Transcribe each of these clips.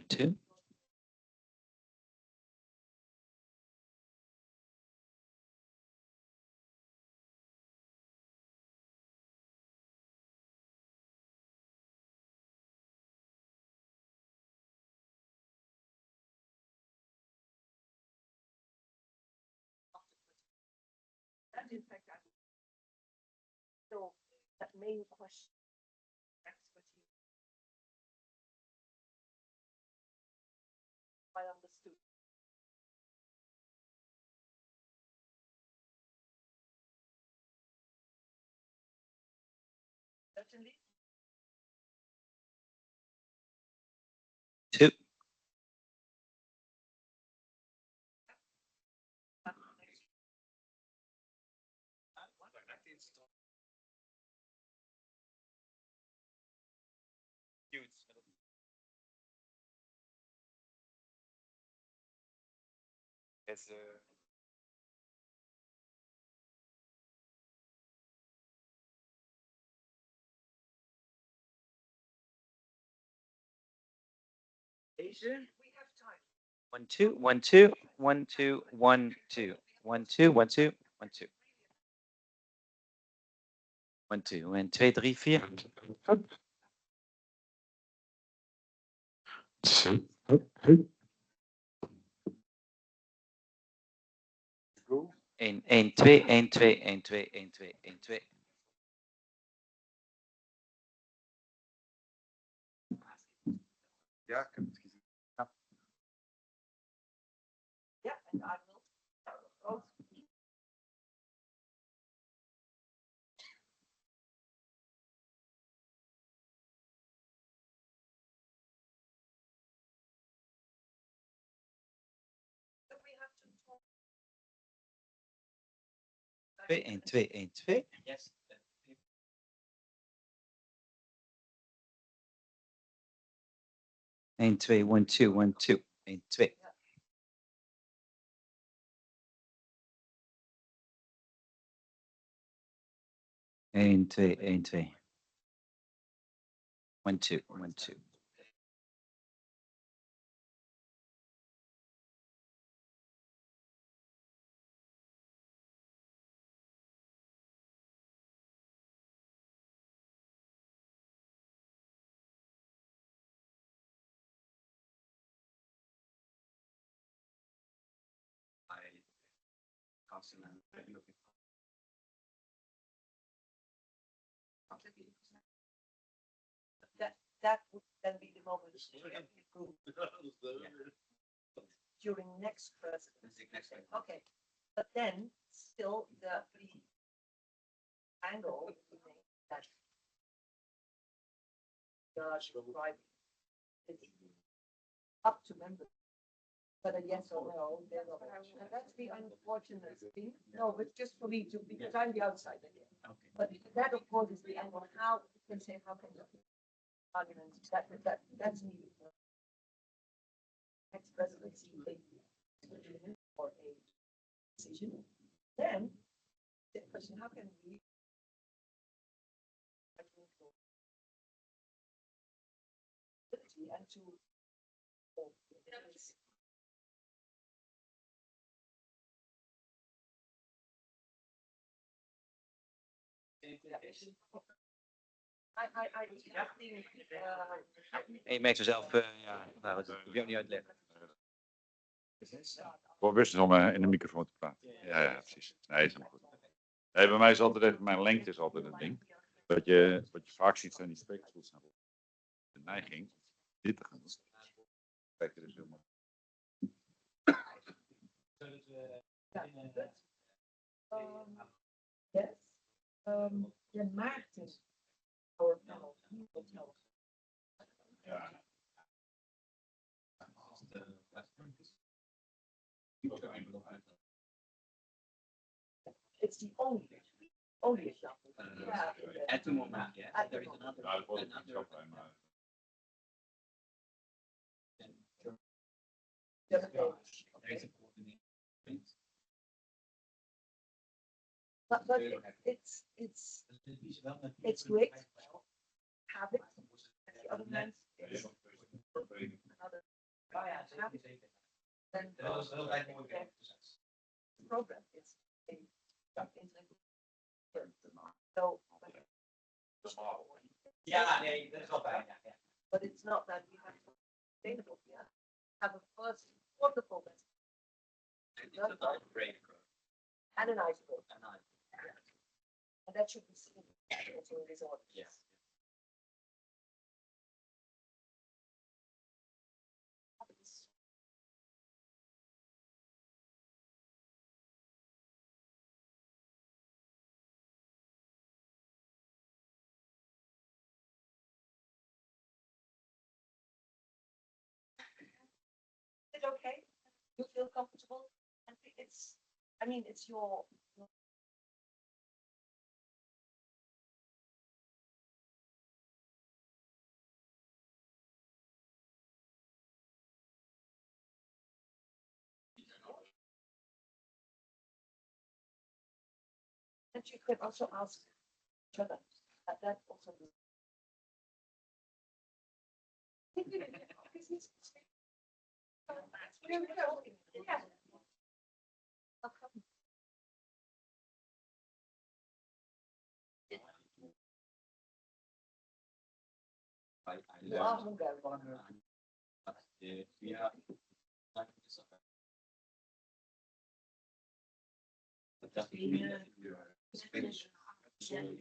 2. In fact, so that main question, expertise, I understood. Certainly. 2. Asia, we have time. 1 2 1 2 1 2 1 2 1 2 1 2 1 2 1 2 1 2 3 4. Hup. Zo. Hup, hup. 1 1 2 1 2 1 2 1 2 1 2. Ja, ik heb het gezien. Yeah, and I will. Oh, so we have to talk. 2 1 2 1 2. Yes. 1 2 1 2 1 2 1 2. 1 2 1 2 1 2 1 2. That would then be the moment to improve during next presidency. Okay, but then still the angle remains that judge right it's up to members. But a yes or no, they're not. And that's the unfortunate thing. No, but just for me to, because I'm the outsider here. Okay. But that of course is the angle, how you can say, how can you argument that's needed. Next presidency, or a decision, then the question, how can we and to I think En je merkt zo zelf, ja, nou, dat hoef je ook niet uit te leggen. Bewust is om in de microfoon te praten. Ja, precies. Nee, is helemaal goed. Nee, bij mij is altijd even, mijn lengte is altijd een ding. Wat je vaak ziet zijn die spreekstoels naar de neiging dit te gaan doen. Kijk, er is helemaal. yes. Je maakt het voor Ja. it's the only example. At the moment, yeah. There is another. Ja, dat wordt een grap, maar. But it's great. habit. And the other hand is another habit. Then the program is a so. Ja, nee, dat is wel fijn. Ja. But it's not that we have to sustainable. Yeah, have a first wonderful and an iceberg, and that should be seen also in this order. Yes. Is it okay? You feel comfortable? And it's, I mean, it's your. And you could also ask each other. That also. Yeah. You are Hungarian. Ja. Dat is Spanish. Isn't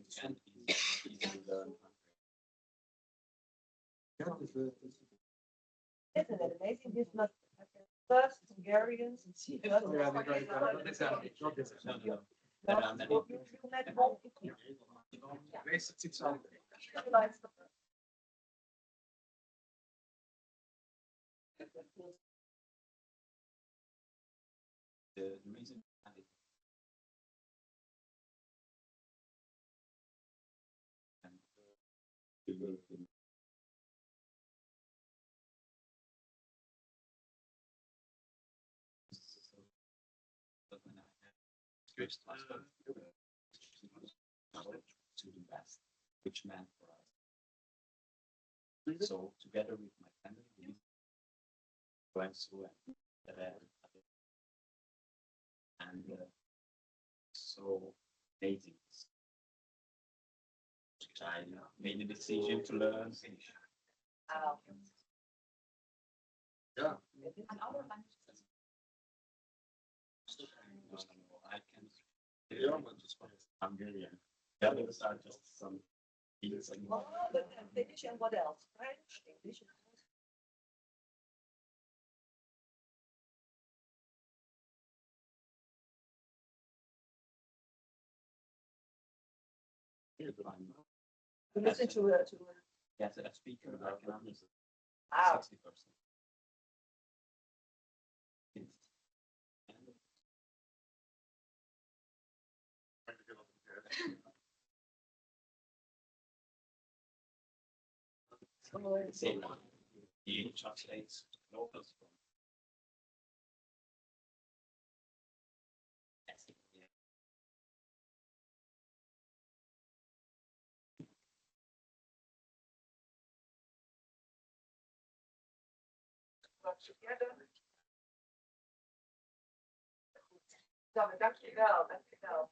it amazing? This must first Hungarians and see. The reason to do best, which meant for us. So together with my family, we went through and so amazing. I made the decision to learn Finnish. Ja. I can. Ja, maar het is wel. Hungarian. The others are just some things. Oh, but Finnish and what else? French, English. To listen to Yes, a speaker, I can understand Wow. 60%. Same one. He translates locals from. Yeah. together. Dankjewel, dankjewel.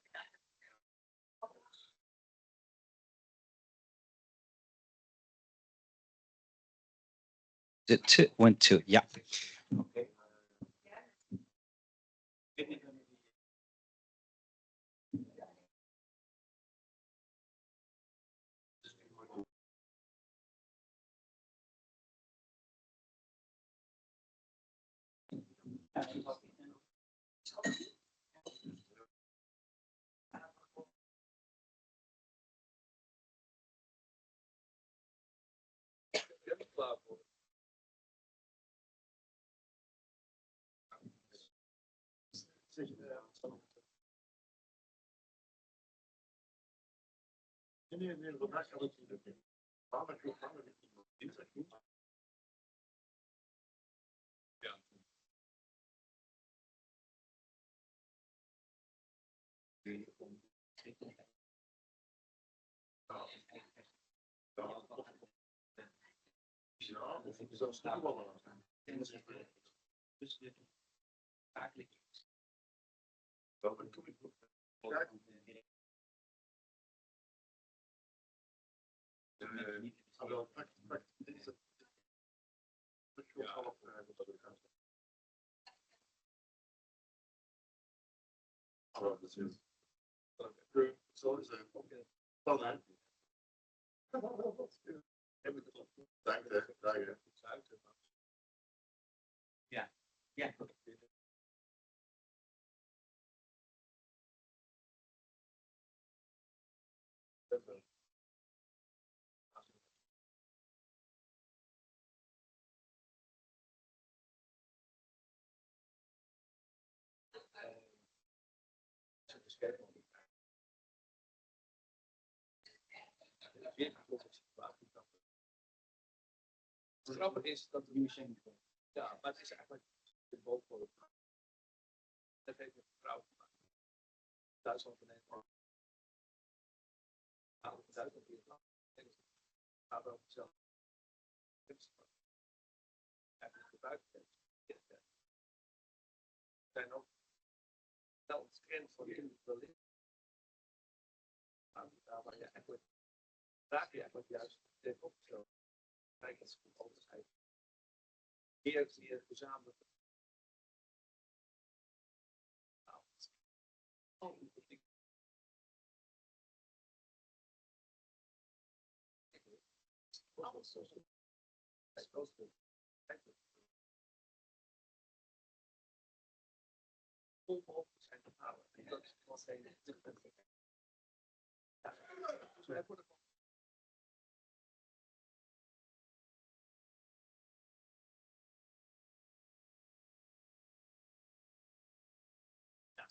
Two, 1, 2. Yeah. Okay. Zo snel wel. Dus eigenlijk. Zo is het. Dan hè. Dank je. Ja. Ja. Het grappige is dat de machine. Ja, maar het is eigenlijk de bovenvoor. Dat heeft een vrouw gemaakt. Duitsland en Nederland. Duitsland hier. Maar wel zelf. Eigenlijk gebruikt. Er zijn ook wel een trend voor jullie wellicht. Daar waar je eigenlijk raak je eigenlijk juist tegenop zo. Kijk, dat is goed altijd. Meer gezamenlijk. Alles zo. Volop zijn te houden. En dat was heel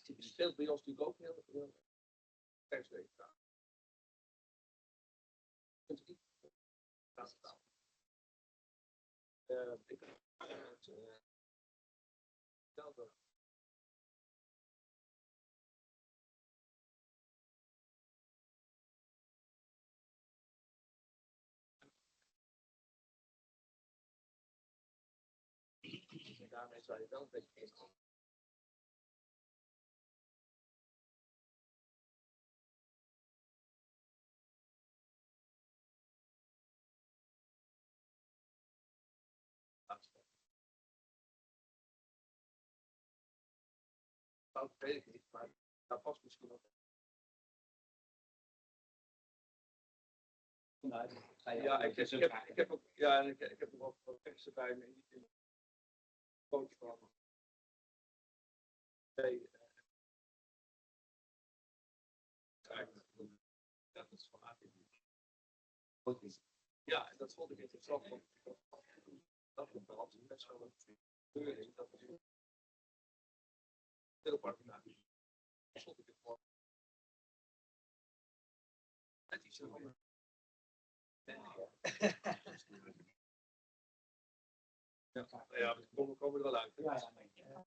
het speelt bij ons natuurlijk ook heel persweek. Ik daarmee zou je wel een beetje in. Dat weet ik niet, maar dat past misschien wel. Ja, ik heb ook, ja, ik heb ook wat teksten bij me in de coach van. Nee, dat is van ja, dat vond ik interessant. Dat is wel altijd best wel een keuring. Dat is heel park. Dat vond ik het voor. Het is zo. Ja, we komen er wel uit. Ja.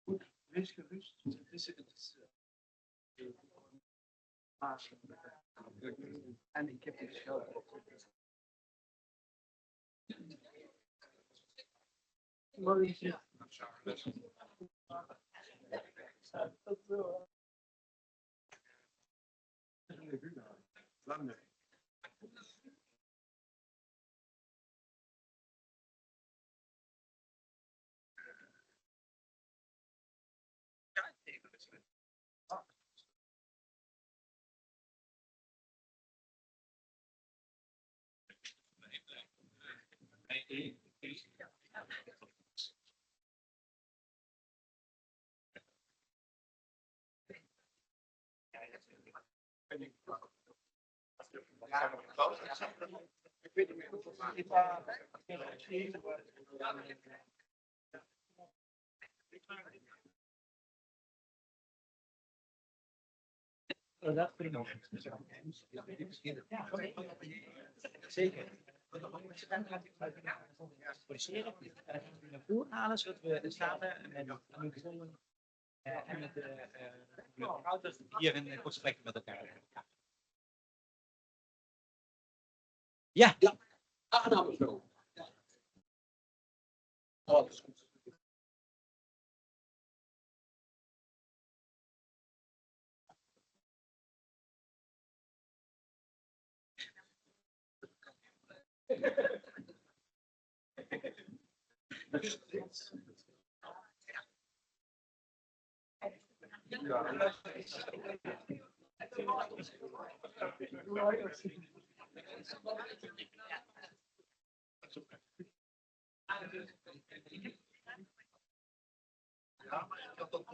Goed, wees gerust. Het is, en ik heb het zelf. Ik weet niet meer hoeveel dat vind ik nog. Zeker. Produceren. Naar voren halen, zodat we samen met de microfoon en met de ouders hier een kort gesprek met elkaar hebben. Ja. Aannames zo. Alles goed. Ja, maar ik had dat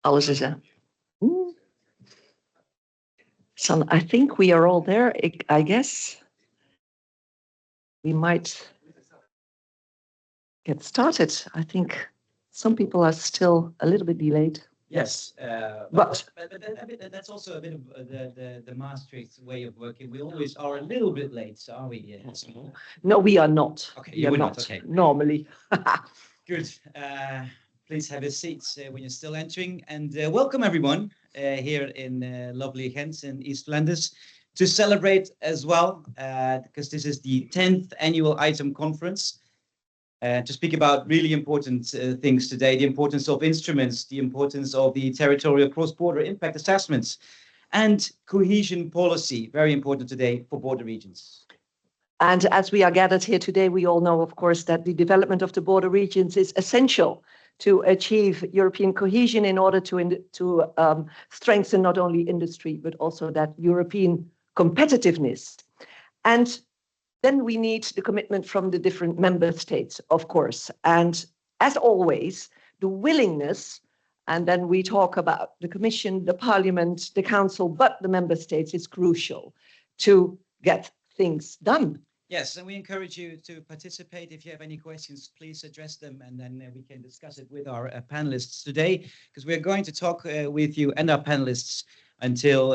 Alles is aan. So I think we are all there. I guess we might get started. I think some people are still a little bit delayed. Yes, But that's also a bit of the Maastricht way of working. We always are a little bit late, so are we? no, we are not. Okay, we you are were not not, okay. normally. Good. Please have a seat when you're still entering, and welcome everyone here in lovely Ghent in East Flanders to celebrate as well, because this is the 10th annual ITEM conference. To speak about really important things today, the importance of instruments, the importance of the territorial cross-border impact assessments, and cohesion policy, very important today for border regions. And as we are gathered here today, we all know, of course, that the development of the border regions is essential to achieve European cohesion in order to strengthen not only industry, but also that European competitiveness. And then we need the commitment from the different member states, of course. And as always, the willingness And then we talk about the Commission, the Parliament, the Council, but the Member States. It's crucial to get things done. Yes, and we encourage you to participate. If you have any questions, please address them, and then we can discuss it with our panelists today, because we're going to talk with you and our panelists until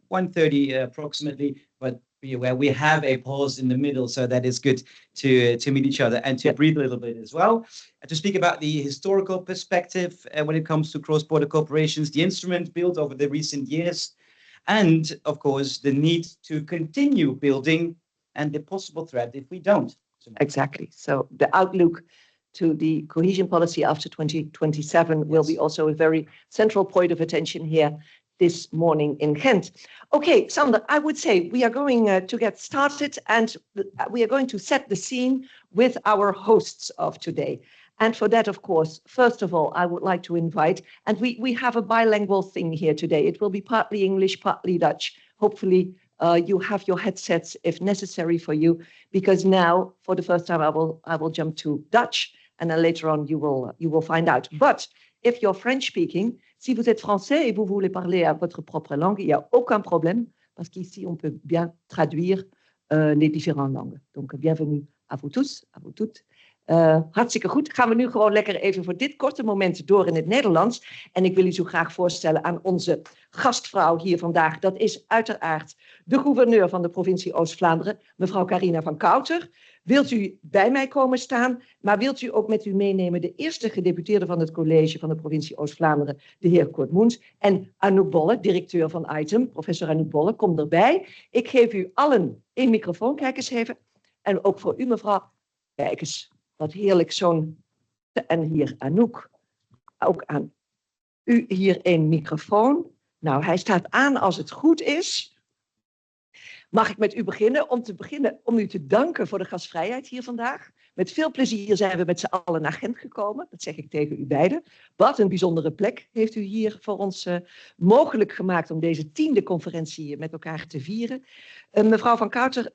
1:30 approximately, but be aware we have a pause in the middle, so that is good to meet each other and to breathe a little bit as well. To speak about the historical perspective when it comes to cross-border corporations, the instrument built over the recent years, and of course the need to continue building and the possible threat if we don't. Exactly. So the outlook to the cohesion policy after 2027 will be also a very central point of attention here this morning in Ghent. Okay, Sander, I would say we are going to get started, and we are going to set the scene with our hosts of today. And for that, of course, first of all, I would like to invite, and we have a bilingual thing here today. It will be partly English, partly Dutch. Hopefully, you have your headsets if necessary for you, because now, for the first time, I will jump to Dutch, and then later on you will find out. But if you're French speaking, si vous êtes français et vous voulez parler à votre propre langue, il n'y a aucun problème, parce qu'ici on peut bien traduire les différentes langues. Donc bienvenue à vous tous, à vous toutes. Hartstikke goed. Gaan we nu gewoon lekker even voor dit korte moment door in het Nederlands. En ik wil u zo graag voorstellen aan onze gastvrouw hier vandaag. Dat is uiteraard de gouverneur van de provincie Oost-Vlaanderen, mevrouw Carina van Kouter. Wilt u bij mij komen staan, maar wilt u ook met u meenemen de eerste gedeputeerde van het college van de provincie Oost-Vlaanderen, de heer Kurt Moens, en Anouk Bolle, directeur van ITEM, professor Anouk Bolle, kom erbij. Ik geef u allen één microfoon, kijk eens even. En ook voor u, mevrouw, kijk eens. Wat heerlijk zo'n... En hier Anouk, ook aan u hier een microfoon. Nou, hij staat aan als het goed is. Mag ik met u beginnen? Om u te danken voor de gastvrijheid hier vandaag. Met veel plezier zijn we met z'n allen naar Gent gekomen. Dat zeg ik tegen u beiden. Wat een bijzondere plek heeft u hier voor ons mogelijk gemaakt om deze 10e conferentie met elkaar te vieren. Mevrouw van Kouter...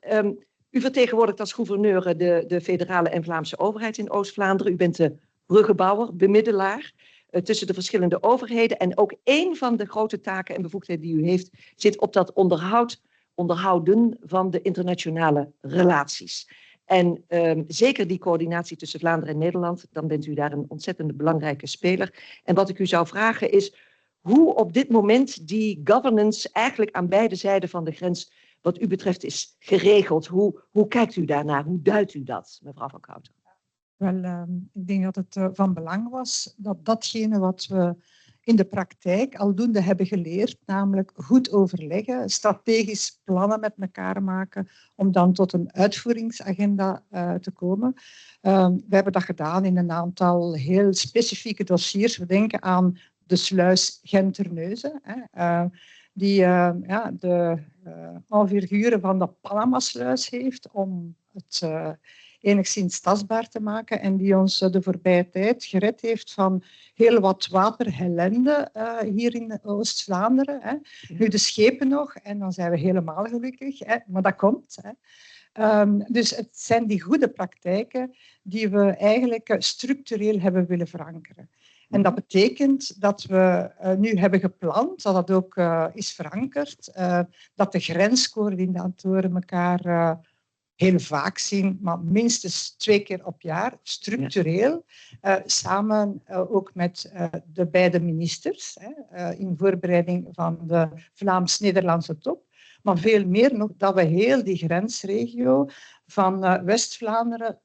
U vertegenwoordigt als gouverneur de federale en Vlaamse overheid in Oost-Vlaanderen. U bent de bruggenbouwer, bemiddelaar tussen de verschillende overheden. En ook één van de grote taken en bevoegdheden die u heeft, zit op dat onderhouden van de internationale relaties. En zeker die coördinatie tussen Vlaanderen en Nederland, dan bent u daar een ontzettend belangrijke speler. En wat ik u zou vragen is hoe op dit moment die governance eigenlijk aan beide zijden van de grens wat u betreft is geregeld. Hoe kijkt u daarnaar? Hoe duidt u dat, mevrouw van Kouter? Wel, ik denk dat het van belang was dat datgene wat we in de praktijk aldoende hebben geleerd, namelijk goed overleggen, strategisch plannen met elkaar maken, om dan tot een uitvoeringsagenda te komen. We hebben dat gedaan in een aantal heel specifieke dossiers. We denken aan de sluis Gent-Terneuzen, die de envergure van de Panama-sluis heeft om het enigszins tastbaar te maken en die ons de voorbije tijd gered heeft van heel wat waterellende hier in Oost-Vlaanderen. Ja. Nu de schepen nog en dan zijn we helemaal gelukkig, maar dat komt. Dus het zijn die goede praktijken die we eigenlijk structureel hebben willen verankeren. En dat betekent dat we nu hebben gepland, dat dat ook is verankerd, dat de grenscoördinatoren elkaar heel vaak zien, maar minstens 2 keer op jaar, structureel, samen ook met de beide ministers, in voorbereiding van de Vlaams-Nederlandse top. Maar veel meer nog dat we heel die grensregio van West-Vlaanderen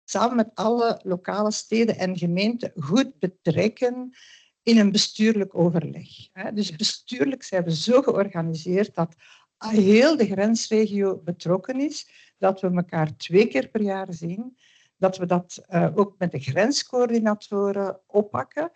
samen met alle lokale steden en gemeenten goed betrekken in een bestuurlijk overleg. Dus bestuurlijk zijn we zo georganiseerd dat heel de grensregio betrokken is, dat we elkaar 2 keer per jaar zien, dat we dat ook met de grenscoördinatoren oppakken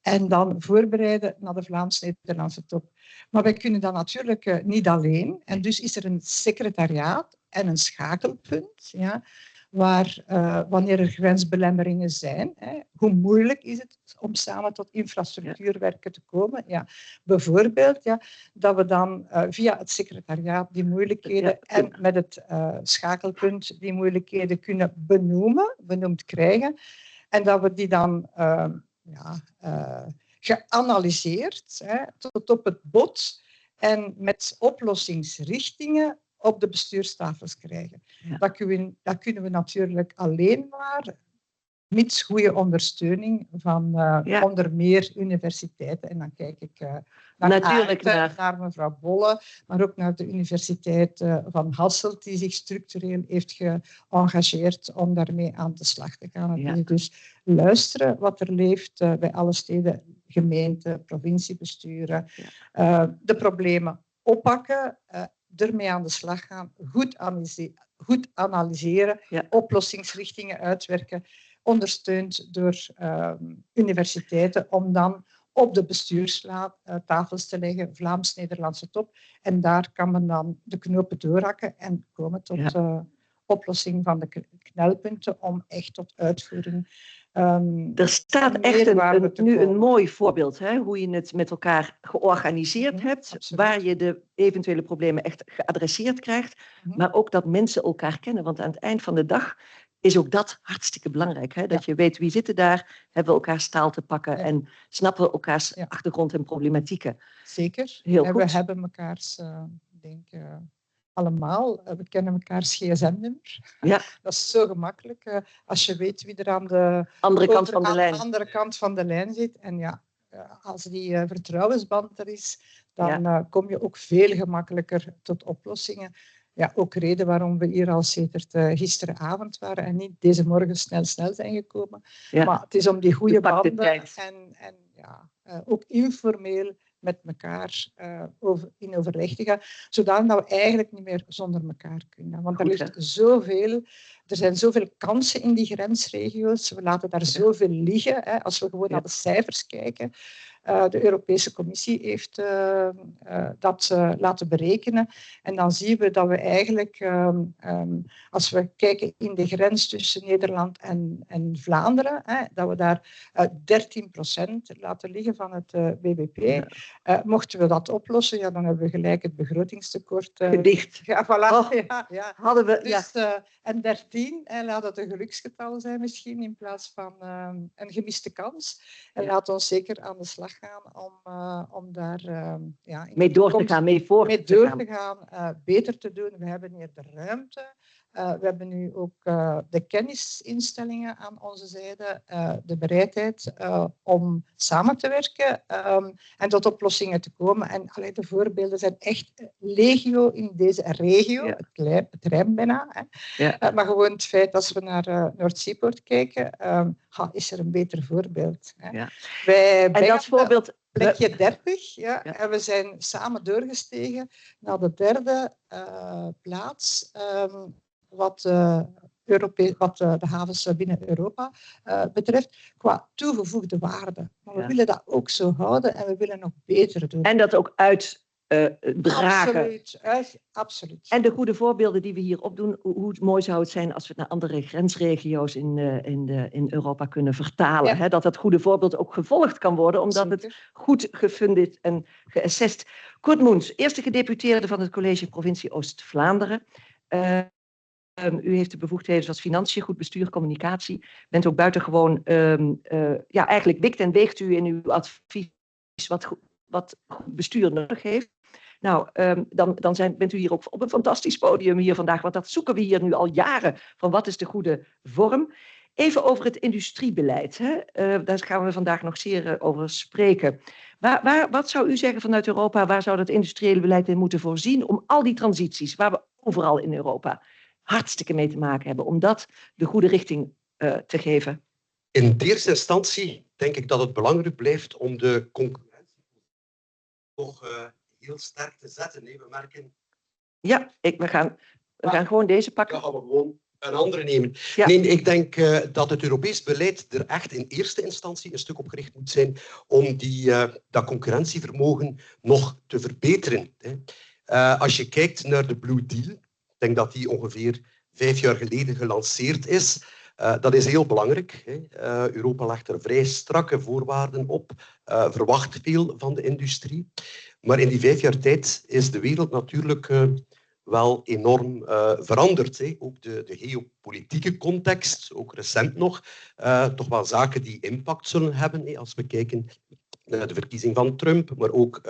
en dan voorbereiden naar de Vlaams-Nederlandse top. Maar wij kunnen dat natuurlijk niet alleen. En dus is er een secretariaat en een schakelpunt, ja, waar wanneer er grensbelemmeringen zijn, hoe moeilijk is het om samen tot infrastructuurwerken te komen? Ja, bijvoorbeeld dat we dan via het secretariaat die moeilijkheden en met het schakelpunt die moeilijkheden kunnen benoemd krijgen. En dat we die dan geanalyseerd, tot op het bot en met oplossingsrichtingen op de bestuurstafels krijgen. Ja. Dat kunnen we natuurlijk alleen maar mits goede ondersteuning van onder meer universiteiten. En dan kijk ik Natuurlijk naar mevrouw Bolle, maar ook naar de Universiteit van Hasselt, die zich structureel heeft geëngageerd om daarmee aan de slag te gaan. Ja. Dus luisteren wat er leeft bij alle steden, gemeenten, provinciebesturen. Ja. De problemen oppakken, ermee aan de slag gaan, goed analyseren, Ja. oplossingsrichtingen uitwerken, ondersteund door universiteiten, om dan op de bestuurstafels te leggen, Vlaams-Nederlandse top. En daar kan men dan de knopen doorhakken en komen tot oplossing van de knelpunten om echt tot uitvoering. Er staat echt een mooi voorbeeld, hè, hoe je het met elkaar georganiseerd hebt, absoluut. waar je de eventuele problemen echt geadresseerd krijgt, maar ook dat mensen elkaar kennen. Want aan het eind van de dag is ook dat hartstikke belangrijk. Hè? Dat je weet wie zitten daar, hebben we elkaars taal te pakken en snappen we elkaars achtergrond en problematieken. Zeker. Heel en goed. we hebben elkaars, allemaal, we kennen elkaars gsm-nummer. Ja. Dat is zo gemakkelijk. Als je weet wie er aan de andere kant van de lijn zit. En als die vertrouwensband er is, dan kom je ook veel gemakkelijker tot oplossingen. Ja, ook reden waarom we hier al sedert gisteravond waren en niet deze morgen snel zijn gekomen. Ja. Maar het is om die goede banden tijd. en ook informeel met elkaar in overleg te gaan, zodat we eigenlijk niet meer zonder elkaar kunnen. Want er zijn zoveel kansen in die grensregio's, we laten daar zoveel liggen. Hè, als we gewoon naar de cijfers kijken. De Europese Commissie heeft dat laten berekenen. En dan zien we dat we eigenlijk, als we kijken in de grens tussen Nederland en Vlaanderen, dat we daar 13% laten liggen van het bbp. Mochten we dat oplossen, dan hebben we gelijk het begrotingstekort. Gedicht. Ja, voilà. Hadden we, dus, en 13, laat het een geluksgetal zijn misschien, in plaats van een gemiste kans. En laat ons zeker aan de slag gaan om daar mee door te gaan, mee voor te gaan, beter te doen. We hebben hier de ruimte. We hebben nu ook de kennisinstellingen aan onze zijde, de bereidheid om samen te werken en tot oplossingen te komen. En de voorbeelden zijn echt legio in deze regio, het rijmt bijna. Maar gewoon het feit dat we naar Noordzeepoort kijken, is er een beter voorbeeld. En dat voorbeeld... Plekje 30, en we zijn samen doorgestegen naar de derde plaats, wat de havens binnen Europa betreft, qua toegevoegde waarde. Maar we willen dat ook zo houden en we willen nog beter doen. En dat ook uitdragen. Absoluut. En de goede voorbeelden die we hier opdoen, hoe mooi zou het zijn als we het naar andere grensregio's in Europa kunnen vertalen. Hè? Dat goede voorbeeld ook gevolgd kan worden, omdat het goed gefundeerd en geassessed. Kurt Moens, eerste gedeputeerde van het College Provincie Oost-Vlaanderen. U heeft de bevoegdheden zoals financiën, goed bestuur, communicatie. Bent ook buitengewoon, eigenlijk wikt en weegt u in uw advies wat goed bestuur nodig heeft. Nou, dan bent u hier ook op een fantastisch podium hier vandaag, want dat zoeken we hier nu al jaren, van wat is de goede vorm. Even over het industriebeleid. Hè? Daar gaan we vandaag nog zeer over spreken. Wat zou u zeggen vanuit Europa, waar zou dat industriële beleid in moeten voorzien om al die transities, waar we overal in Europa hartstikke mee te maken hebben, om dat de goede richting te geven? In de eerste instantie denk ik dat het belangrijk blijft om de concurrentie toch heel sterk te zetten. We merken... Ja, we gaan gewoon deze pakken. Dan gaan we gewoon een andere nemen. Ja. Nee, ik denk dat het Europees beleid er echt in eerste instantie een stuk op gericht moet zijn om dat concurrentievermogen nog te verbeteren. Als je kijkt naar de Blue Deal, ik denk dat die ongeveer 5 jaar geleden gelanceerd is. Dat is heel belangrijk. Europa legt er vrij strakke voorwaarden op, verwacht veel van de industrie. Maar in die 5 jaar tijd is de wereld natuurlijk wel enorm veranderd. Hè. Ook de geopolitieke context, ook recent nog, toch wel zaken die impact zullen hebben. Hè. Als we kijken naar de verkiezing van Trump, maar ook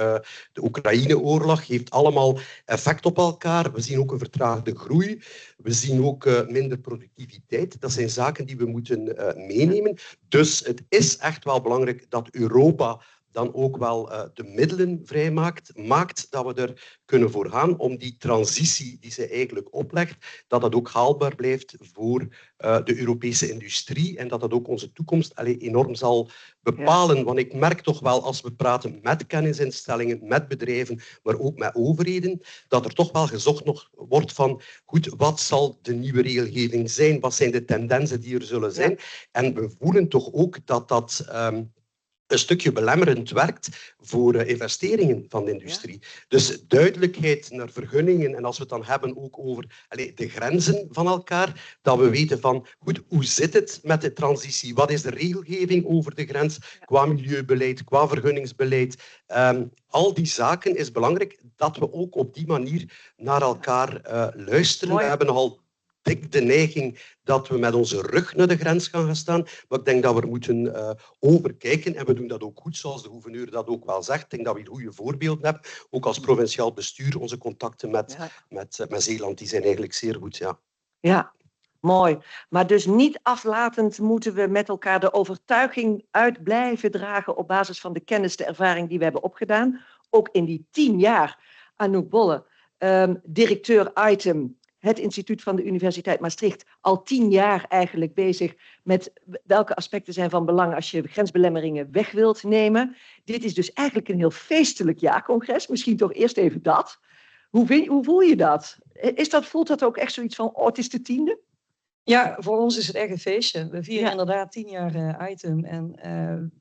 de Oekraïne-oorlog, heeft allemaal effect op elkaar. We zien ook een vertraagde groei. We zien ook minder productiviteit. Dat zijn zaken die we moeten meenemen. Dus het is echt wel belangrijk dat Europa dan ook wel de middelen maakt dat we er kunnen voor gaan om die transitie die ze eigenlijk oplegt, dat dat ook haalbaar blijft voor de Europese industrie en dat dat ook onze toekomst enorm zal bepalen. Ja. Want ik merk toch wel, als we praten met kennisinstellingen, met bedrijven, maar ook met overheden, dat er toch wel gezocht nog wordt van, goed, wat zal de nieuwe regelgeving zijn? Wat zijn de tendensen die er zullen zijn? Ja. En we voelen toch ook dat dat een stukje belemmerend werkt voor investeringen van de industrie. Ja. Dus duidelijkheid naar vergunningen en als we het dan hebben ook over de grenzen van elkaar, dat we weten van, goed, hoe zit het met de transitie? Wat is de regelgeving over de grens qua milieubeleid, qua vergunningsbeleid? Al die zaken is belangrijk dat we ook op die manier naar elkaar luisteren. Mooi. We hebben al dik de neiging dat we met onze rug naar de grens gaan staan. Maar ik denk dat we er moeten overkijken. En we doen dat ook goed, zoals de gouverneur dat ook wel zegt. Ik denk dat we hier goede voorbeelden hebben. Ook als provinciaal bestuur, onze contacten met Zeeland, die zijn eigenlijk zeer goed. Ja. Ja, mooi. Maar dus niet aflatend moeten we met elkaar de overtuiging uit blijven dragen op basis van de kennis, de ervaring die we hebben opgedaan. Ook in die 10 jaar. Anouk Bolle, directeur item, het instituut van de Universiteit Maastricht, al 10 jaar eigenlijk bezig met welke aspecten zijn van belang als je grensbelemmeringen weg wilt nemen. Dit is dus eigenlijk een heel feestelijk jaarcongres. Misschien toch eerst even dat. Hoe voel je dat? Voelt dat ook echt zoiets van, het is de 10e? Ja, voor ons is het echt een feestje. We vieren inderdaad 10 jaar item. En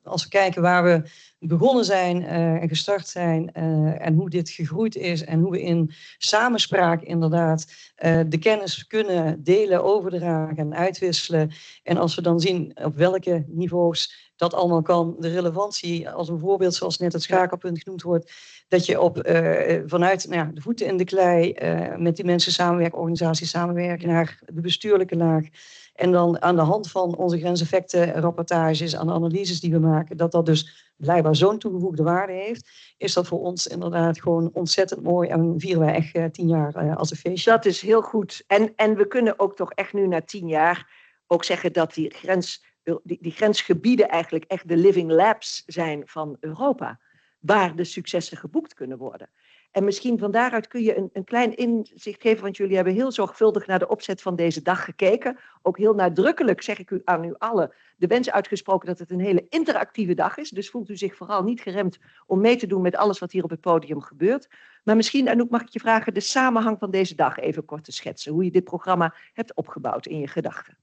als we kijken waar we begonnen zijn en gestart zijn en hoe dit gegroeid is en hoe we in samenspraak inderdaad de kennis kunnen delen, overdragen en uitwisselen. En als we dan zien op welke niveaus dat allemaal kan, de relevantie, als een voorbeeld zoals net het schakelpunt genoemd wordt, dat je vanuit de voeten in de klei met die mensen samenwerken, organisaties samenwerken naar de bestuurlijke laag. En dan aan de hand van onze grenseffectenrapportages, aan de analyses die we maken, dat dus blijkbaar zo'n toegevoegde waarde heeft, is dat voor ons inderdaad gewoon ontzettend mooi. En vieren wij echt 10 jaar als een feestje. Dat is heel goed. En we kunnen ook toch echt nu na 10 jaar ook zeggen dat die grensgebieden eigenlijk echt de living labs zijn van Europa, waar de successen geboekt kunnen worden. En misschien van daaruit kun je een klein inzicht geven, want jullie hebben heel zorgvuldig naar de opzet van deze dag gekeken. Ook heel nadrukkelijk, zeg ik aan u allen, de wens uitgesproken dat het een hele interactieve dag is. Dus voelt u zich vooral niet geremd om mee te doen met alles wat hier op het podium gebeurt. Maar misschien, Anouk, mag ik je vragen de samenhang van deze dag even kort te schetsen. Hoe je dit programma hebt opgebouwd in je gedachten.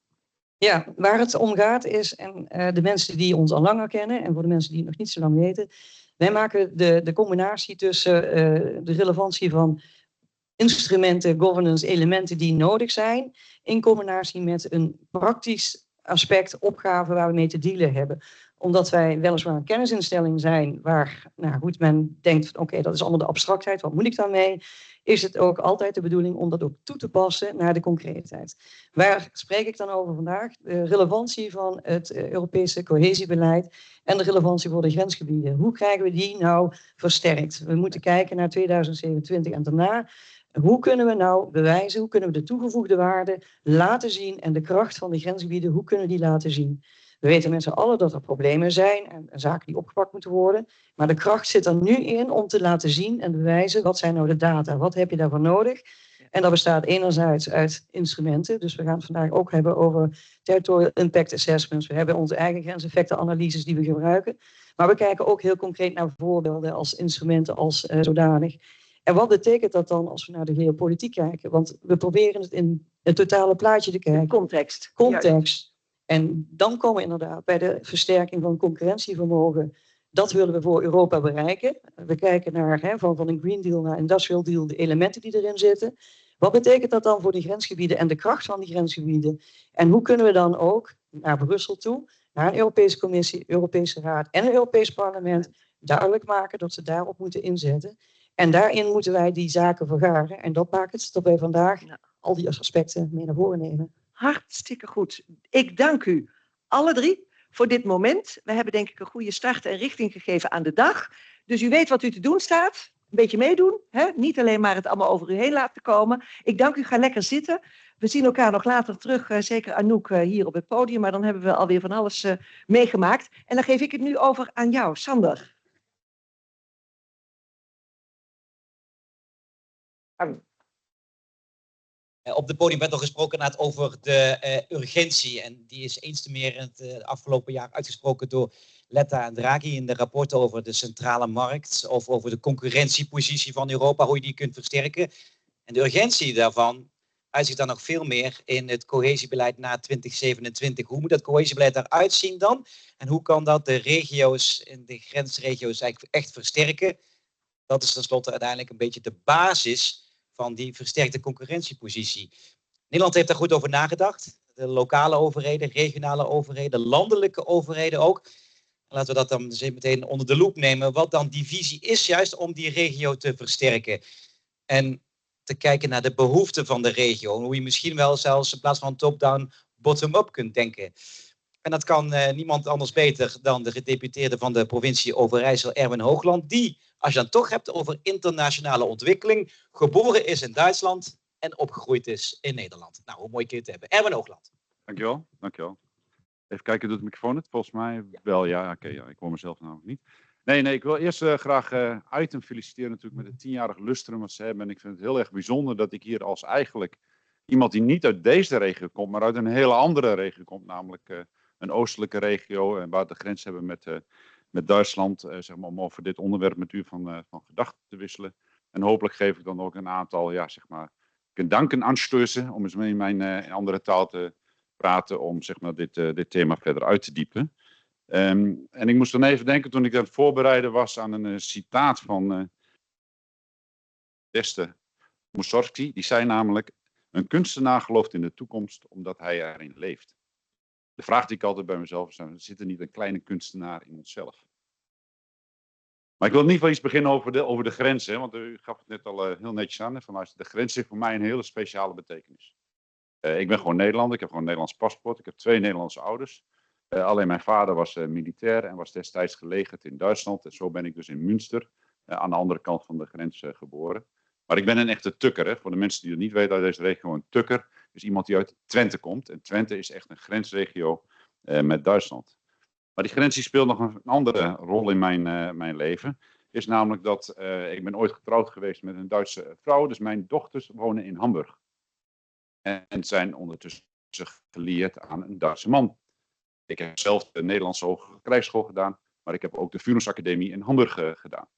Ja, waar het om gaat is, en de mensen die ons al langer kennen en voor de mensen die het nog niet zo lang weten, wij maken de combinatie tussen de relevantie van instrumenten, governance, elementen die nodig zijn, in combinatie met een praktisch aspect, opgave waar we mee te dealen hebben. Omdat wij weliswaar een kennisinstelling zijn waar men denkt, oké, dat is allemaal de abstractheid, wat moet ik daarmee? Is het ook altijd de bedoeling om dat ook toe te passen naar de concreetheid. Waar spreek ik dan over vandaag? De relevantie van het Europese cohesiebeleid en de relevantie voor de grensgebieden. Hoe krijgen we die nou versterkt? We moeten kijken naar 2027 en daarna. Hoe kunnen we nou bewijzen, hoe kunnen we de toegevoegde waarde laten zien en de kracht van de grensgebieden, hoe kunnen we die laten zien? We weten met z'n allen dat er problemen zijn en zaken die opgepakt moeten worden. Maar de kracht zit er nu in om te laten zien en bewijzen wat zijn nou de data, wat heb je daarvoor nodig? En dat bestaat enerzijds uit instrumenten. Dus we gaan het vandaag ook hebben over territorial impact assessments. We hebben onze eigen grenseffectenanalyses die we gebruiken. Maar we kijken ook heel concreet naar voorbeelden als instrumenten als zodanig. En wat betekent dat dan als we naar de geopolitiek kijken? Want we proberen het in het totale plaatje te kijken. Context. Context. En dan komen we inderdaad bij de versterking van concurrentievermogen. Dat willen we voor Europa bereiken. We kijken naar van een Green Deal naar Industrial Deal, de elementen die erin zitten. Wat betekent dat dan voor die grensgebieden en de kracht van die grensgebieden? En hoe kunnen we dan ook naar Brussel toe, naar een Europese Commissie, Europese Raad en een Europees Parlement duidelijk maken dat ze daarop moeten inzetten? En daarin moeten wij die zaken vergaren. En dat maakt het dat wij vandaag al die aspecten mee naar voren nemen. Hartstikke goed. Ik dank u alle drie voor dit moment. We hebben denk ik een goede start en richting gegeven aan de dag. Dus u weet wat u te doen staat. Een beetje meedoen. Hè? Niet alleen maar het allemaal over u heen laten komen. Ik dank u. Ga lekker zitten. We zien elkaar nog later terug. Zeker Anouk hier op het podium. Maar dan hebben we alweer van alles meegemaakt. En dan geef ik het nu over aan jou, Sander. Op het podium werd al gesproken over de urgentie. En die is eens te meer het afgelopen jaar uitgesproken door Letta en Draghi in de rapporten over de centrale markt of over de concurrentiepositie van Europa, hoe je die kunt versterken. En de urgentie daarvan uitzicht dan nog veel meer in het cohesiebeleid na 2027. Hoe moet dat cohesiebeleid eruit zien dan? En hoe kan dat de regio's, in de grensregio's eigenlijk echt versterken? Dat is tenslotte uiteindelijk een beetje de basis van die versterkte concurrentiepositie. Nederland heeft daar goed over nagedacht. De lokale overheden, regionale overheden, landelijke overheden ook. Laten we dat dan dus meteen onder de loep nemen. Wat dan die visie is juist om die regio te versterken. En te kijken naar de behoeften van de regio. Hoe je misschien wel zelfs in plaats van top-down, bottom-up kunt denken. En dat kan niemand anders beter dan de gedeputeerde van de provincie Overijssel, Erwin Hoogland. Die, als je dan toch hebt over internationale ontwikkeling, geboren is in Duitsland en opgegroeid is in Nederland. Nou, hoe mooi kun je het hebben. Erwin Hoogland. Dankjewel, dankjewel. Even kijken, doet de microfoon het? Volgens mij wel, ja. Oké, ja, ik hoor mezelf namelijk niet. Nee, ik wil eerst graag Item feliciteren natuurlijk met het 10-jarig lustrum wat ze hebben. En ik vind het heel erg bijzonder dat ik hier als eigenlijk iemand die niet uit deze regio komt, maar uit een hele andere regio komt, namelijk een oostelijke regio waar we de grens hebben met Duitsland, zeg maar, om over dit onderwerp met u van gedachten te wisselen. En hopelijk geef ik dan ook een aantal, ja, zeg maar, gedankenanstößen, om eens in mijn andere taal te praten, om zeg maar, dit thema verder uit te diepen. En ik moest dan even denken, toen ik aan het voorbereiden was, aan een citaat van Deste Mussorgsky. Die zei namelijk, een kunstenaar gelooft in de toekomst omdat hij erin leeft. De vraag die ik altijd bij mezelf stel, zit er niet een kleine kunstenaar in onszelf? Maar ik wil in ieder geval iets beginnen over de grenzen, want u gaf het net al heel netjes aan. De grens heeft voor mij een hele speciale betekenis. Ik ben gewoon Nederlander, ik heb gewoon een Nederlands paspoort, ik heb 2 Nederlandse ouders. Alleen mijn vader was militair en was destijds gelegerd in Duitsland. En zo ben ik dus in Münster, aan de andere kant van de grens, geboren. Maar ik ben een echte tukker. Hè. Voor de mensen die het niet weten uit deze regio, een tukker is iemand die uit Twente komt. En Twente is echt een grensregio met Duitsland. Maar die grens die speelt nog een andere rol in mijn leven. Is namelijk dat ik ben ooit getrouwd geweest met een Duitse vrouw. Dus mijn dochters wonen in Hamburg. En zijn ondertussen gelieerd aan een Duitse man. Ik heb zelf de Nederlandse Hoge Krijgsschool gedaan, maar ik heb ook de Führungsacademie in Hamburg gedaan.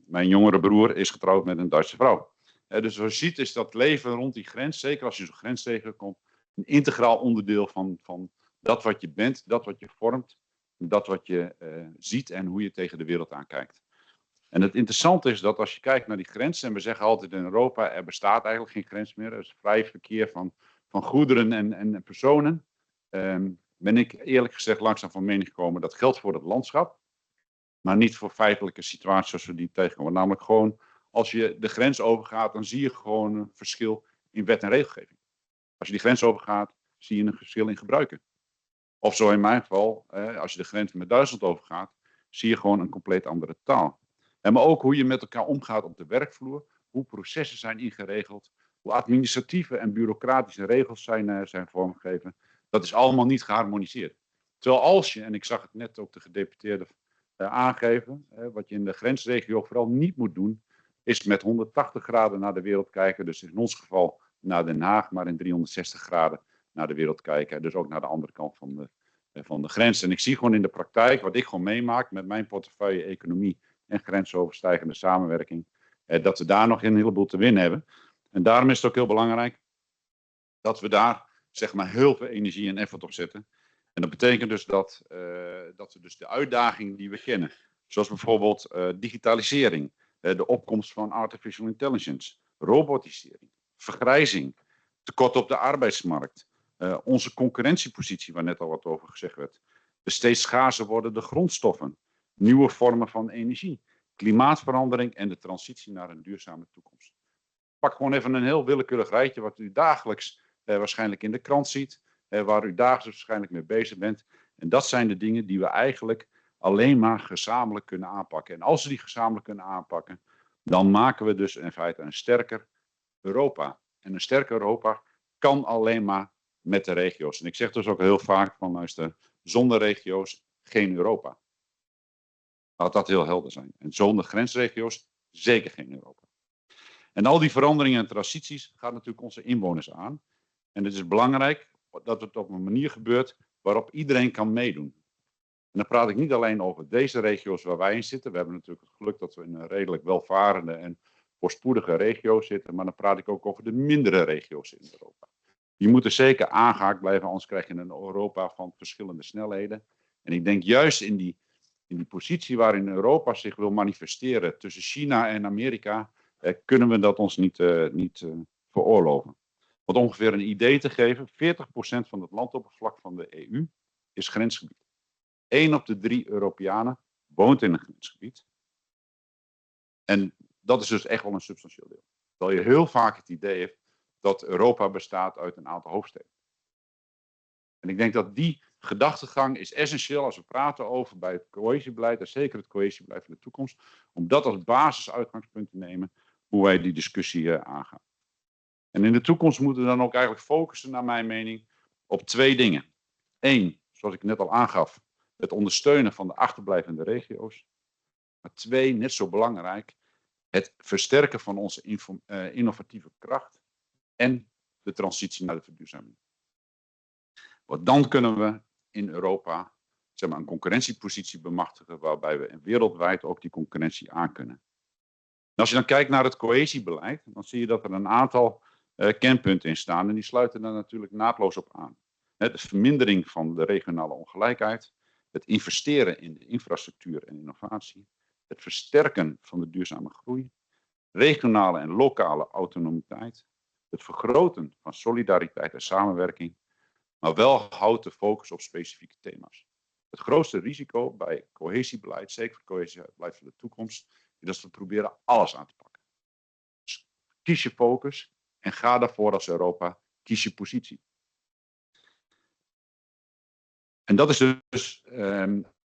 Mijn jongere broer is getrouwd met een Duitse vrouw. Dus zoals je ziet is dat leven rond die grens, zeker als je zo'n grens tegenkomt, een integraal onderdeel van dat wat je bent, dat wat je vormt, dat wat je ziet en hoe je tegen de wereld aankijkt. En het interessante is dat als je kijkt naar die grenzen, en we zeggen altijd in Europa, er bestaat eigenlijk geen grens meer, er is vrij verkeer van goederen en personen. Ben ik eerlijk gezegd langzaam van mening gekomen, dat geldt voor het landschap, maar niet voor feitelijke situaties zoals we die tegenkomen. Namelijk gewoon, als je de grens overgaat, dan zie je gewoon een verschil in wet en regelgeving. Als je die grens overgaat, zie je een verschil in gebruiken. Of zo in mijn geval, als je de grens met Duitsland overgaat, zie je gewoon een compleet andere taal. Maar ook hoe je met elkaar omgaat op de werkvloer, hoe processen zijn ingeregeld, hoe administratieve en bureaucratische regels zijn vormgegeven. Dat is allemaal niet geharmoniseerd. Terwijl als je, en ik zag het net ook de gedeputeerde aangeven, wat je in de grensregio vooral niet moet doen, is met 180 graden naar de wereld kijken. Dus in ons geval naar Den Haag, maar in 360 graden naar de wereld kijken. Dus ook naar de andere kant van de grens. En ik zie gewoon in de praktijk, wat ik gewoon meemaak met mijn portefeuille economie en grensoverstijgende samenwerking, dat we daar nog een heleboel te winnen hebben. En daarom is het ook heel belangrijk dat we daar zeg maar heel veel energie en effort op zetten. En dat betekent dus dat we dus de uitdagingen die we kennen, zoals bijvoorbeeld digitalisering, de opkomst van artificial intelligence, robotisering, vergrijzing, tekort op de arbeidsmarkt, onze concurrentiepositie waar net al wat over gezegd werd, de steeds schaarser wordende grondstoffen, nieuwe vormen van energie, klimaatverandering en de transitie naar een duurzame toekomst. Pak gewoon even een heel willekeurig rijtje wat u dagelijks waarschijnlijk in de krant ziet, waar u dagelijks waarschijnlijk mee bezig bent. En dat zijn de dingen die we eigenlijk alleen maar gezamenlijk kunnen aanpakken. En als we die gezamenlijk kunnen aanpakken, dan maken we dus in feite een sterker Europa. En een sterker Europa kan alleen maar met de regio's. En ik zeg dus ook heel vaak van luister, zonder regio's geen Europa. Laat dat heel helder zijn. En zonder grensregio's zeker geen Europa. En al die veranderingen en transities gaan natuurlijk onze inwoners aan. En het is belangrijk dat het op een manier gebeurt waarop iedereen kan meedoen. En dan praat ik niet alleen over deze regio's waar wij in zitten. We hebben natuurlijk het geluk dat we in een redelijk welvarende en voorspoedige regio zitten. Maar dan praat ik ook over de mindere regio's in Europa. Die moeten zeker aangehaakt blijven, anders krijg je een Europa van verschillende snelheden. En ik denk juist in die positie waarin Europa zich wil manifesteren tussen China en Amerika, kunnen we dat ons niet veroorloven. Want ongeveer een idee te geven, 40% van het landoppervlak van de EU is grensgebied. 1 op de 3 Europeanen woont in een grensgebied. En dat is dus echt wel een substantieel deel. Terwijl je heel vaak het idee hebt dat Europa bestaat uit een aantal hoofdsteden. En ik denk dat die gedachtegang is essentieel als we praten over bij het cohesiebeleid, en zeker het cohesiebeleid van de toekomst, om dat als basisuitgangspunt te nemen hoe wij die discussie aangaan. En in de toekomst moeten we dan ook eigenlijk focussen, naar mijn mening, op 2 dingen. 1, zoals ik net al aangaf, het ondersteunen van de achterblijvende regio's. Maar 2, net zo belangrijk, het versterken van onze innovatieve kracht en de transitie naar de verduurzaming. Want dan kunnen we in Europa zeg maar, een concurrentiepositie bemachtigen waarbij we wereldwijd ook die concurrentie aan kunnen. En als je dan kijkt naar het cohesiebeleid, dan zie je dat er een aantal kenpunten in staan en die sluiten daar natuurlijk naadloos op aan. De vermindering van de regionale ongelijkheid, het investeren in de infrastructuur en innovatie, het versterken van de duurzame groei, regionale en lokale autonomiteit, het vergroten van solidariteit en samenwerking, maar wel houdt de focus op specifieke thema's. Het grootste risico bij cohesiebeleid, zeker voor het cohesiebeleid van de toekomst, is dat we proberen alles aan te pakken. Dus kies je focus en ga daarvoor als Europa, kies je positie. En dat is dus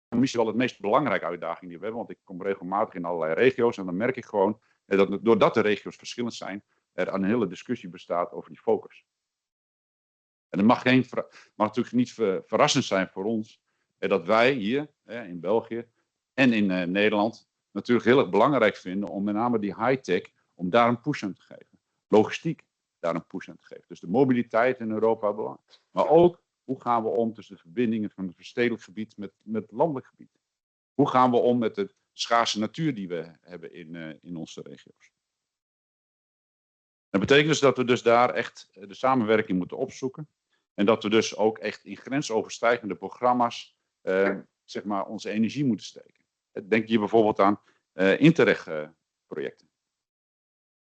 misschien wel het meest belangrijke uitdaging die we hebben, want ik kom regelmatig in allerlei regio's en dan merk ik gewoon dat doordat de regio's verschillend zijn, er een hele discussie bestaat over die focus. En het mag natuurlijk niet verrassend zijn voor ons dat wij hier in België en in Nederland natuurlijk heel erg belangrijk vinden om met name die high-tech, om daar een push aan te geven. Logistiek daar een push aan te geven. Dus de mobiliteit in Europa belangrijk. Maar ook, hoe gaan we om tussen de verbindingen van het verstedelijk gebied met het landelijk gebied? Hoe gaan we om met de schaarse natuur die we hebben in onze regio's? Dat betekent dus dat we dus daar echt de samenwerking moeten opzoeken. En dat we dus ook echt in grensoverstijgende programma's zeg maar onze energie moeten steken. Denk hier bijvoorbeeld aan Interreg-projecten.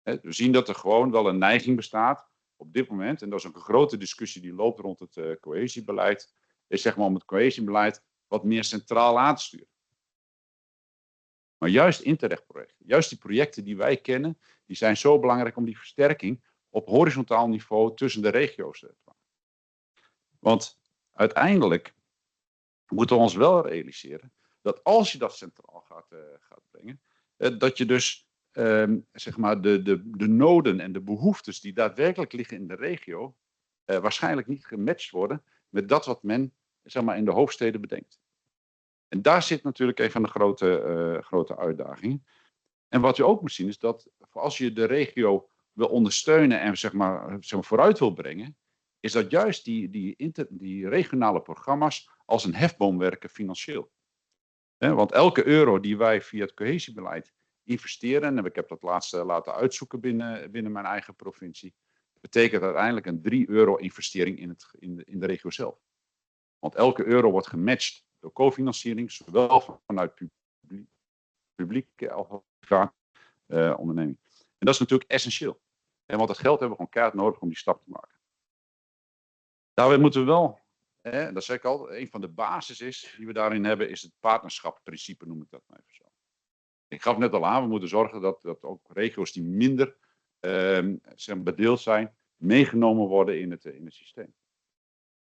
We zien dat er gewoon wel een neiging bestaat op dit moment, en dat is ook een grote discussie die loopt rond het cohesiebeleid, is zeg maar om het cohesiebeleid wat meer centraal aan te sturen. Maar juist Interreg-projecten, juist die projecten die wij kennen, die zijn zo belangrijk om die versterking op horizontaal niveau tussen de regio's te maken. Want uiteindelijk moeten we ons wel realiseren dat als je dat centraal gaat brengen, dat je dus zeg maar de noden en de behoeftes die daadwerkelijk liggen in de regio waarschijnlijk niet gematcht worden met dat wat men zeg maar, in de hoofdsteden bedenkt. En daar zit natuurlijk een van de grote uitdagingen. En wat je ook moet zien is dat als je de regio wil ondersteunen en zeg maar vooruit wil brengen, is dat juist die regionale programma's als een hefboom werken financieel. Want elke euro die wij via het cohesiebeleid investeren, en ik heb dat laatst laten uitzoeken binnen mijn eigen provincie, betekent uiteindelijk een €3 investering in de regio zelf. Want elke euro wordt gematcht door cofinanciering, zowel vanuit publieke als private onderneming. En dat is natuurlijk essentieel. Want dat geld hebben we gewoon keihard nodig om die stap te maken. Daarbij moeten we wel, dat zeg ik al, een van de basis is die we daarin hebben, is het partnerschapsprincipe, noem ik dat maar even zo. Ik gaf net al aan, we moeten zorgen dat ook regio's die minder bedeeld zijn, meegenomen worden in het systeem.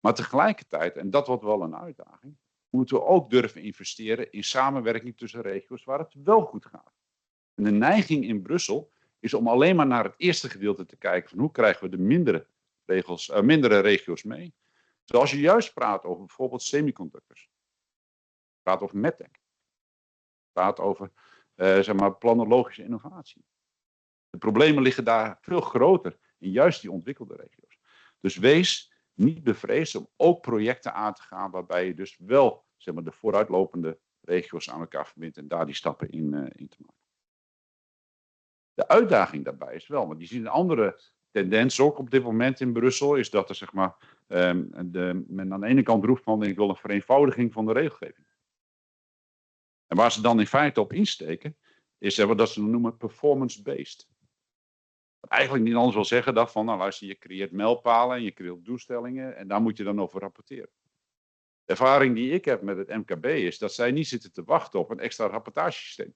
Maar tegelijkertijd, en dat wordt wel een uitdaging, moeten we ook durven investeren in samenwerking tussen regio's waar het wel goed gaat. En de neiging in Brussel is om alleen maar naar het eerste gedeelte te kijken van hoe krijgen we de mindere regio's mee. Zoals je juist praat over bijvoorbeeld semiconductors. Praat over medtech. Praat over planologische innovatie. De problemen liggen daar veel groter in juist die ontwikkelde regio's. Dus wees niet bevreesd om ook projecten aan te gaan waarbij je dus wel de vooruitlopende regio's aan elkaar verbindt en daar die stappen in te maken. De uitdaging daarbij is wel, want je ziet een andere tendens ook op dit moment in Brussel, is dat er men aan de ene kant roept van ik wil een vereenvoudiging van de regelgeving. En waar ze dan in feite op insteken, is wat ze noemen performance-based. Wat eigenlijk niet anders wil zeggen dan van, nou luister, je creëert mijlpalen en je creëert doelstellingen en daar moet je dan over rapporteren. De ervaring die ik heb met het MKB is dat zij niet zitten te wachten op een extra rapportagesysteem.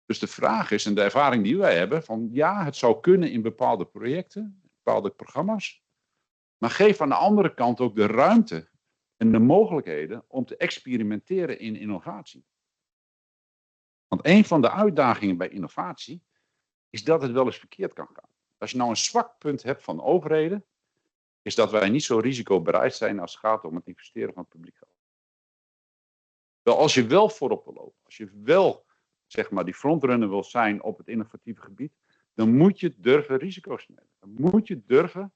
Dus de vraag is, en de ervaring die wij hebben, van ja, het zou kunnen in bepaalde projecten, bepaalde programma's, maar geef aan de andere kant ook de ruimte en de mogelijkheden om te experimenteren in innovatie. Want een van de uitdagingen bij innovatie is dat het wel eens verkeerd kan gaan. Als je nou een zwak punt hebt van overheden, is dat wij niet zo risicobereid zijn als het gaat om het investeren van het publiek geld. Wel, als je wel voorop wil lopen, als je wel die frontrunner wil zijn op het innovatieve gebied, dan moet je durven risico's nemen. Dan moet je durven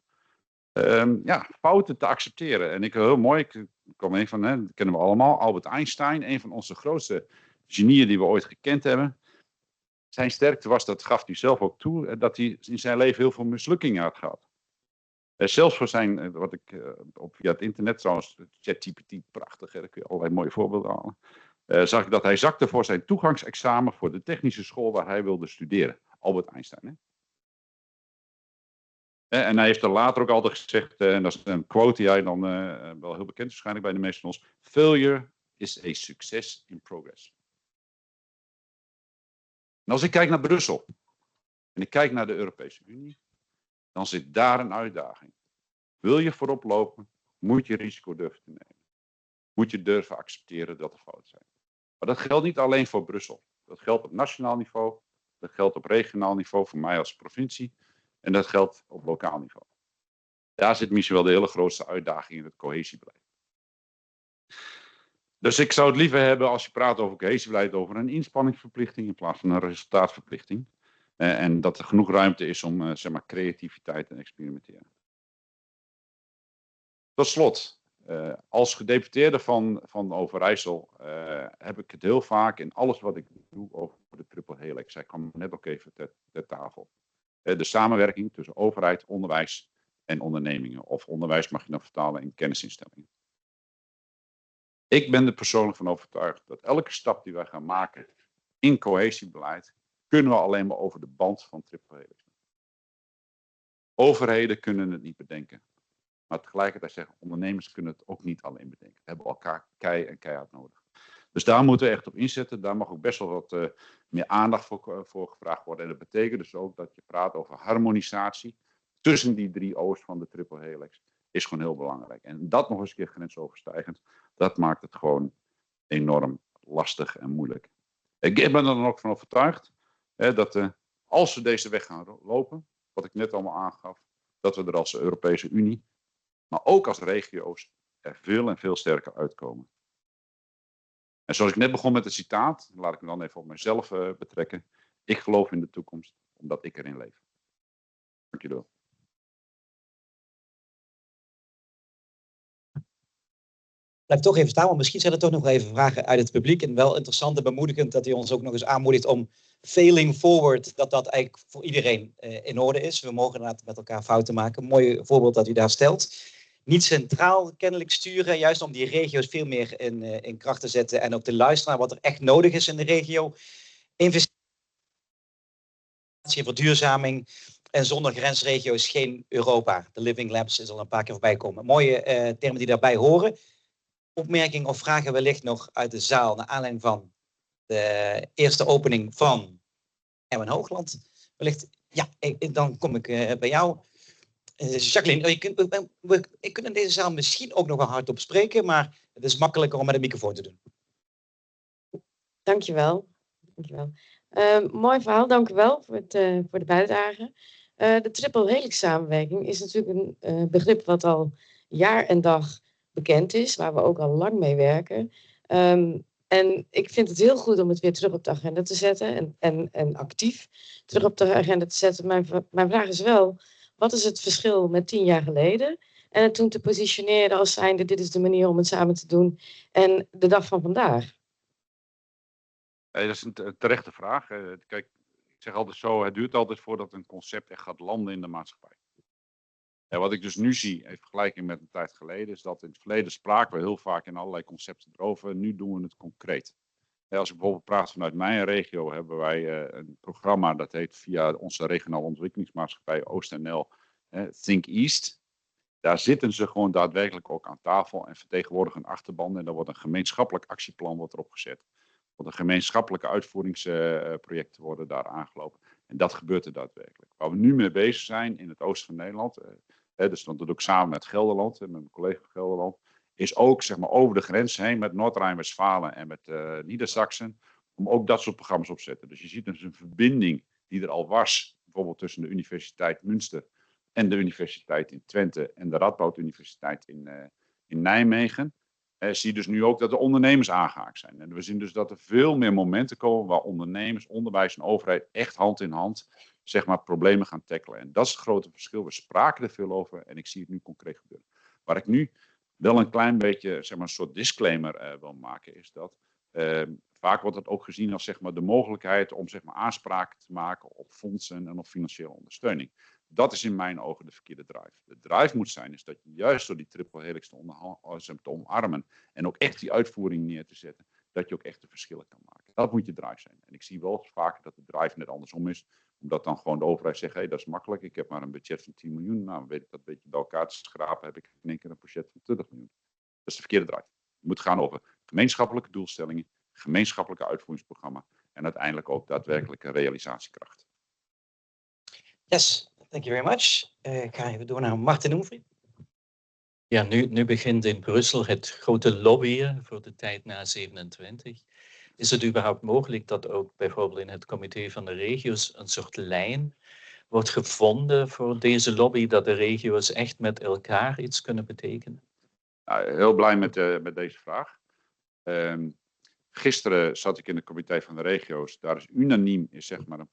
fouten te accepteren. En heel mooi, ik kom een van, dat kennen we allemaal, Albert Einstein, een van onze grootste genieën die we ooit gekend hebben. Zijn sterkte was, dat gaf hij zelf ook toe, dat hij in zijn leven heel veel mislukkingen had gehad. Zelfs voor zijn, wat ik via het internet trouwens, ChatGPT, prachtig, daar kun je allerlei mooie voorbeelden halen. Zag ik dat hij zakte voor zijn toegangsexamen voor de technische school waar hij wilde studeren. Albert Einstein. En hij heeft er later ook altijd gezegd, en dat is een quote die hij dan wel heel bekend is waarschijnlijk bij de meesten van ons. Failure is a success in progress. En als ik kijk naar Brussel en ik kijk naar de Europese Unie, dan zit daar een uitdaging. Wil je voorop lopen, moet je risico durven te nemen. Moet je durven accepteren dat er fouten zijn. Maar dat geldt niet alleen voor Brussel. Dat geldt op nationaal niveau, dat geldt op regionaal niveau voor mij als provincie en dat geldt op lokaal niveau. Daar zit misschien wel de hele grootste uitdaging in het cohesiebeleid. Dus ik zou het liever hebben als je praat over cohesiebeleid over een inspanningsverplichting in plaats van een resultaatverplichting. En dat er genoeg ruimte is om creativiteit en experimenteren. Tot slot, als gedeputeerde van Overijssel heb ik het heel vaak in alles wat ik doe over de triple helix. Zij kwam net ook even ter tafel. De samenwerking tussen overheid, onderwijs en ondernemingen. Of onderwijs mag je dan vertalen in kennisinstellingen. Ik ben er persoonlijk van overtuigd dat elke stap die wij gaan maken in cohesiebeleid, kunnen we alleen maar over de band van triple helix. Overheden kunnen het niet bedenken. Maar tegelijkertijd zeggen ondernemers kunnen het ook niet alleen bedenken. We hebben elkaar keihard nodig. Dus daar moeten we echt op inzetten. Daar mag ook best wel wat meer aandacht voor gevraagd worden. En dat betekent dus ook dat je praat over harmonisatie tussen die 3 O's van de triple helix. Is gewoon heel belangrijk. En dat nog eens een keer grensoverstijgend. Dat maakt het gewoon enorm lastig en moeilijk. Ik ben er dan ook van overtuigd dat als we deze weg gaan lopen, wat ik net allemaal aangaf, dat we er als Europese Unie, maar ook als regio's, er veel en veel sterker uitkomen. En zoals ik net begon met het citaat, laat ik me dan even op mezelf betrekken. Ik geloof in de toekomst, omdat ik erin leef. Dank jullie wel. Blijf toch even staan, want misschien zijn er toch nog even vragen uit het publiek. En wel interessant en bemoedigend dat u ons ook nog eens aanmoedigt om failing forward, dat eigenlijk voor iedereen in orde is. We mogen inderdaad met elkaar fouten maken. Een mooi voorbeeld dat u daar stelt. Niet centraal kennelijk sturen, juist om die regio's veel meer in kracht te zetten en ook te luisteren naar wat er echt nodig is in de regio. Investeren, verduurzaming en zonder grensregio's geen Europa. De Living Labs is al een paar keer voorbij komen. Mooie termen die daarbij horen. Opmerkingen of vragen wellicht nog uit de zaal naar aanleiding van de eerste opening van Erwin Hoogland. Wellicht, ja, dan kom ik bij jou. Jacqueline, ik kan in deze zaal misschien ook nog wel hardop spreken, maar het is makkelijker om met een microfoon te doen. Dankjewel. Dankjewel. Mooi verhaal, dank u wel voor de bijdrage. De triple helix samenwerking is natuurlijk een begrip wat al jaar en dag bekend is, waar we ook al lang mee werken. En ik vind het heel goed om het weer terug op de agenda te zetten en actief terug op de agenda te zetten. Mijn vraag is wel, wat is het verschil met 10 jaar geleden en het toen te positioneren als zijnde dit is de manier om het samen te doen en de dag van vandaag? Dat is een terechte vraag. Kijk, ik zeg altijd zo, het duurt altijd voordat een concept echt gaat landen in de maatschappij. En wat ik dus nu zie, in vergelijking met een tijd geleden, is dat in het verleden spraken we heel vaak in allerlei concepten erover. Nu doen we het concreet. Als ik bijvoorbeeld praat vanuit mijn regio, hebben wij een programma dat heet via onze regionale ontwikkelingsmaatschappij OostNL, Think East. Daar zitten ze gewoon daadwerkelijk ook aan tafel en vertegenwoordigen een achterban. En daar wordt een gemeenschappelijk actieplan erop gezet. De gemeenschappelijke uitvoeringsprojecten worden daar aangelopen. En dat gebeurt er daadwerkelijk. Waar we nu mee bezig zijn in het oosten van Nederland, dus dat doe ik samen met Gelderland, met mijn collega van Gelderland, is ook zeg maar, over de grens heen met Noord-Rijn-Westfalen en met Niedersachsen, om ook dat soort programma's op te zetten. Dus je ziet dus een verbinding die er al was, bijvoorbeeld tussen de Universiteit Münster en de Universiteit in Twente en de Radboud Universiteit in Nijmegen. Zie je dus nu ook dat de ondernemers aangehaakt zijn. En we zien dus dat er veel meer momenten komen waar ondernemers, onderwijs en overheid echt hand in hand zeg maar, problemen gaan tackelen. En dat is het grote verschil. We spraken er veel over en ik zie het nu concreet gebeuren. Waar ik nu wel een klein beetje zeg maar, een soort disclaimer wil maken is dat vaak wordt het ook gezien als zeg maar, de mogelijkheid om zeg maar, aanspraak te maken op fondsen en op financiële ondersteuning. Dat is in mijn ogen de verkeerde drive. De drive moet zijn is dat je juist door die triple helix te omarmen en ook echt die uitvoering neer te zetten, dat je ook echt de verschillen kan maken. Dat moet je drive zijn. En ik zie wel vaker dat de drive net andersom is, omdat dan gewoon de overheid zegt, hey, dat is makkelijk, ik heb maar een budget van 10 miljoen, nou weet ik dat een beetje bij elkaar te schrapen, heb ik in één keer een budget van 20 miljoen. Dat is de verkeerde drive. Het moet gaan over gemeenschappelijke doelstellingen, gemeenschappelijke uitvoeringsprogramma en uiteindelijk ook daadwerkelijke realisatiekracht. Yes. Thank you very much. Ik ga even door naar Martin Oemfried. Ja, nu begint in Brussel het grote lobbyen voor de tijd na 27. Is het überhaupt mogelijk dat ook bijvoorbeeld in het comité van de regio's een soort lijn wordt gevonden voor deze lobby, dat de regio's echt met elkaar iets kunnen betekenen? Nou, heel blij met deze vraag. Gisteren zat ik in het comité van de regio's. Daar is unaniem zeg maar, een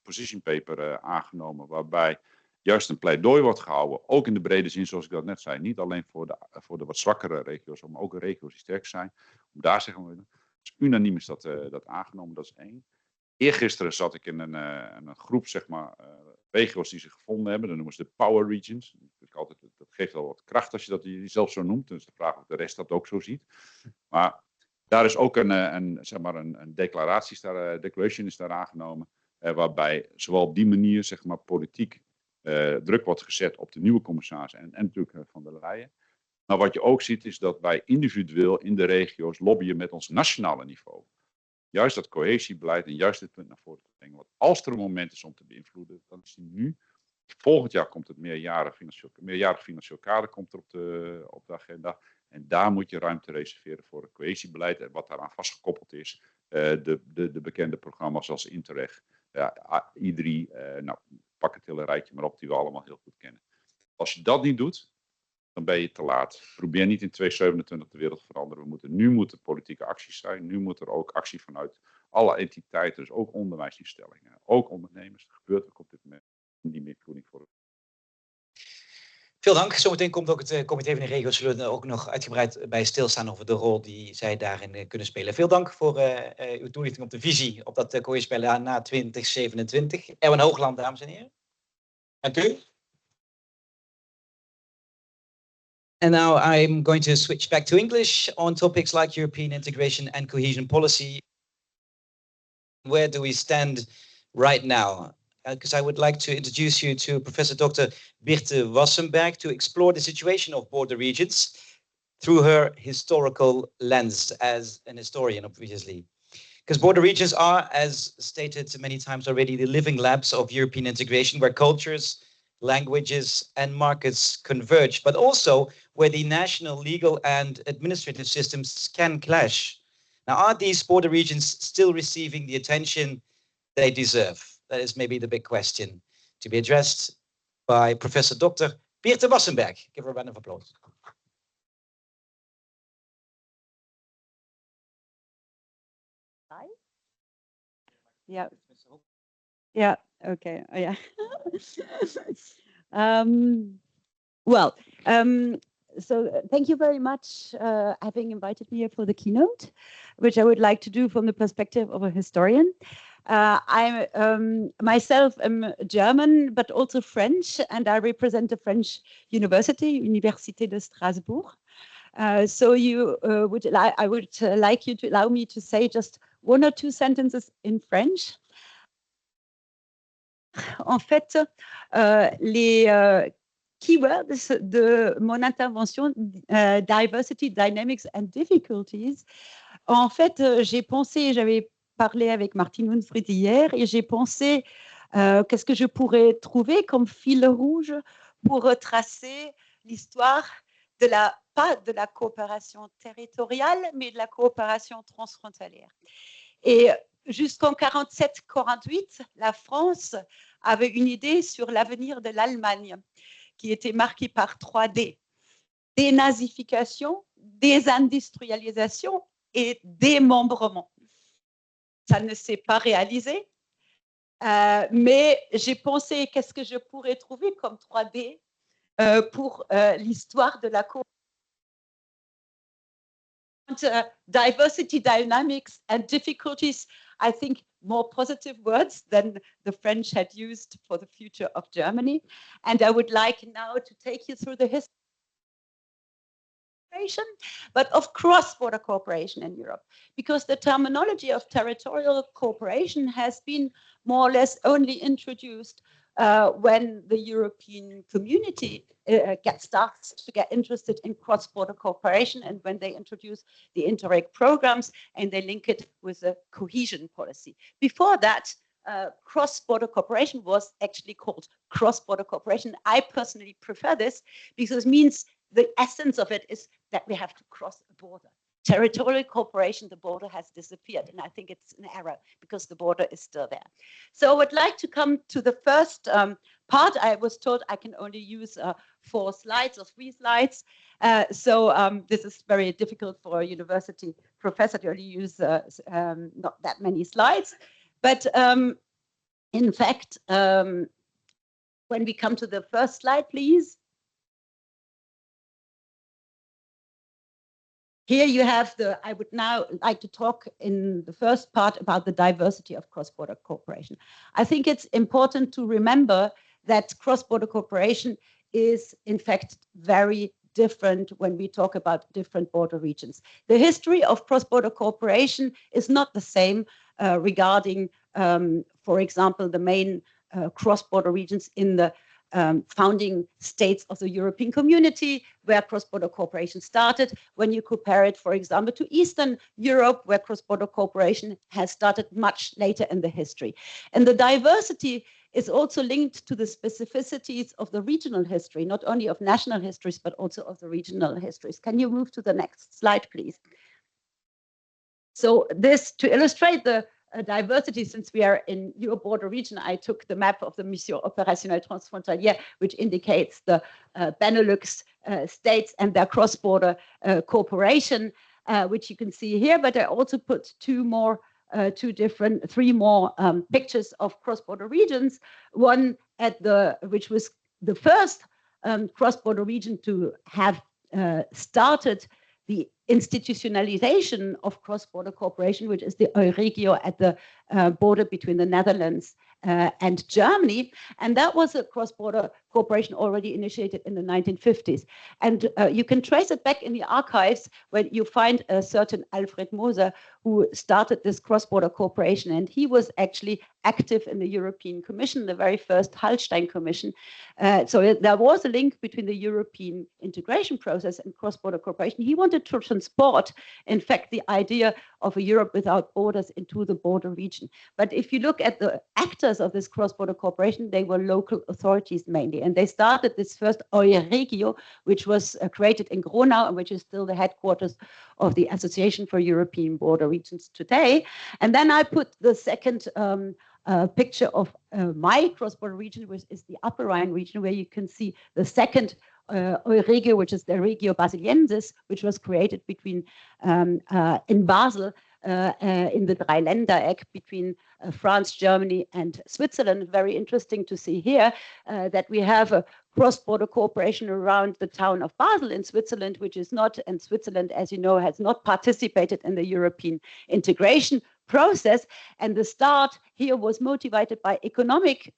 position paper aangenomen waarbij juist een pleidooi wordt gehouden. Ook in de brede zin zoals ik dat net zei. Niet alleen voor de wat zwakkere regio's, maar ook regio's die sterk zijn. Om daar zeggen we, dus unaniem is dat aangenomen, dat is 1. Eergisteren zat ik in een groep zeg maar, regio's die zich gevonden hebben. Dat noemen ze de Power Regions. Dat geeft wel wat kracht als je dat zelf zo noemt. Dus de vraag of de rest dat ook zo ziet. Maar daar is ook een declaration is daar aangenomen, waarbij zowel op die manier zeg maar, politiek druk wordt gezet op de nieuwe commissaris en natuurlijk van der Leyen. Maar wat je ook ziet is dat wij individueel in de regio's lobbyen met ons nationale niveau. Juist dat cohesiebeleid en juist dit punt naar voren te brengen. Want als er een moment is om te beïnvloeden, dan is die nu. Volgend jaar komt het meerjarig financieel kader komt er op de agenda. En daar moet je ruimte reserveren voor het cohesiebeleid en wat daaraan vastgekoppeld is. De bekende programma's zoals Interreg, I3, nou pak het hele rijtje maar op die we allemaal heel goed kennen. Als je dat niet doet, dan ben je te laat. Probeer niet in 2027 de wereld te veranderen. Nu moeten politieke acties zijn. Nu moet er ook actie vanuit alle entiteiten, dus ook onderwijsinstellingen, ook ondernemers. Er gebeurt ook op dit moment niet meer voeding voor. Veel dank. Zometeen komt ook het comité van de regio's. Zullen we er ook nog uitgebreid bij stilstaan over de rol die zij daarin kunnen spelen. Veel dank voor uw toelichting op de visie op dat cohesiebeleid na 2027. Erwin Hoogland, dames en heren. Dank u. And now I'm going to switch back to English on topics like European integration and cohesion policy. Where do we stand right now? Because I would like to introduce you to Professor Dr. Birte Wassenberg to explore the situation of border regions through her historical lens as an historian, obviously. Because border regions are, as stated many times already, the living labs of European integration, where cultures, languages, and markets converge, but also where the national legal and administrative systems can clash. Now, are these border regions still receiving the attention they deserve? That is maybe the big question to be addressed by Professor Dr. Peter Wassenberg. Give her a round of applause. Yeah. Yeah. Okay. Oh, yeah. Well, so thank you very much having invited me here for the keynote, which I would like to do from the perspective of a historian. I myself am German, but also French, and I represent the French University, Université de Strasbourg. So you I would like you to allow me to say just one or two sentences in French. En fait, les keywords de mon intervention, diversity, dynamics and difficulties. En fait, j'ai pensé, j'avais parlé avec Martine Winfried hier, et j'ai pensé qu'est-ce que je pourrais trouver comme fil rouge pour retracer l'histoire de pas de la coopération territoriale, mais de la coopération transfrontalière. Et jusqu'en 47-48, la France avait une idée sur l'avenir de l'Allemagne qui était marquée par 3D. Dénazification, désindustrialisation et démembrement. Ça ne s'est pas réalisé, mais j'ai pensé qu'est-ce que je pourrais trouver comme 3D pour l'histoire de la coopération. Diversity, dynamics, and difficulties, I think more positive words than the French had used for the future of Germany. And I would like now to take you through the history, but of cross-border cooperation in Europe, because the terminology of territorial cooperation has been more or less only introduced when the European community starts to get interested in cross-border cooperation, and when they introduce the Interreg programs and they link it with a cohesion policy. Before that, cross-border cooperation was actually called cross-border cooperation. I personally prefer this because it means the essence of it is that we have to cross a border. Territorial cooperation, the border has disappeared, and I think it's an error because the border is still there. So I would like to come to the first part. I was told I can only use 4 slides or 3 slides. So this is very difficult for a university professor to only use not that many slides. But in fact, when we come to the first slide, please. Here you have I would now like to talk in the first part about the diversity of cross-border cooperation. I think it's important to remember that cross-border cooperation is in fact very different when we talk about different border regions. The history of cross-border cooperation is not the same regarding, for example, the main cross-border regions in the founding states of the European community, where cross-border cooperation started. When you compare it, for example, to Eastern Europe, where cross-border cooperation has started much later in the history. And the diversity is also linked to the specificities of the regional history, not only of national histories, but also of the regional histories. Can you move to the next slide, please? So this, to illustrate the diversity, since we are in your border region, I took the map of the Mission Opérationnelle Transfrontalière, which indicates the Benelux states and their cross-border cooperation, which you can see here. But I also put 3 more pictures of cross-border regions. One which was the first cross-border region to have started the institutionalization of cross-border cooperation, which is the Euregio at the border between the Netherlands and Germany. And that was a cross-border cooperation already initiated in the 1950s. And you can trace it back in the archives when you find a certain Alfred Moser who started this cross-border cooperation. And he was actually active in the European Commission, the very first Hallstein Commission. So there was a link between the European integration process and cross-border cooperation. He wanted to transport, in fact, the idea of a Europe without borders into the border region. But if you look at the actors of this cross-border cooperation, they were local authorities mainly. And they started this first Euregio, which was created in Gronau, and which is still the headquarters of the Association for European Border Regions today. And then I put the second picture of my cross-border region, which is the Upper Rhine region, where you can see the second Euregio, which is the Regio Basiliensis, which was created between in Basel in the Dreiländereck between France, Germany, and Switzerland. Very interesting to see here that we have a cross-border cooperation around the town of Basel in Switzerland, which is not, and Switzerland, as you know, has not participated in the European integration process. And the start here was motivated by economic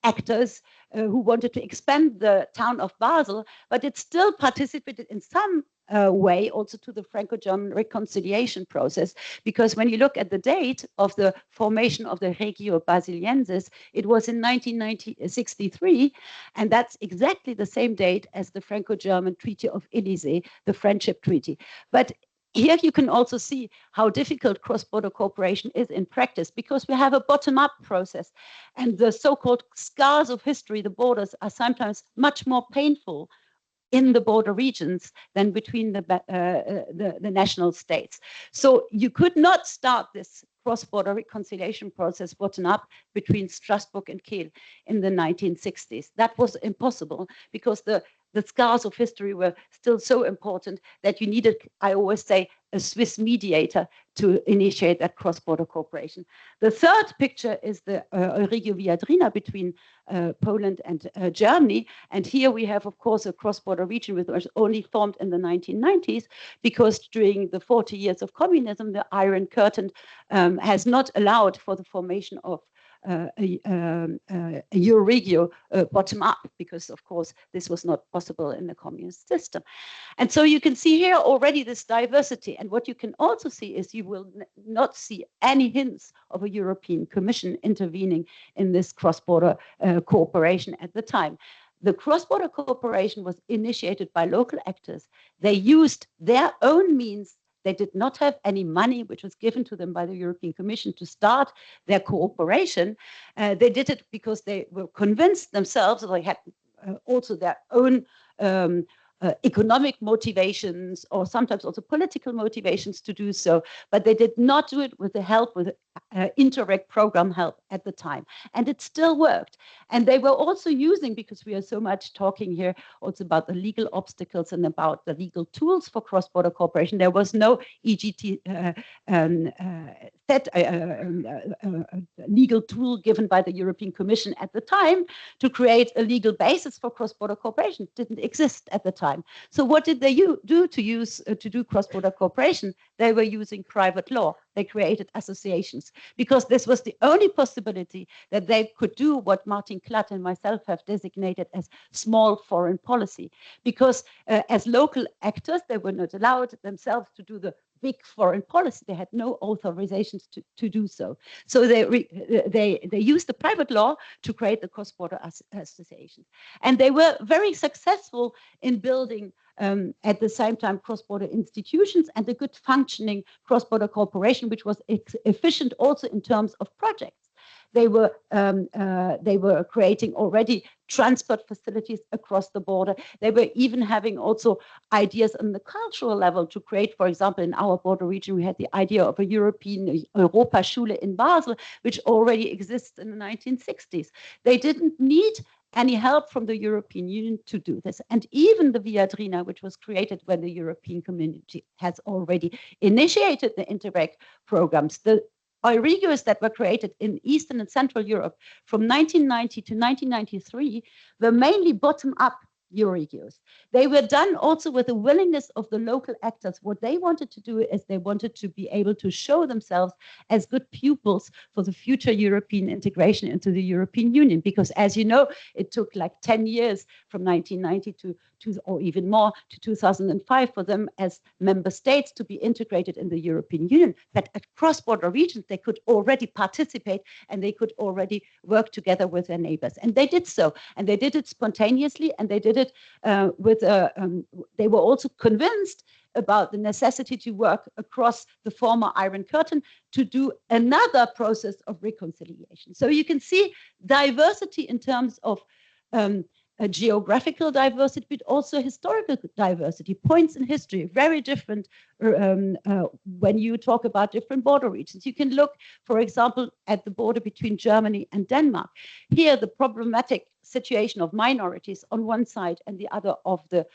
actors who wanted to expand the town of Basel, but it still participated in some way also to the Franco-German reconciliation process, because when you look at the date of the formation of the Regio Basiliensis, it was in 1963, and that's exactly the same date as the Franco-German Treaty of Élysée, the Friendship Treaty. But here you can also see how difficult cross-border cooperation is in practice, because we have a bottom-up process, and the so-called scars of history, the borders, are sometimes much more painful in the border regions than between the national states. So you could not start this cross-border reconciliation process bottom-up between Strasbourg and Kiel in the 1960s. That was impossible, because the scars of history were still so important that you needed, I always say, a Swiss mediator to initiate that cross-border cooperation. The third picture is the Euregio Viadrina between Poland and Germany. And here we have, of course, a cross-border region which was only formed in the 1990s, because during the 40 years of communism, the Iron Curtain has not allowed for the formation of a Euregio bottom up, because of course this was not possible in the communist system. And so you can see here already this diversity, and what you can also see is you will not see any hints of a European Commission intervening in this cross-border cooperation at the time. The cross-border cooperation was initiated by local actors. They used their own means. They did not have any money which was given to them by the European Commission to start their cooperation. They did it because they were convinced themselves that they had also their own economic motivations, or sometimes also political motivations to do so, but they did not do it with the help, with Interreg program help at the time. And it still worked. And they were also using, because we are so much talking here also about the legal obstacles and about the legal tools for cross-border cooperation, there was no EGT legal tool given by the European Commission at the time to create a legal basis for cross-border cooperation. It didn't exist at the time. So what did they do to do cross-border cooperation? They were using private law. They created associations, because this was the only possibility that they could do what Martin Klatt and myself have designated as small foreign policy. Because as local actors, they were not allowed themselves to do the big foreign policy. They had no authorizations to do so. So they used the private law to create the cross-border associations. And they were very successful in building at the same time cross-border institutions and a good functioning cross-border cooperation, which was efficient also in terms of projects. They were creating already transport facilities across the border. They were even having also ideas on the cultural level to create, for example, in our border region, we had the idea of a European Europaschule in Basel, which already exists in the 1960s. They didn't need any help from the European Union to do this. And even the Viadrina, which was created when the European Community has already initiated the Interreg programs, the Euregios that were created in Eastern and Central Europe from 1990 to 1993 were mainly bottom-up Euroregios. They were done also with the willingness of the local actors. What they wanted to do is they wanted to be able to show themselves as good pupils for the future European integration into the European Union. Because as you know, it took like 10 years from 1990 or even more to 2005 for them as member states to be integrated in the European Union. But at cross-border regions, they could already participate and they could already work together with their neighbors. And they did so. And they did it spontaneously, and they did it they were also convinced about the necessity to work across the former Iron Curtain to do another process of reconciliation. So you can see diversity in terms of a geographical diversity, but also historical diversity, points in history, very different when you talk about different border regions. You can look, for example, at the border between Germany and Denmark. Here, the problematic situation of minorities on one side and the other of the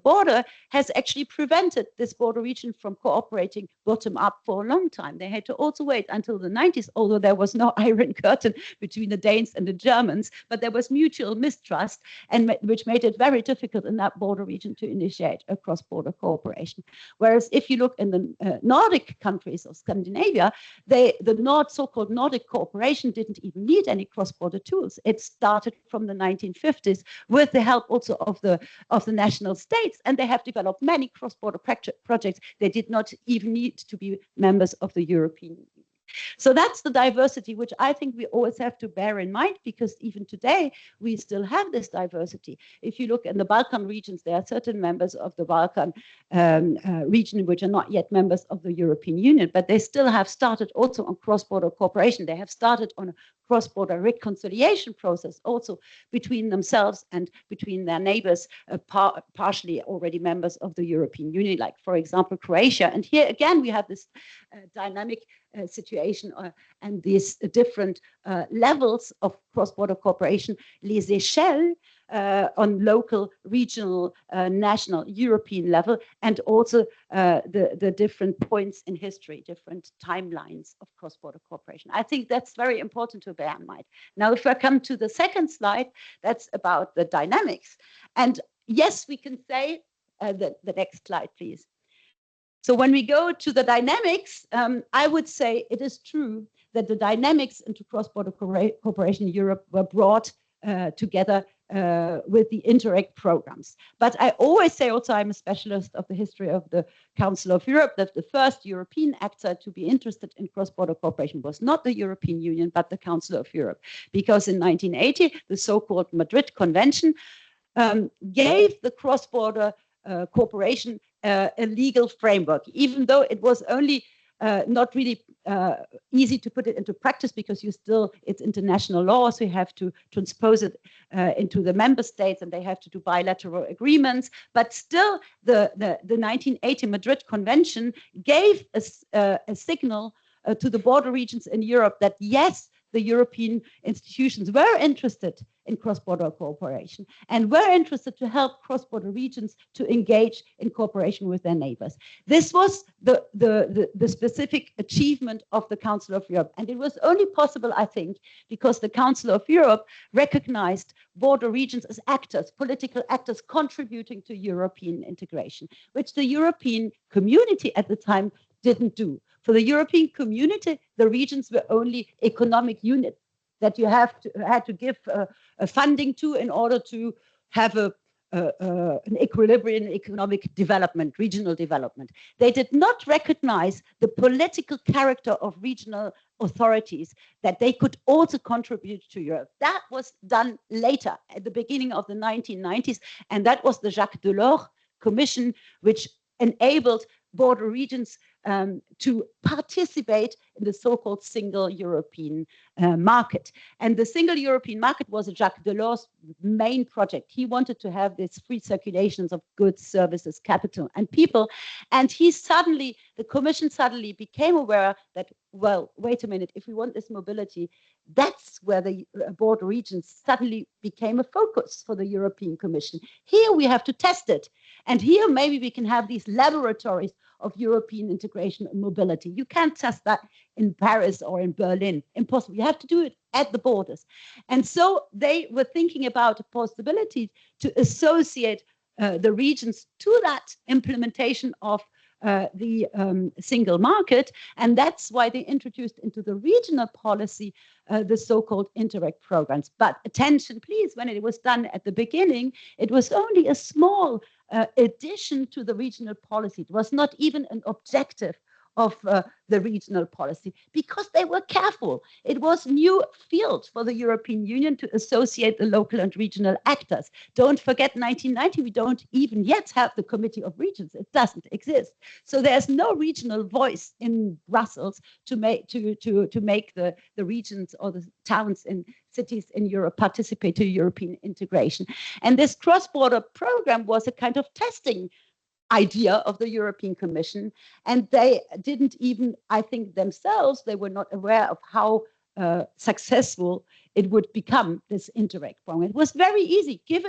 border has actually prevented this border region from cooperating bottom up for a long time. They had to also wait until the 90s, although there was no Iron Curtain between the Danes and the Germans, but there was mutual mistrust, and which made it very difficult in that border region to initiate a cross-border cooperation. Whereas if you look in the Nordic countries of Scandinavia, the so-called Nordic cooperation didn't even need any cross-border tools. It started from the 1950s with the help also of the national states, and they have developed many cross-border projects. They did not even need to be members of the European Union. So that's the diversity, which I think we always have to bear in mind, because even today we still have this diversity. If you look in the Balkan regions, there are certain members of the Balkan region which are not yet members of the European Union, but they still have started also on cross-border cooperation. They have started on a cross-border reconciliation process also between themselves and between their neighbors, partially already members of the European Union, like, for example, Croatia. And here again, we have this dynamic situation and these different levels of cross-border cooperation, les échelles, on local, regional, national, European level, and also the different points in history, different timelines of cross-border cooperation. I think that's very important to bear in mind. Now, if I come to the second slide, that's about the dynamics. And yes, we can say, the next slide, please. So when we go to the dynamics, I would say it is true that the dynamics into cross-border cooperation in Europe were brought together with the Interreg programs. But I always say also, I'm a specialist of the history of the Council of Europe, that the first European actor to be interested in cross-border cooperation was not the European Union, but the Council of Europe. Because in 1980, the so-called Madrid Convention gave the cross-border cooperation a legal framework, even though it was only not really easy to put it into practice, because it's international law, so you have to transpose it into the member states, and they have to do bilateral agreements. But still, the 1980 Madrid Convention gave a signal to the border regions in Europe that yes, the European institutions were interested in cross-border cooperation and were interested to help cross-border regions to engage in cooperation with their neighbors. This was the specific achievement of the Council of Europe. And it was only possible, I think, because the Council of Europe recognized border regions as actors, political actors contributing to European integration, which the European community at the time didn't do. For the European community, the regions were only economic units that you had to give funding to in order to have an equilibrium in economic development, regional development. They did not recognize the political character of regional authorities, that they could also contribute to Europe. That was done later, at the beginning of the 1990s, and that was the Jacques Delors Commission, which enabled border regions to participate in the so-called single European market. And the single European market was Jacques Delors' main project. He wanted to have this free circulations of goods, services, capital, and people. And the Commission suddenly became aware that, well, wait a minute, if we want this mobility, that's where the border regions suddenly became a focus for the European Commission. Here we have to test it. And here maybe we can have these laboratories of European integration and mobility. You can't test that in Paris or in Berlin. Impossible. You have to do it at the borders. And so they were thinking about a possibility to associate the regions to that implementation of the single market. And that's why they introduced into the regional policy the so-called Interreg programs. But attention, please, when it was done at the beginning, it was only a small addition to the regional policy. It was not even an objective of the regional policy, because they were careful. It was a new field for the European Union to associate the local and regional actors. Don't forget 1990, we don't even yet have the Committee of Regions. It doesn't exist. So there's no regional voice in Brussels to make the regions or the towns and cities in Europe participate to European integration. And this cross-border program was a kind of testing idea of the European Commission, and they didn't even, I think themselves, they were not aware of how successful it would become, this Interreg program. It was very easy. Give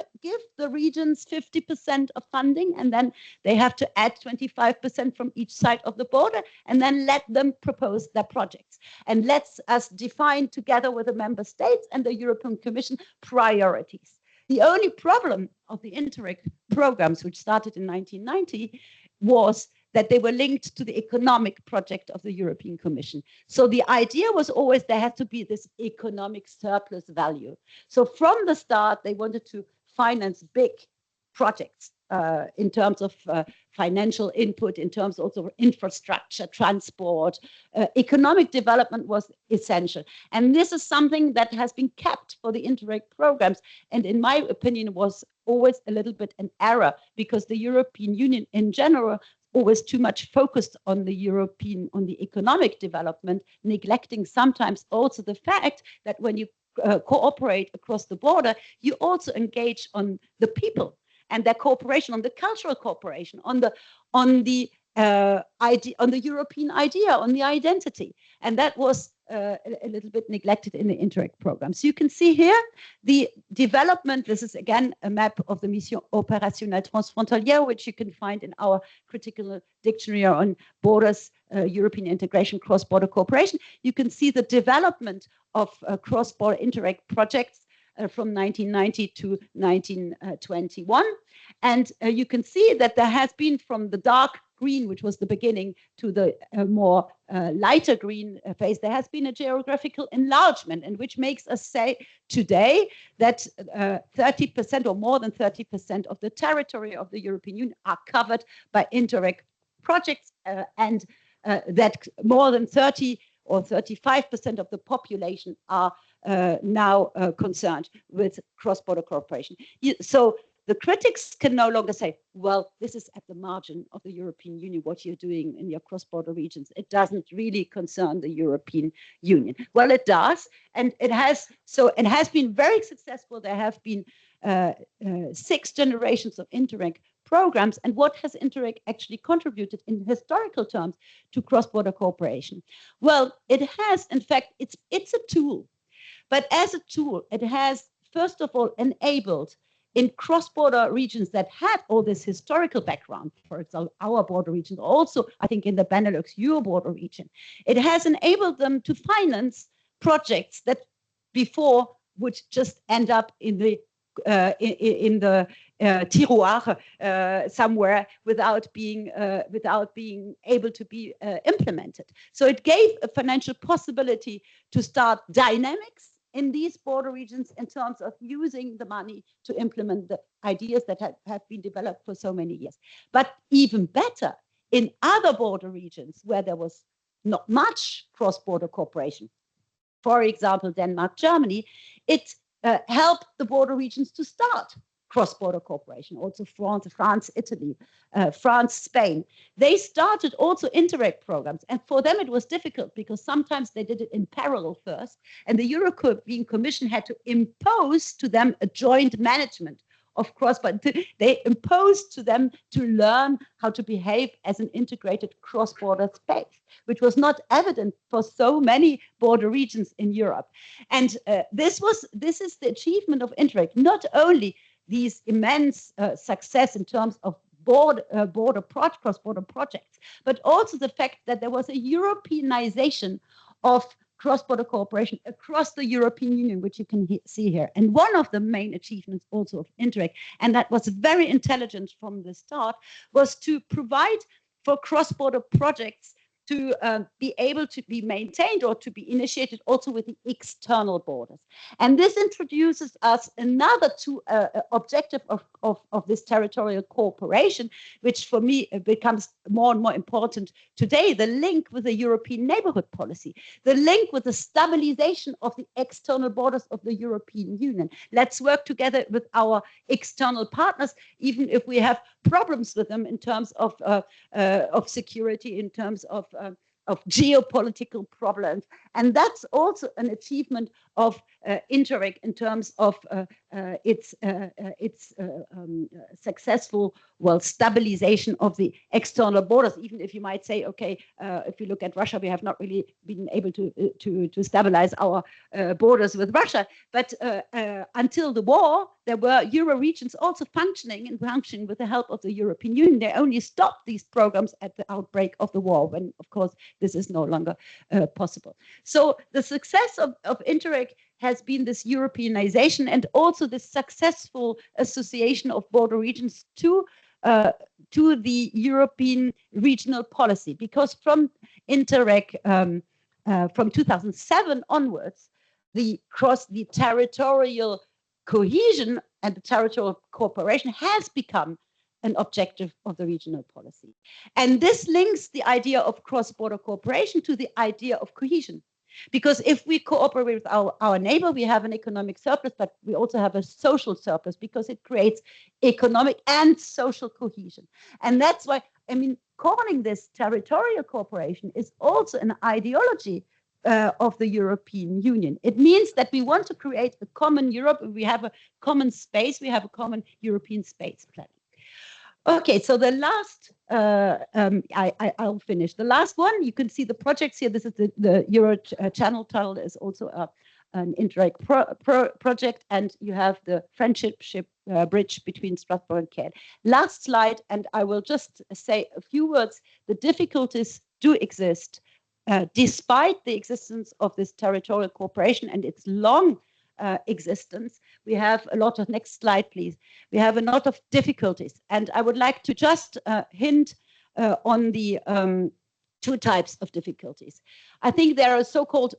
the regions 50% of funding, and then they have to add 25% from each side of the border, and then let them propose their projects. And let's us define together with the member states and the European Commission priorities. The only problem of the Interreg programs, which started in 1990, was that they were linked to the economic project of the European Commission. So the idea was always there had to be this economic surplus value. So from the start, they wanted to finance big projects in terms of financial input, in terms also of infrastructure, transport. Economic development was essential. And this is something that has been kept for the Interreg programs. And in my opinion, was always a little bit an error, because the European Union in general always too much focused on the economic development, neglecting sometimes also the fact that when you cooperate across the border, you also engage on the people and their cooperation, on the cultural cooperation, on the European idea, on the identity. And that was a little bit neglected in the Interreg program. So you can see here the development. This is again a map of the Mission Opérationnelle Transfrontalière, which you can find in our critical dictionary on borders, European integration, cross-border cooperation. You can see the development of cross-border Interreg projects from 1990 to 1921. And you can see that there has been, from the dark green, which was the beginning, to the more lighter green phase, there has been a geographical enlargement, and which makes us say today that 30% or more than 30% of the territory of the European Union are covered by Interreg projects, and that more than 30 or 35% of the population are now concerned with cross-border cooperation. So the critics can no longer say, well, this is at the margin of the European Union, what you're doing in your cross-border regions. It doesn't really concern the European Union. Well, it does, and it has been very successful. There have been 6 generations of Interreg programs. And what has Interreg actually contributed in historical terms to cross-border cooperation? Well, it has, in fact, it's a tool. But as a tool, it has, first of all, enabled in cross-border regions that had all this historical background, for example, our border region, also, I think, in the Benelux, your border region, it has enabled them to finance projects that before would just end up in the tiroir somewhere without being able to be implemented. So it gave a financial possibility to start dynamics in these border regions in terms of using the money to implement the ideas that have been developed for so many years. But even better, in other border regions where there was not much cross-border cooperation, for example, Denmark, Germany, it helped the border regions to start cross-border cooperation, also France, Italy, France, Spain. They started also Interreg programs. And for them, it was difficult because sometimes they did it in parallel first. And the European Commission had to impose to them a joint management of cross-border. They imposed to them to learn how to behave as an integrated cross-border space, which was not evident for so many border regions in Europe. And this is the achievement of Interreg, not only these immense success in terms of cross-border projects, but also the fact that there was a Europeanization of cross-border cooperation across the European Union, which you can see here. And one of the main achievements also of Interreg, and that was very intelligent from the start, was to provide for cross-border projects to be able to be maintained or to be initiated also with the external borders. And this introduces us another objective of this territorial cooperation, which for me becomes more and more important today, the link with the European neighborhood policy, the link with the stabilization of the external borders of the European Union. Let's work together with our external partners, even if we have problems with them in terms of security, in terms of geopolitical problems. And that's also an achievement of Interreg in terms of its successful, stabilization of the external borders. Even if you might say, okay, if you look at Russia, we have not really been able to stabilize our borders with Russia. But until the war, there were Euro regions also functioning with the help of the European Union. They only stopped these programs at the outbreak of the war, when, of course, this is no longer possible. So the success of Interreg has been this Europeanization and also this successful association of border regions to the European regional policy. Because from Interreg, from 2007 onwards, the territorial cohesion and the territorial cooperation has become an objective of the regional policy. And this links the idea of cross-border cooperation to the idea of cohesion. Because if we cooperate with our neighbor, we have an economic surplus, but we also have a social surplus because it creates economic and social cohesion. And that's why, I mean, calling this territorial cooperation is also an ideology of the European Union. It means that we want to create a common Europe, we have a common space, we have a common European space planning. Okay, so the last, I'll finish. The last one, you can see the projects here. This is the Euro Channel Tunnel is also an Interreg project, and you have the friendship bridge between Strasbourg and Caen. Last slide, and I will just say a few words. The difficulties do exist, despite the existence of this territorial cooperation and its long existence. We have a lot of, next slide please, we have a lot of difficulties, and I would like to just hint on the two types of difficulties. I think there are so-called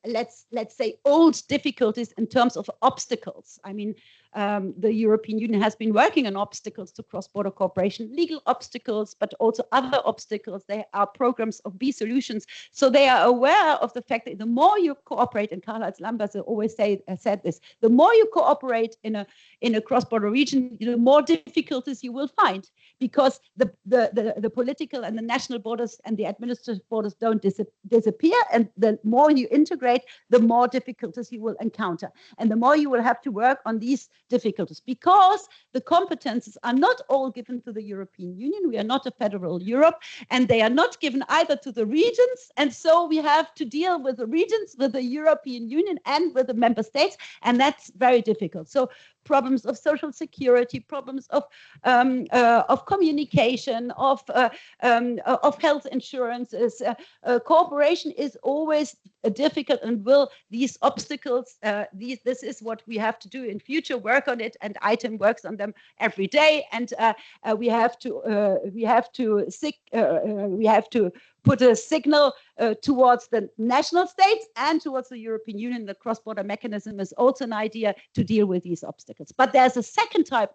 let's say old difficulties in terms of obstacles. I mean, the European Union has been working on obstacles to cross-border cooperation, legal obstacles, but also other obstacles. They are programs of B solutions. So they are aware of the fact that the more you cooperate, and Karl-Heinz Lambert always said this, the more you cooperate in a cross-border region, the more difficulties you will find, because the political and the national borders and the administrative borders don't disappear. And the more you integrate, the more difficulties you will encounter. And the more you will have to work on these difficulties, because the competences are not all given to the European Union. We are not a federal Europe, and they are not given either to the regions. And so we have to deal with the regions, with the European Union, and with the member states, and that's very difficult. So problems of social security, problems of communication, of health insurances. Cooperation is always difficult, and these obstacles, this is what we have to do in future, work on it, and ITEM works on them every day. And we have to put a signal towards the national states and towards the European Union. The cross-border mechanism is also an idea to deal with these obstacles. But there's a second type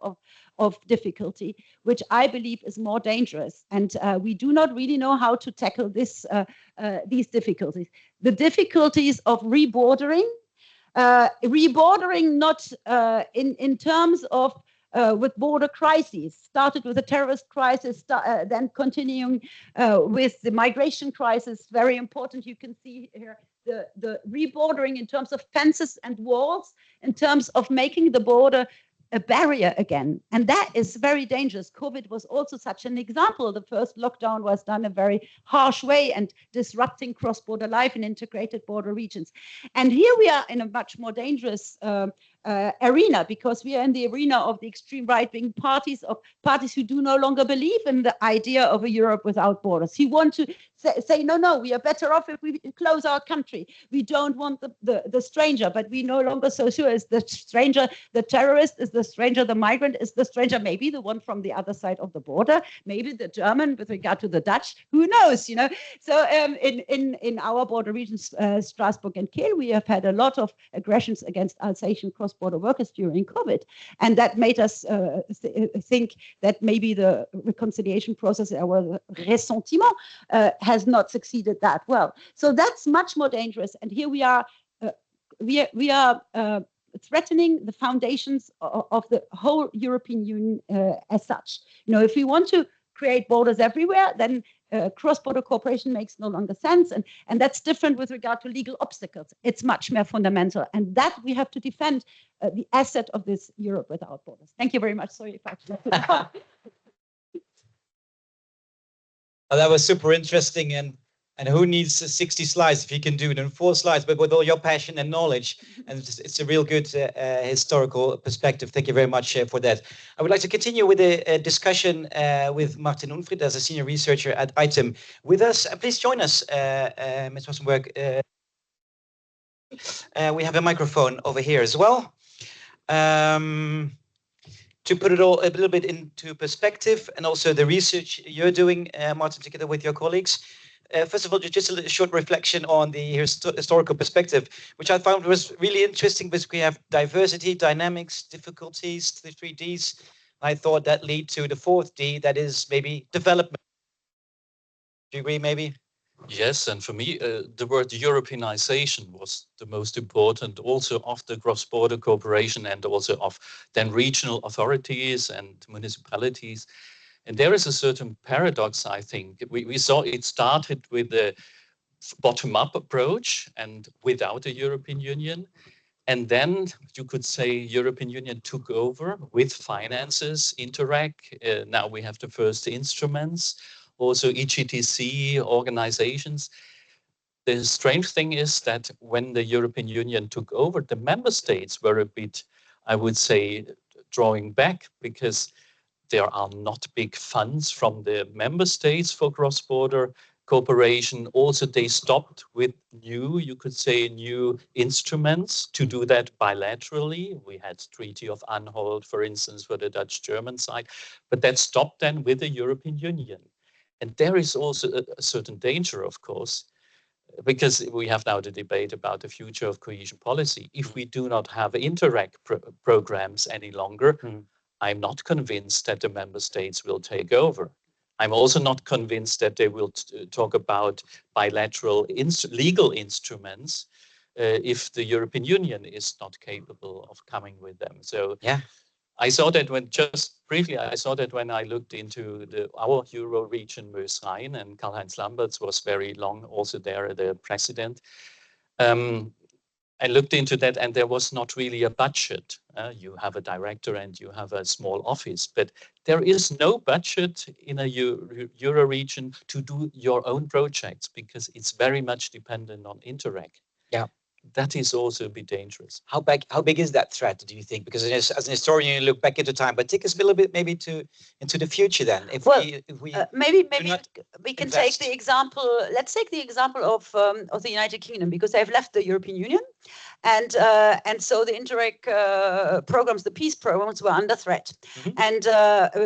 of difficulty, which I believe is more dangerous. And we do not really know how to tackle these difficulties. The difficulties of rebordering, not in terms of with border crises, started with the terrorist crisis, then continuing with the migration crisis. Very important. You can see here the rebordering in terms of fences and walls, in terms of making the border a barrier again. And that is very dangerous. COVID was also such an example. The first lockdown was done in a very harsh way and disrupting cross-border life in integrated border regions. And here we are in a much more dangerous arena, because we are in the arena of the extreme right-wing parties, of parties who do no longer believe in the idea of a Europe without borders, who want to say no, we are better off if we close our country. We don't want the stranger, but we no longer so sure is the stranger the terrorist, is the stranger the migrant, is the stranger maybe the one from the other side of the border, maybe the German with regard to the Dutch, who knows, you know. So in our border regions, Strasbourg and Kiel, we have had a lot of aggressions against Alsatian cross-border workers during COVID, and that made us think that maybe the reconciliation process, our ressentiment, has not succeeded that well. So that's much more dangerous. And here we are threatening the foundations of the whole European Union as such. You know, if we want to create borders everywhere, then cross-border cooperation makes no longer sense. And that's different with regard to legal obstacles. It's much more fundamental. And that we have to defend the asset of this Europe without borders. Thank you very much. Sorry if I That was super interesting, and who needs 60 slides if you can do it in 4 slides, but with all your passion and knowledge, and it's a real good historical perspective. Thank you very much for that. I would like to continue with a discussion with Martin Unfried as a senior researcher at ITEM with us. Please join us, Ms. Wassenberg. We have a microphone over here as well. To put it all a little bit into perspective, and also the research you're doing, Martin, together with your colleagues. First of all, just a short reflection on the historical perspective, which I found was really interesting, because we have diversity, dynamics, difficulties, the 3 Ds. I thought that lead to the 4th D, that is maybe development. Do you agree, maybe? Yes, and for me, the word Europeanization was the most important, also of the cross-border cooperation, and also of then regional authorities and municipalities. And there is a certain paradox, I think. We saw it started with the bottom-up approach and without a European Union. And then you could say European Union took over with finances, Interreg. Now we have the first instruments, also EGTC organizations. The strange thing is that when the European Union took over, the member states were a bit, I would say, drawing back, because there are not big funds from the member states for cross-border cooperation. Also, they stopped with you could say, new instruments to do that bilaterally. We had Treaty of Anhalt, for instance, for the Dutch-German side, but that stopped then with the European Union. And there is also a certain danger, of course, because we have now the debate about the future of cohesion policy. If we do not have Interreg programs any longer, I'm not convinced that the member states will take over. I'm also not convinced that they will talk about bilateral legal instruments if the European Union is not capable of coming with them. So yeah, I saw that when I looked into our Euro region, Meuse-Rhine, and Karl-Heinz Lamberts was very long also there, the president. I looked into that, and there was not really a budget. You have a director and you have a small office, but there is no budget in a Euro region to do your own projects, because it's very much dependent on Interreg. Yeah. That is also a bit dangerous. How big is that threat, do you think? Because as an historian, you look back into time, but take us a little bit maybe into the future then. If we maybe we can take the example. Let's take the example of the United Kingdom, because they've left the European Union, and so the Interreg programs, the peace programs, were under threat. And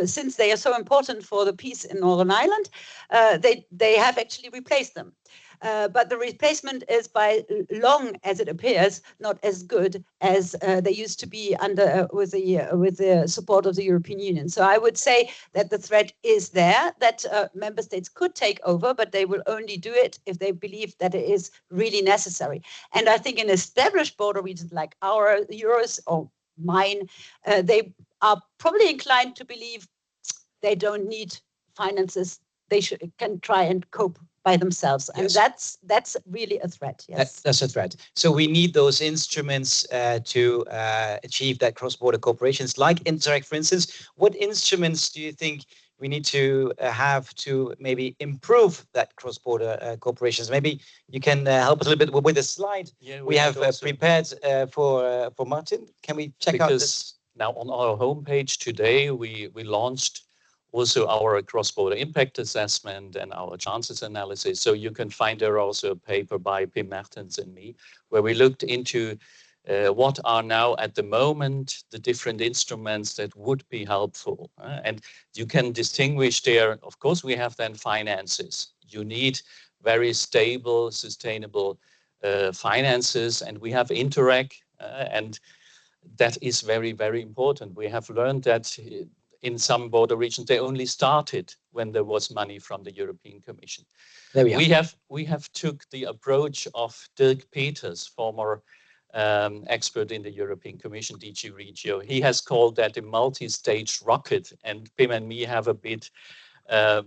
since they are so important for the peace in Northern Ireland, they have actually replaced them. But the replacement is, by long as it appears, not as good as they used to be under with the support of the European Union. So I would say that the threat is there, that member states could take over, but they will only do it if they believe that it is really necessary. And I think in established border regions like our Euros or mine, they are probably inclined to believe they don't need finances. They can try and cope by themselves, and that's really a threat. Yes, that's a threat. So we need those instruments to achieve that cross-border cooperations, like Interreg, for instance. What instruments do you think we need to have to maybe improve that cross-border cooperations? Maybe you can help us a little bit with a slide we have prepared for Martin. Can we check out this? Now on our homepage today, we launched also our cross-border impact assessment and our chances analysis. So you can find there also a paper by Pim Mertens and me, where we looked into what are now at the moment the different instruments that would be helpful. And you can distinguish there, of course, we have then finances. You need very stable, sustainable finances, and we have Interreg, and that is very, very important. We have learned that in some border regions, they only started when there was money from the European Commission. We have took the approach of Dirk Peters, former expert in the European Commission, DG Regio. He has called that a multi-stage rocket, and Pim and me have a bit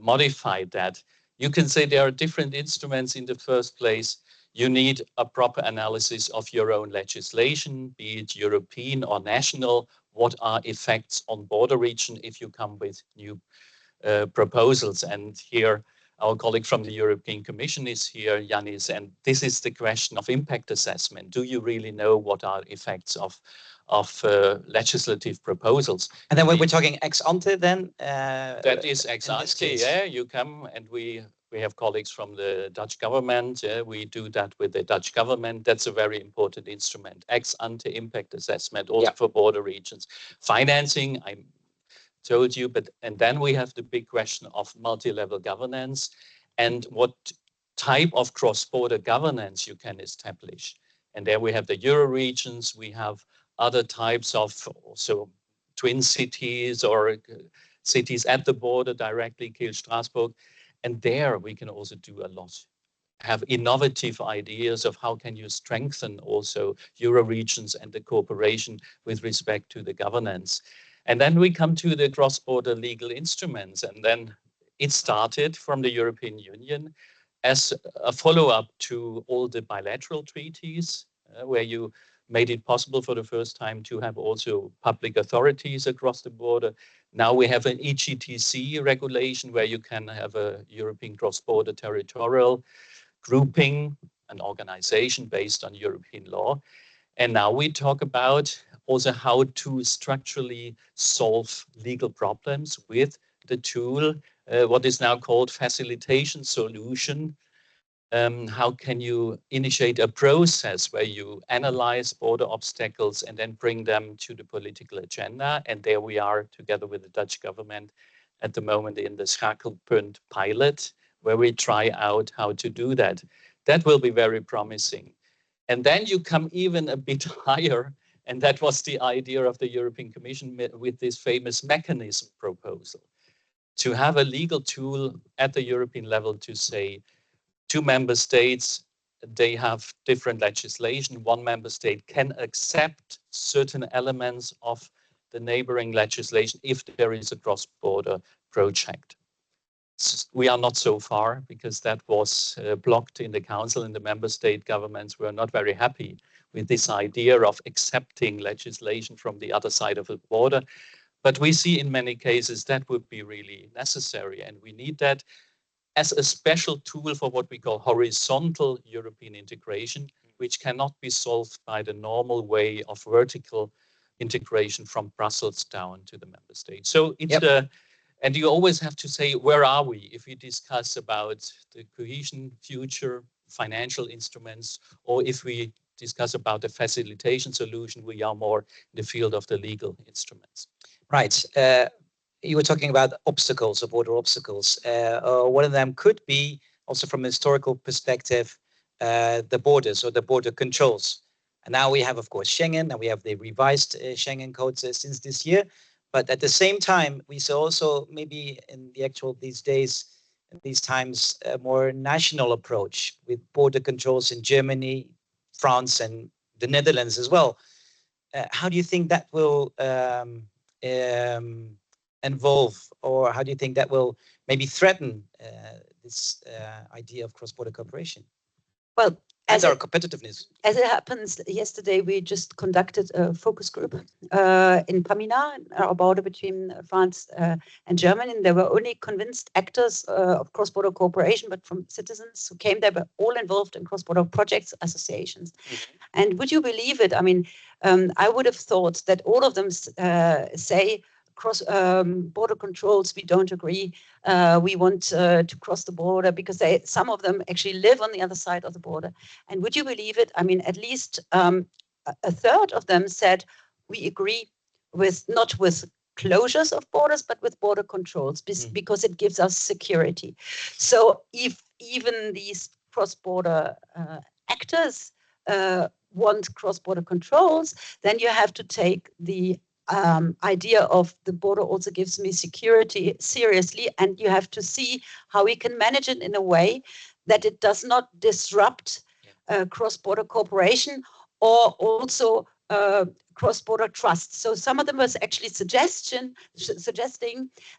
modified that. You can say there are different instruments in the first place. You need a proper analysis of your own legislation, be it European or national. What are effects on border region if you come with new proposals? And here, our colleague from the European Commission is here, Yanis, and this is the question of impact assessment. Do you really know what are effects of legislative proposals? And then we're talking ex ante then? That is ex ante, yeah. You come, and we have colleagues from the Dutch government. We do that with the Dutch government. That's a very important instrument. Ex ante impact assessment, also for border regions. Financing, I told you, and then we have the big question of multi-level governance and what type of cross-border governance you can establish. And there we have the Euro regions, we have other types of also twin cities or cities at the border directly, Kiel, Strasbourg. And there we can also do a lot. Have innovative ideas of how can you strengthen also Euro regions and the cooperation with respect to the governance. And then we come to the cross-border legal instruments. And then it started from the European Union as a follow-up to all the bilateral treaties where you made it possible for the first time to have also public authorities across the border. Now we have an EGTC regulation where you can have a European cross-border territorial grouping, an organization based on European law. And now we talk about also how to structurally solve legal problems with the tool, what is now called facilitation solution. How can you initiate a process where you analyze border obstacles and then bring them to the political agenda? And there we are together with the Dutch government at the moment in the Schakelpunt pilot, where we try out how to do that. That will be very promising. And then you come even a bit higher, and that was the idea of the European Commission with this famous mechanism proposal, to have a legal tool at the European level to say, two member states, they have different legislation. One member state can accept certain elements of the neighboring legislation if there is a cross-border project. We are not so far because that was blocked in the council, and the member state governments were not very happy with this idea of accepting legislation from the other side of the border. But we see in many cases that would be really necessary, and we need that as a special tool for what we call horizontal European integration, which cannot be solved by the normal way of vertical integration from Brussels down to the member states. So it's and you always have to say, where are we if we discuss about the cohesion future, financial instruments, or if we discuss about the facilitation solution, we are more in the field of the legal instruments. Right. You were talking about obstacles or border obstacles. One of them could be, also from a historical perspective, the borders or the border controls. And now we have, of course, Schengen, and we have the revised Schengen codes since this year. But at the same time, we saw also maybe in the actual these days, these times, a more national approach with border controls in Germany, France, and the Netherlands as well. How do you think that will involve, or how do you think that will maybe threaten this idea of cross-border cooperation? Well, and our competitiveness. As it happens, yesterday we just conducted a focus group in Pamina, our border between France and Germany. And there were only convinced actors of cross-border cooperation, but from citizens who came there, were all involved in cross-border projects, associations. And would you believe it? I mean, I would have thought that all of them say border controls, we don't agree. We want to cross the border because some of them actually live on the other side of the border. And would you believe it? I mean, at least a third of them said we agree with not with closures of borders, but with border controls because it gives us security. So if even these cross-border actors want cross-border controls, then you have to take the idea of the border also gives me security seriously, and you have to see how we can manage it in a way that it does not disrupt cross-border cooperation or also cross-border trust. So some of them was actually suggesting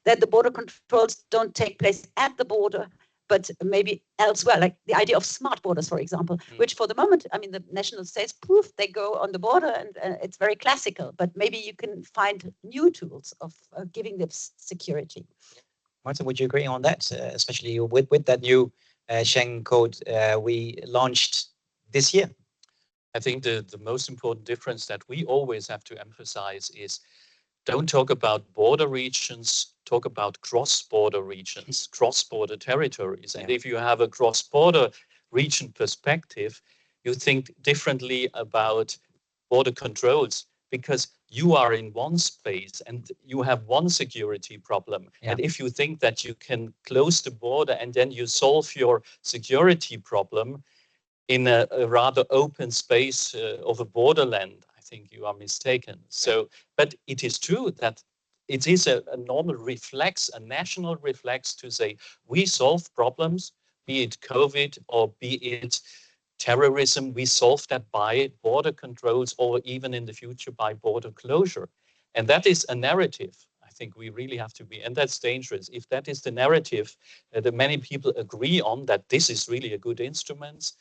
that the border controls don't take place at the border, but maybe elsewhere, like the idea of smart borders, for example, which for the moment, I mean, the national states, poof, they go on the border and it's very classical, but maybe you can find new tools of giving them security. Martin, would you agree on that, especially with that new Schengen code we launched this year? I think the most important difference that we always have to emphasize is don't talk about border regions, talk about cross-border regions, cross-border territories. And if you have a cross-border region perspective, you think differently about border controls because you are in one space and you have one security problem. And if you think that you can close the border and then you solve your security problem in a rather open space of a borderland, I think you are mistaken. So, but it is true that it is a normal reflex, a national reflex to say we solve problems, be it COVID or be it terrorism, we solve that by border controls or even in the future by border closure. And that is a narrative. I think we really have to be, and that's dangerous. If that is the narrative that many people agree on, that this is really a good instrument,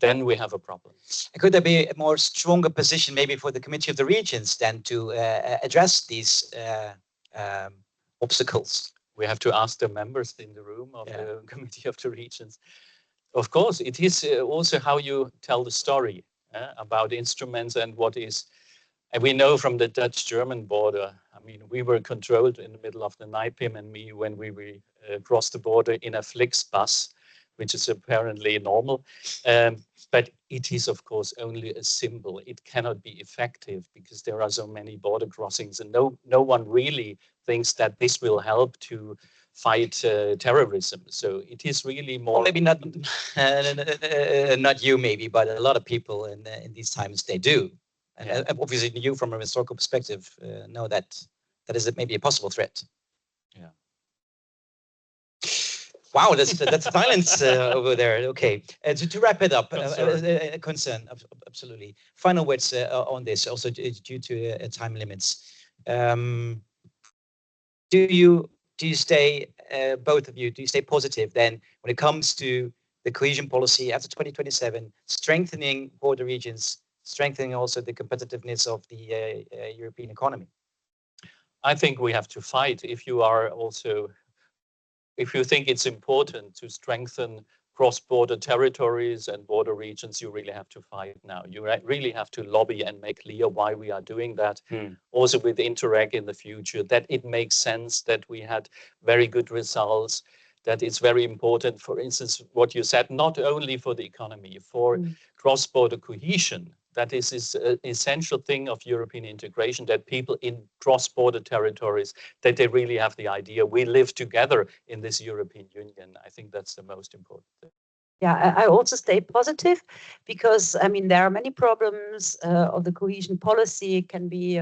then we have a problem. Could there be a more stronger position maybe for the Committee of the Regions than to address these obstacles? We have to ask the members in the room of the Committee of the Regions. Of course, it is also how you tell the story about instruments and what is. And we know from the Dutch-German border, I mean, we were controlled in the middle of the night, Pim and me, when we crossed the border in a Flixbus, which is apparently normal. But it is, of course, only a symbol. It cannot be effective because there are so many border crossings and no one really thinks that this will help to fight terrorism. So it is really more... Well, maybe not, not you maybe, but a lot of people in these times, they do. And obviously you from a historical perspective know that that is maybe a possible threat. Yeah. Wow, that's violence over there. Okay, to wrap it up, concern, absolutely. Final words on this, also due to time limits. Do you stay, both of you, do you stay positive then when it comes to the cohesion policy after 2027, strengthening border regions, strengthening also the competitiveness of the European economy? I think we have to fight. If you think it's important to strengthen cross-border territories and border regions, you really have to fight now. You really have to lobby and make clear why we are doing that. Also with Interreg in the future, that it makes sense, that we had very good results, that it's very important, for instance, what you said, not only for the economy, for cross-border cohesion. That is an essential thing of European integration, that people in cross-border territories, that they really have the idea we live together in this European Union. I think that's the most important thing. Yeah, I also stay positive because, I mean, there are many problems of the cohesion policy can be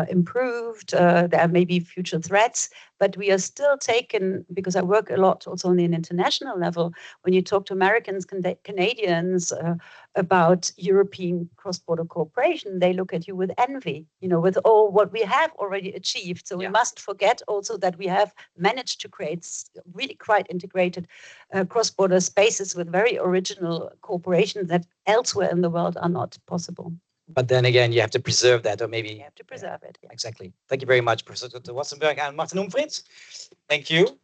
improved. There may be future threats, but we are still taken, because I work a lot also on an international level, when you talk to Americans, Canadians about European cross-border cooperation, they look at you with envy, you know, with all what we have already achieved. So we must forget also that we have managed to create really quite integrated cross-border spaces with very original cooperation that elsewhere in the world are not possible. But then again, you have to preserve that, or maybe... You have to preserve it. Yeah. Exactly. Thank you very much, Professor Dr. Wassenberg and Martin Umfritz. Thank you.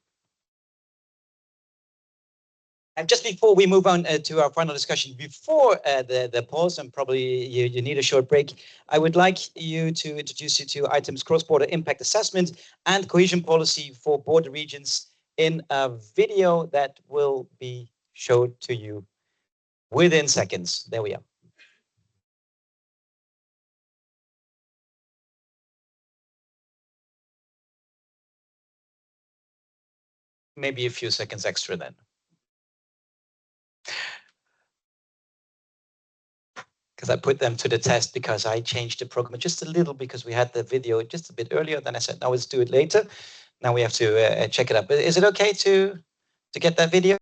And just before we move on to our final discussion, before the pause, and probably you need a short break, I would like you to introduce you to items cross-border impact assessment and cohesion policy for border regions in a video that will be showed to you within seconds. There we are. Maybe a few seconds extra then. Because I put them to the test because I changed the program just a little because we had the video just a bit earlier. Then I said, no, let's do it later. Now we have to check it up. Is it okay to get that video?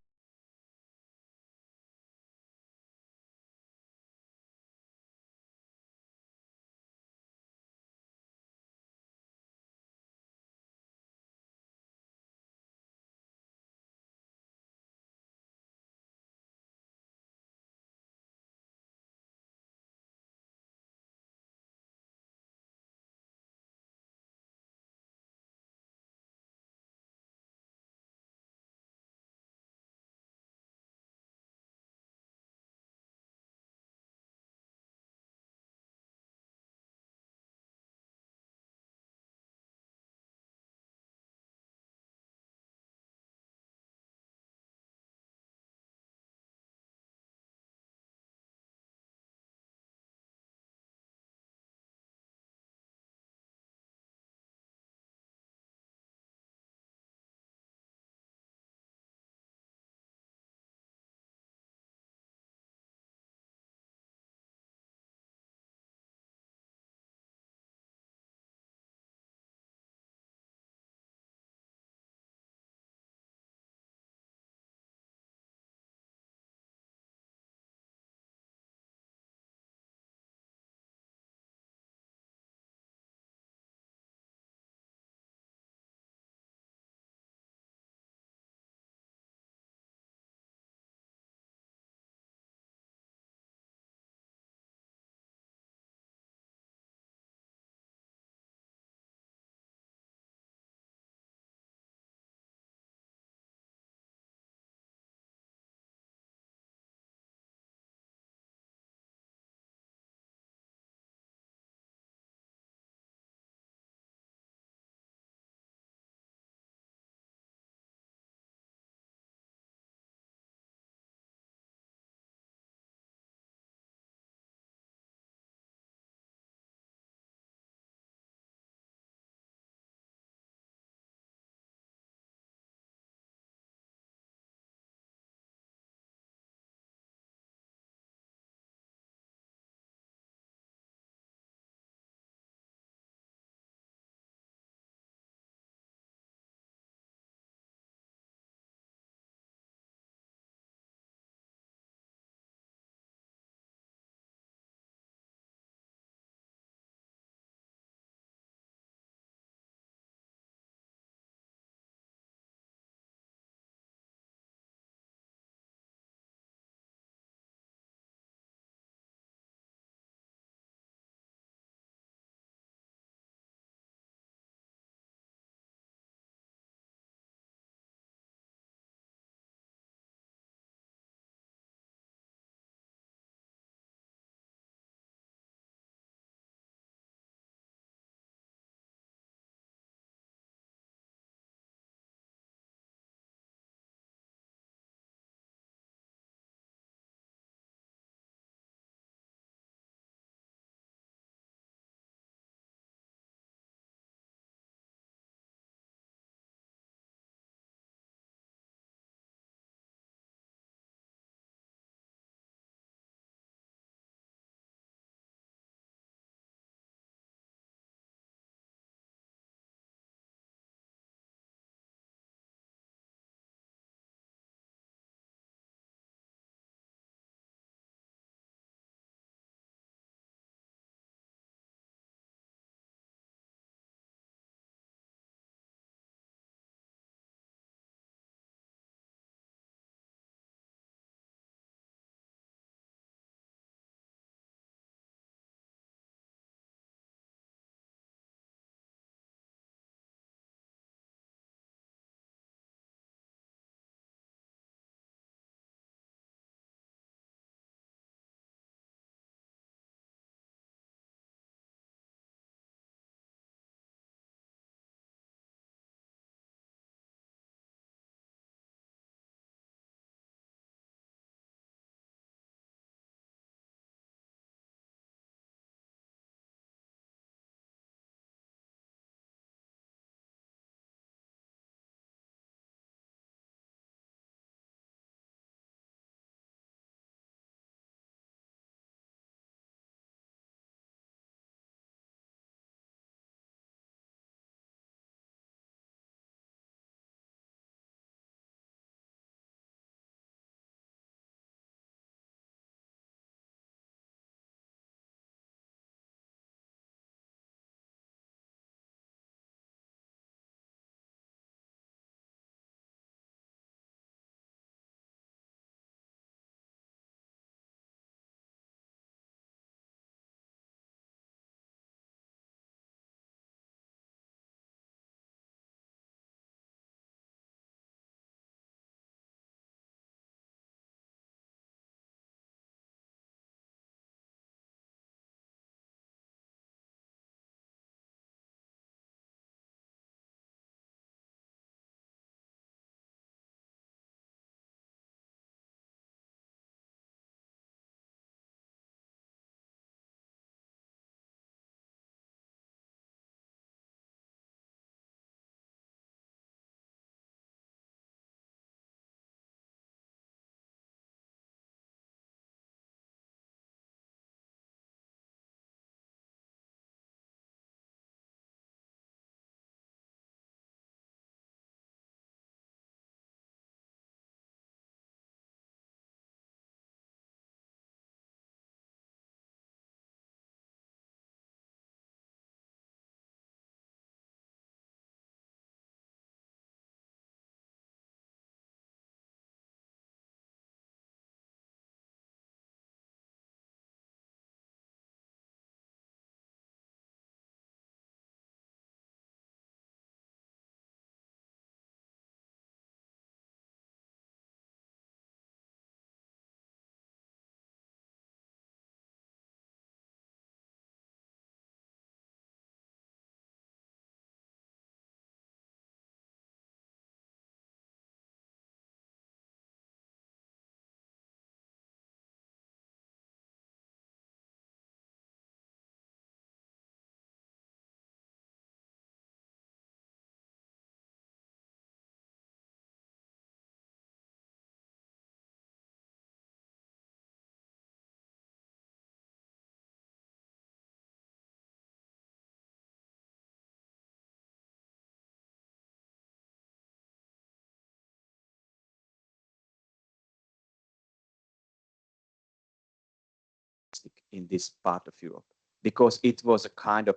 nationalistic in this part of Europe, because it was a kind of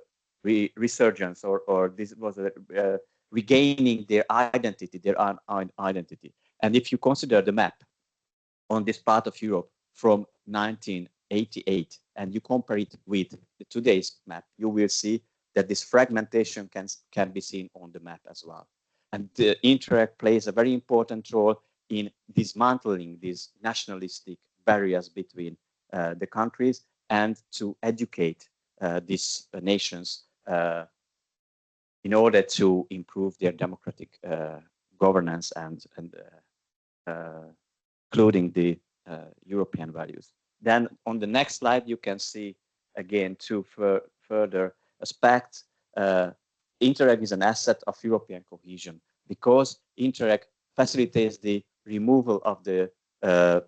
resurgence, or this was a regaining their identity, their own identity. And if you consider the map on this part of Europe from 1988 and you compare it with today's map, you will see that this fragmentation can be seen on the map as well. And the Interreg plays a very important role in dismantling these nationalistic barriers between the countries and to educate these nations in order to improve their democratic governance and including the European values. Then on the next slide, you can see again two further aspects. Interreg is an asset of European cohesion because Interreg facilitates the removal of the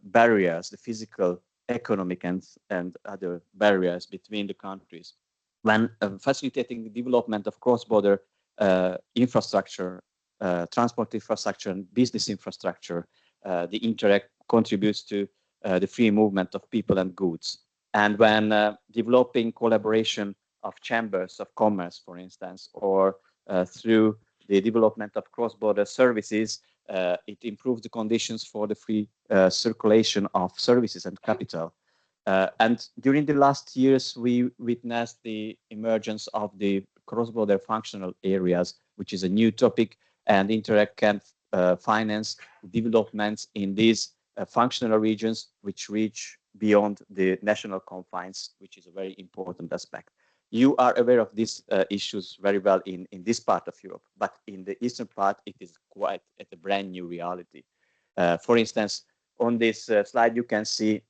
barriers, the physical, economic, and other barriers between the countries. When facilitating the development of cross-border infrastructure, transport infrastructure, and business infrastructure, the Interreg contributes to the free movement of people and goods. And when developing collaboration of chambers of commerce, for instance, or through the development of cross-border services, it improves the conditions for the free circulation of services and capital. And during the last years, we witnessed the emergence of the cross-border functional areas, which is a new topic, and Interreg can finance developments in these functional regions, which reach beyond the national confines, which is a very important aspect. You are aware of these issues very well in this part of Europe, but in the eastern part, it is quite at a brand new reality. For instance, on this slide, you can see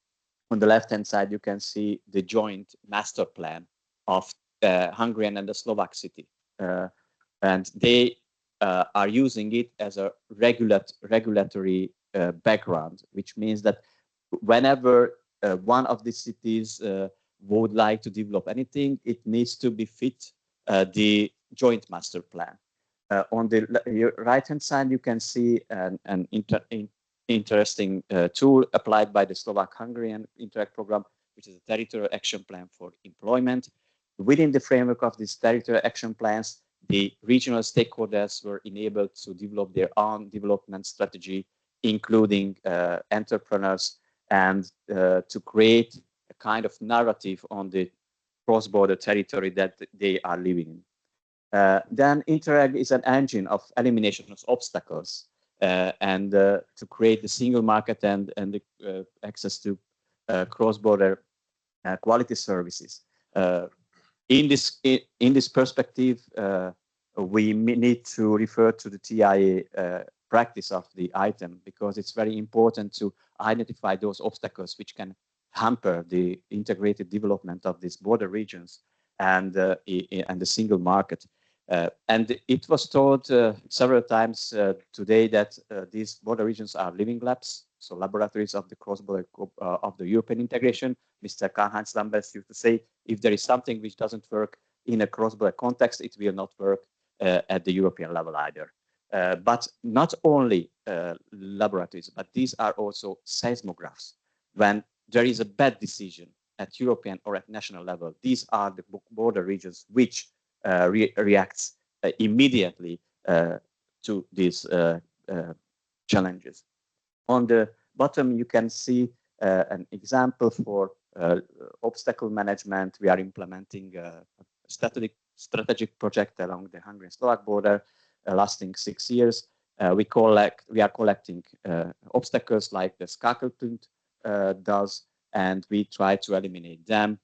on the left-hand side, you can see the joint master plan of Hungarian and the Slovak city. And they are using it as a regulatory background, which means that whenever one of the cities would like to develop anything, it needs to be fit the joint master plan. On the right-hand side, you can see an interesting tool applied by the Slovak-Hungarian Interreg program, which is a territorial action plan for employment. Within the framework of these territorial action plans, the regional stakeholders were enabled to develop their own development strategy, including entrepreneurs, and to create a kind of narrative on the cross-border territory that they are living in. Then Interreg is an engine of elimination of obstacles and to create the single market and the access to cross-border quality services. In this perspective, we need to refer to the TIA practice of the item, because it's very important to identify those obstacles which can hamper the integrated development of these border regions and the single market. And it was taught several times today that these border regions are living labs, so laboratories of the cross-border of the European integration. Mr. Karl-Heinz Lambers used to say, if there is something which doesn't work in a cross-border context, it will not work at the European level either. But not only laboratories, but these are also seismographs. When there is a bad decision at European or at national level, these are the border regions which reacts immediately to these challenges. On the bottom, you can see an example for obstacle management. We are implementing a strategic project along the Hungarian-Slovak border, lasting 6 years. We are collecting obstacles like the Skakelpunkt does, and we try to eliminate them.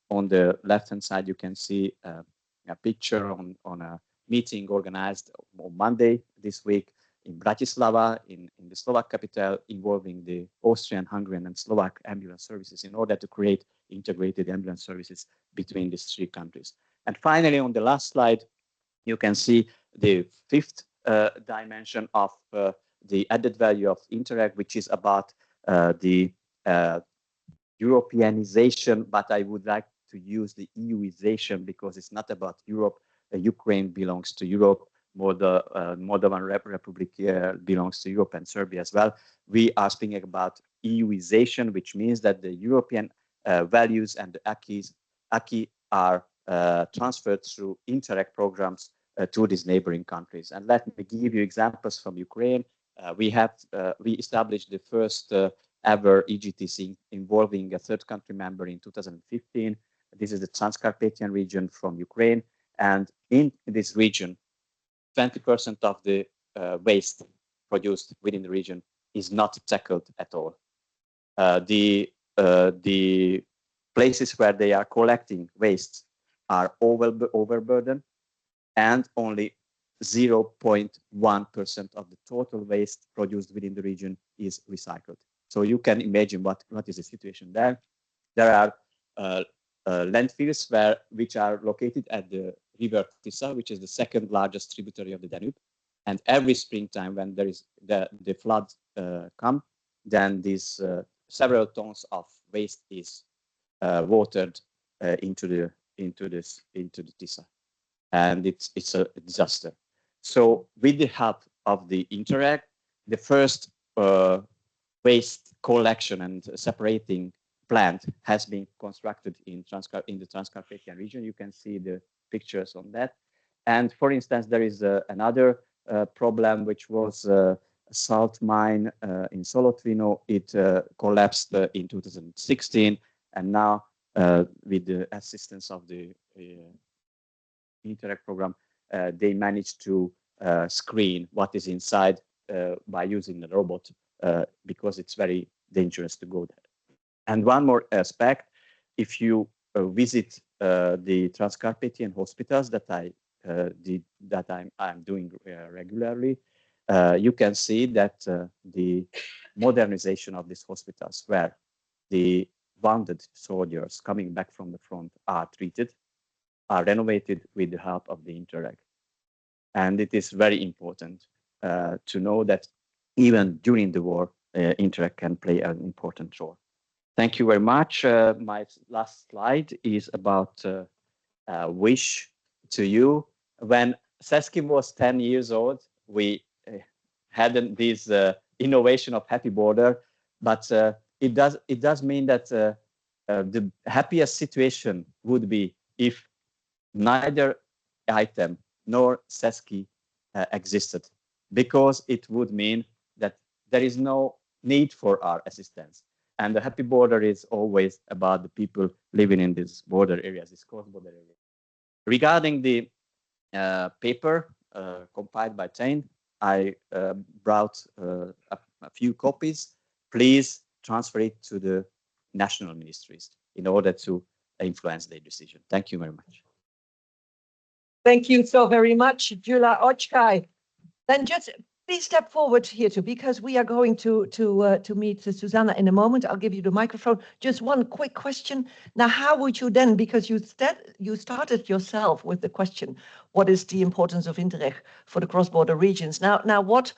On the left-hand side, you can see a picture on a meeting organized on Monday this week in Bratislava, in the Slovak capital, involving the Austrian, Hungarian, and Slovak ambulance services in order to create integrated ambulance services between these three countries. And finally, on the last slide, you can see the fifth dimension of the added value of Interreg, which is about the Europeanization, but I would like to use the EUization because it's not about Europe. Ukraine belongs to Europe. Moldovan Republic belongs to Europe, and Serbia as well. We are speaking about EUization, which means that the European values and the acquis are transferred through Interreg programs to these neighboring countries. And let me give you examples from Ukraine. We established the first ever EGTC involving a third country member in 2015. This is the Transcarpathian region from Ukraine. And in this region, 20% of the waste produced within the region is not tackled at all. The places where they are collecting waste are overburdened, and only 0.1% of the total waste produced within the region is recycled. So you can imagine what is the situation there. There are landfills which are located at the river Tisa, which is the second largest tributary of the Danube. And every springtime, when there is the flood come, then these several tons of waste is watered into the Tisa, and it's a disaster. So with the help of the Interreg, the first waste collection and separating plant has been constructed in the Transcarpathian region. You can see the pictures on that. And for instance, there is another problem, which was a salt mine in Solotvino. It collapsed in 2016, and now with the assistance of the Interreg program, they managed to screen what is inside by using a robot, because it's very dangerous to go there. And one more aspect, if you visit the Transcarpathian hospitals that I'm doing regularly, you can see that the modernization of these hospitals, where the wounded soldiers coming back from the front are treated, are renovated with the help of the Interreg. And it is very important to know that even during the war, Interreg can play an important role. Thank you very much. My last slide is about a wish to you. When Seskim was 10 years old, we had this innovation of Happy Border, but it does mean that the happiest situation would be if neither item nor SESCI existed, because it would mean that there is no need for our assistance. And the Happy Border is always about the people living in these border areas, these cross-border areas. Regarding the paper compiled by Jane, I brought a few copies. Please transfer it to the national ministries in order to influence their decision. Thank you very much. Thank you so very much, Gyula Ochkai. Then just please step forward here too, because we are going to meet Susanna in a moment. I'll give you the microphone. Just one quick question. Now, how would you then, because you started yourself with the question, what is the importance of Interreg for the cross-border regions? Now, what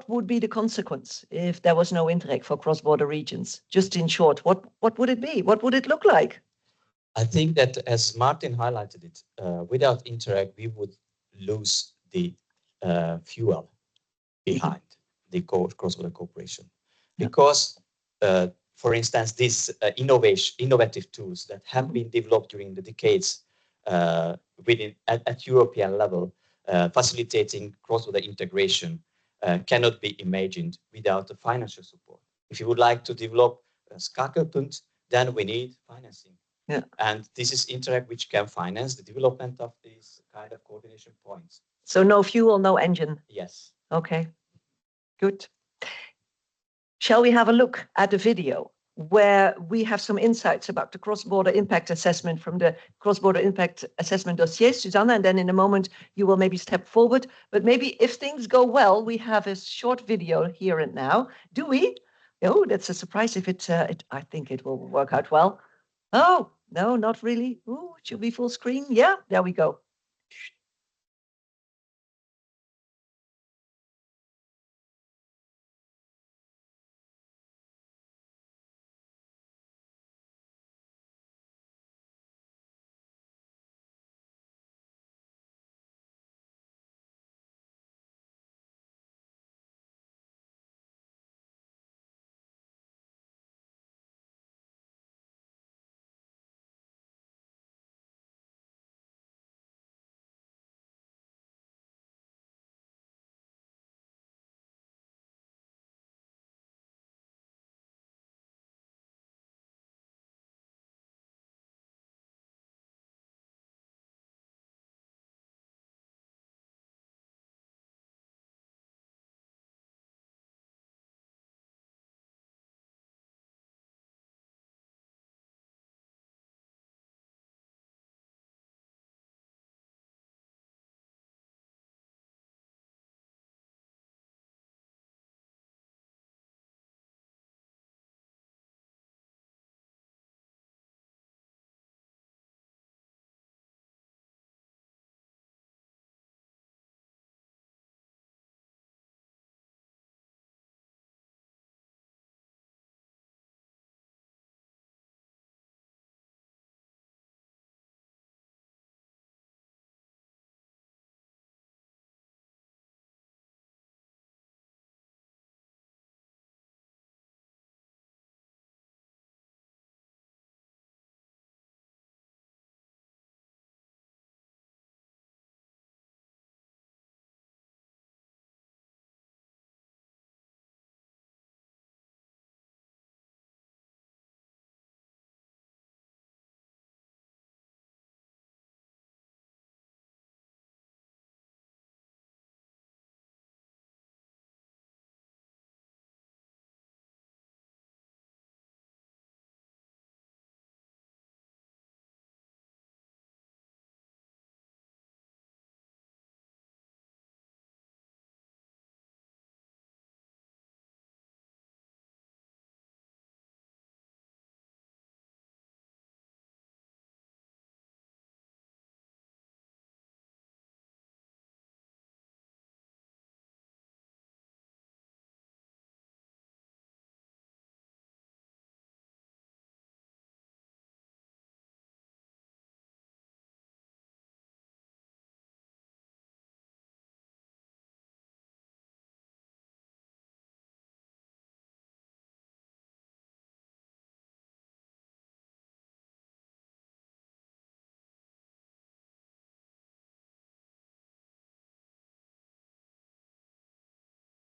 would be the consequence if there was no Interreg for cross-border regions? Just in short, what would it be? What would it look like? I think that, as Martin highlighted it, without Interreg, we would lose the fuel behind the cross-border cooperation. Because, for instance, these innovative tools that have been developed during the decades at European level, facilitating cross-border integration, cannot be imagined without the financial support. If you would like to develop a Skakelpunt, then we need financing. Yeah. And this is Interreg which can finance the development of these kind of coordination points. So no fuel, no engine. Yes. Okay, good. Shall we have a look at the video where we have some insights about the cross-border impact assessment from the cross-border impact assessment dossier, Susanna, and then in a moment you will maybe step forward. But maybe if things go well, we have a short video here and now. Do we? Oh, that's a surprise if I think it will work out well. Oh, no, not really. Ooh, it should be full screen. Yeah, there we go.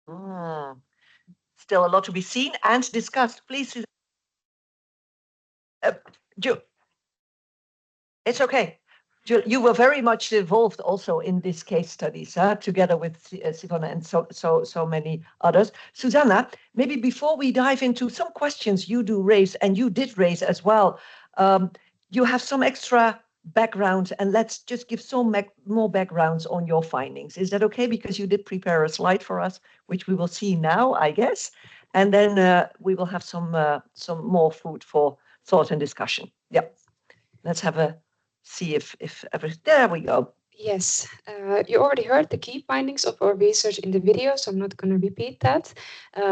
Still a lot to be seen and discussed. Please, it's okay. You were very much involved also in this case studies, together with Sivana and so many others. Susanna, maybe before we dive into some questions you do raise, and you did raise as well, you have some extra background, and let's just give some more backgrounds on your findings. Is that okay? Because you did prepare a slide for us, which we will see now, I guess, and then we will have some more food for thought and discussion. Yeah, let's have a see if there we go. Yes, you already heard the key findings of our research in the video, so I'm not going to repeat that.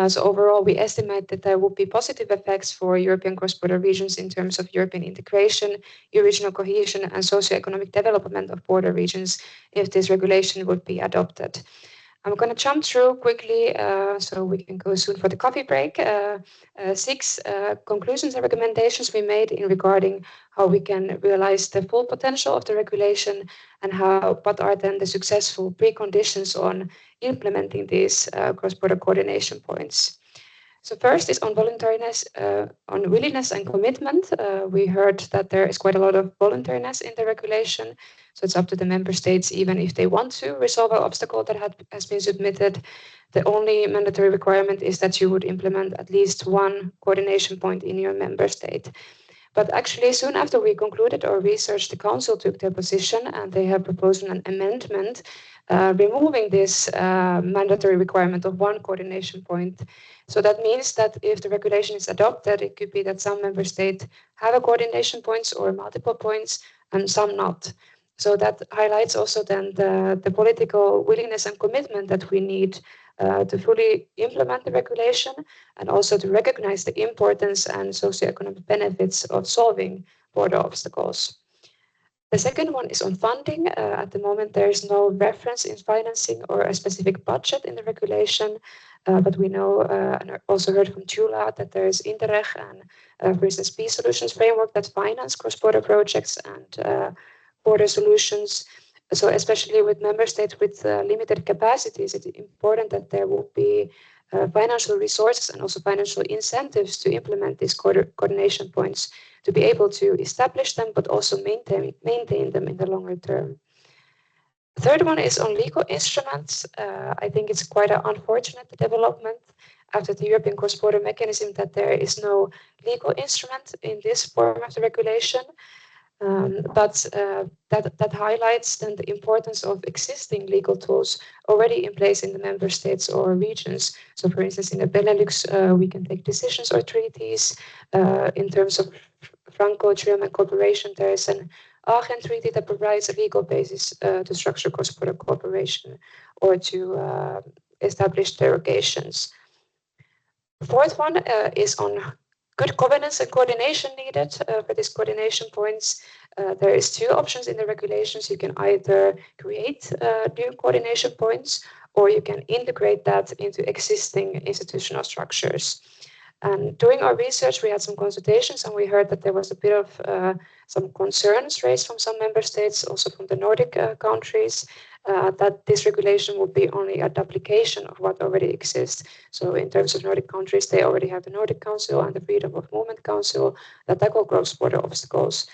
So overall, we estimate that there will be positive effects for European cross-border regions in terms of European integration, regional cohesion, and socio-economic development of border regions if this regulation would be adopted. I'm going to jump through quickly so we can go soon for the coffee break. 6 conclusions and recommendations we made in regarding how we can realize the full potential of the regulation and what are then the successful preconditions on implementing these cross-border coordination points. So first is on voluntariness, on willingness and commitment. We heard that there is quite a lot of voluntariness in the regulation. So it's up to the member states, even if they want to resolve an obstacle that has been submitted. The only mandatory requirement is that you would implement at least one coordination point in your member state. But actually, soon after we concluded our research, the Council took their position and they have proposed an amendment removing this mandatory requirement of one coordination point. So that means that if the regulation is adopted, it could be that some member states have a coordination points or multiple points and some not. So that highlights also then the political willingness and commitment that we need to fully implement the regulation and also to recognize the importance and socioeconomic benefits of solving border obstacles. The second one is on funding. At the moment, there is no reference in financing or a specific budget in the regulation, but we know and I also heard from Tula that there is Interreg and, for instance, Peace Solutions Framework that finance cross-border projects and border solutions. So especially with member states with limited capacities, it's important that there will be financial resources and also financial incentives to implement these coordination points to be able to establish them, but also maintain them in the longer term. The third one is on legal instruments. I think it's quite an unfortunate development after the European cross-border mechanism that there is no legal instrument in this form of the regulation. But that highlights then the importance of existing legal tools already in place in the member states or regions. So for instance, in the Benelux, we can take decisions or treaties. In terms of Franco-German cooperation, there is an Aachen Treaty that provides a legal basis to structure cross-border cooperation or to establish derogations. The fourth one is on good governance and coordination needed for these coordination points. There is 2 options in the regulations. You can either create new coordination points or you can integrate that into existing institutional structures. And during our research, we had some consultations and we heard that there was a bit of some concerns raised from some member states, also from the Nordic countries, that this regulation would be only a duplication of what already exists. So in terms of Nordic countries, they already have the Nordic Council and the Freedom of Movement Council that tackle cross-border obstacles.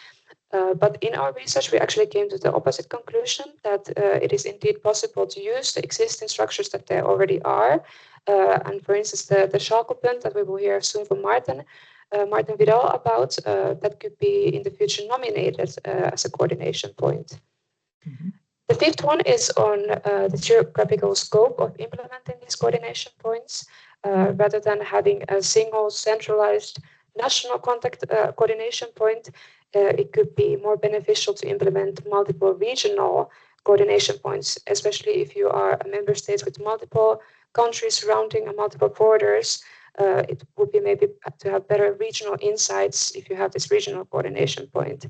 But in our research, we actually came to the opposite conclusion, that it is indeed possible to use the existing structures that there already are. And for instance, the Schalke-punt that we will hear soon from Martin Vidal about, that could be in the future nominated as a coordination point. Mm-hmm. The fifth one is on the geographical scope of implementing these coordination points. Rather than having a single centralized national contact coordination point, it could be more beneficial to implement multiple regional coordination points, especially if you are a member state with multiple countries surrounding and multiple borders. It would be maybe to have better regional insights if you have this regional coordination point.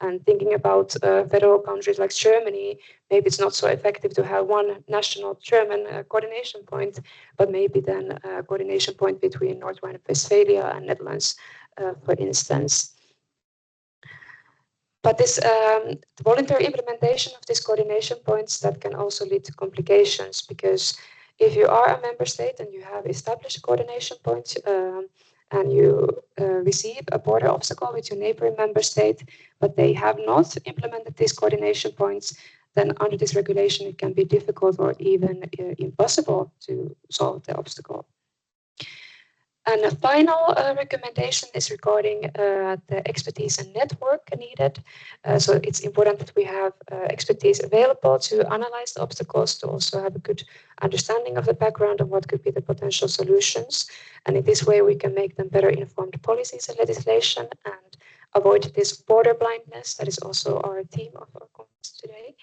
And thinking about federal countries like Germany, maybe it's not so effective to have one national German coordination point, but maybe then a coordination point between North Rhine-Westphalia and Netherlands, for instance. But this voluntary implementation of these coordination points, that can also lead to complications, because If you are a member state and you have established coordination points and you receive a border obstacle with your neighboring member state, but they have not implemented these coordination points, then under this regulation it can be difficult or even impossible to solve the obstacle. And a final recommendation is regarding the expertise and network needed. So it's important that we have expertise available to analyze the obstacles, to also have a good understanding of the background of what could be the potential solutions. And in this way, we can make them better informed policies and legislation and avoid this border blindness. That is also our theme of our conference today.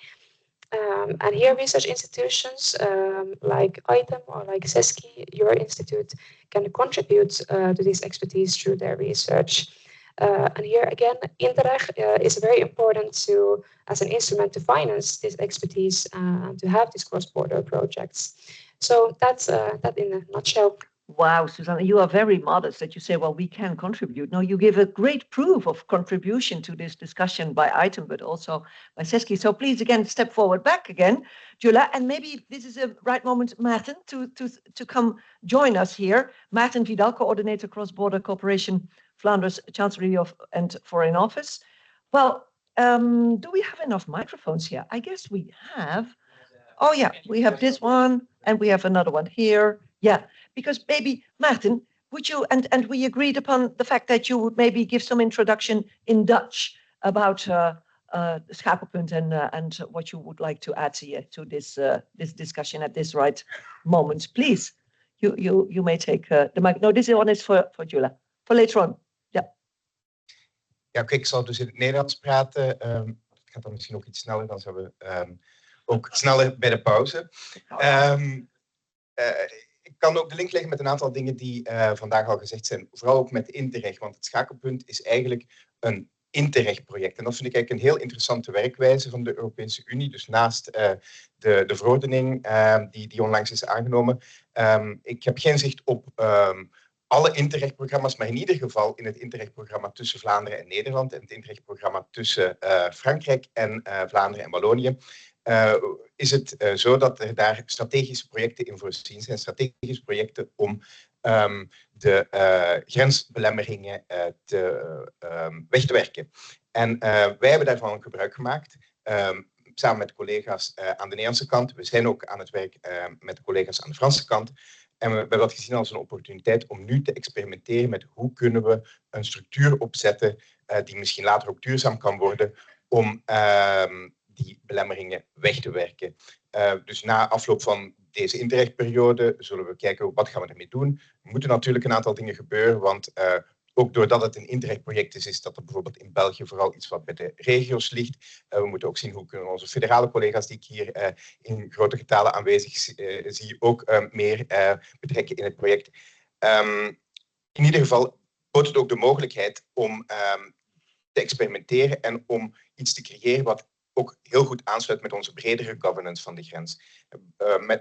And here research institutions like ITEM or like CESCI, your institute, can contribute to this expertise through their research. And here again, Interreg is very important as an instrument to finance this expertise and to have these cross-border projects. So that's that in a nutshell. Wow, Susanna, you are very modest that you say, well, we can contribute. No, you give a great proof of contribution to this discussion by item, but also by CESCI. So please, again, step forward back again, Jula, and maybe this is a right moment, Maarten, to come join us here. Maarten Vidal, Coordinator Cross-Border Cooperation, Flanders Chancellery and Foreign Office. Well, do we have enough microphones here? I guess we have. Oh, yeah, we have this one, and we have another one here. Yeah, because maybe, Maarten, would you, and we agreed upon the fact that you would maybe give some introduction in Dutch about Schakelpunt and what you would like to add here to this discussion at this right moment. Please, you may take the mic. No, this one is for Jula, for later on. Yeah. Ja, kijk, ik zal dus in het Nederlands praten. Het gaat dan misschien nog iets sneller, dan zijn we ook sneller bij de pauze. Ik kan ook de link leggen met een aantal dingen die vandaag al gezegd zijn. Vooral ook met Interreg, want het Schakelpunt is eigenlijk een Interreg-project. En dat vind ik eigenlijk een heel interessante werkwijze van de Europese Unie. Dus naast de verordening die onlangs is aangenomen. Ik heb geen zicht op alle Interreg-programma's, maar in ieder geval in het Interreg-programma tussen Vlaanderen en Nederland en het Interreg-programma tussen Frankrijk en Vlaanderen en Wallonië. Is het zo dat er daar strategische projecten in voorzien zijn, strategische projecten om de grensbelemmeringen weg te werken. En wij hebben daarvan gebruik gemaakt, samen met collega's aan de Nederlandse kant. We zijn ook aan het werk met de collega's aan de Franse kant. En we hebben dat gezien als een opportuniteit om nu te experimenteren met hoe kunnen we een structuur opzetten die misschien later ook duurzaam kan worden om die belemmeringen weg te werken. Dus na afloop van deze Interreg-periode zullen we kijken wat gaan we ermee doen. Er moeten natuurlijk een aantal dingen gebeuren, want ook doordat het een Interreg-project is dat er bijvoorbeeld in België vooral iets wat bij de regio's ligt. We moeten ook zien hoe kunnen onze federale collega's die ik hier in grote getalen aanwezig zie ook meer betrekken in het project. In ieder geval bood het ook de mogelijkheid om te experimenteren en om iets te creëren wat ook heel goed aansluit met onze bredere governance van de grens.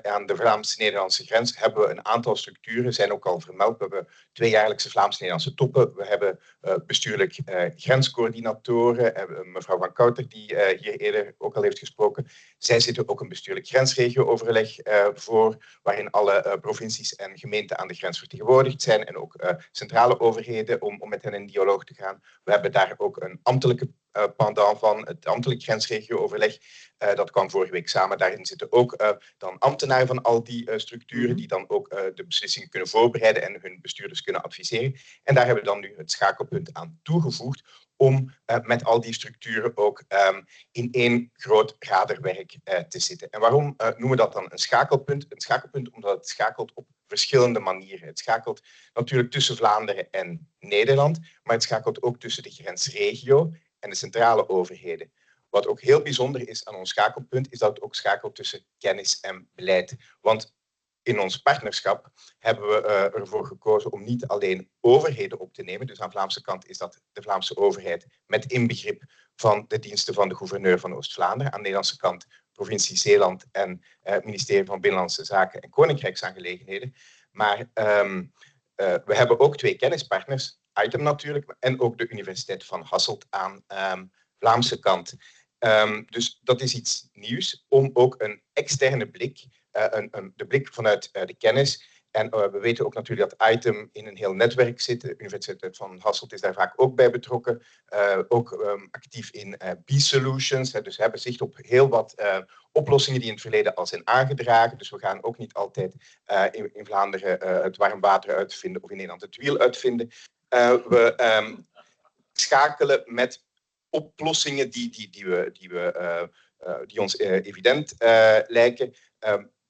Aan de Vlaams-Nederlandse grens hebben we een aantal structuren, zijn ook al vermeld. We hebben 2-jaarlijkse Vlaams-Nederlandse toppen. We hebben bestuurlijk grenscoördinatoren. Mevrouw Van Kouter, die hier eerder ook al heeft gesproken. Zij zitten ook een bestuurlijk grensregio-overleg voor, waarin alle provincies en gemeenten aan de grens vertegenwoordigd zijn en ook centrale overheden om met hen in dialoog te gaan. We hebben daar ook een ambtelijke pendant van, het ambtelijk grensregio-overleg. Dat kwam vorige week samen. Daarin zitten ook dan ambtenaren van al die structuren die dan ook de beslissingen kunnen voorbereiden en hun bestuurders kunnen adviseren. En daar hebben we dan nu het schakelpunt aan toegevoegd om met al die structuren ook in één groot raderwerk te zitten. En waarom noemen we dat dan een schakelpunt? Een schakelpunt omdat het schakelt op verschillende manieren. Het schakelt natuurlijk tussen Vlaanderen en Nederland, maar het schakelt ook tussen de grensregio en de centrale overheden. Wat ook heel bijzonder is aan ons schakelpunt, is dat het ook schakelt tussen kennis en beleid. Want in ons partnerschap hebben we ervoor gekozen om niet alleen overheden op te nemen. Dus aan de Vlaamse kant is dat de Vlaamse overheid met inbegrip van de diensten van de gouverneur van Oost-Vlaanderen. Aan de Nederlandse kant provincie Zeeland en het ministerie van Binnenlandse Zaken en Koninkrijksaangelegenheden. Maar we hebben ook 2 kennispartners, ITEM natuurlijk, en ook de Universiteit van Hasselt aan Vlaamse kant. Dus dat is iets nieuws om ook een externe blik de blik vanuit de kennis. En we weten ook natuurlijk dat ITEM in een heel netwerk zit. De Universiteit van Hasselt is daar vaak ook bij betrokken. Ook actief in B-solutions. Dus we hebben zicht op heel wat oplossingen die in het verleden al zijn aangedragen. Dus we gaan ook niet altijd in Vlaanderen het warm water uitvinden of in Nederland het wiel uitvinden. We schakelen met oplossingen die ons evident lijken.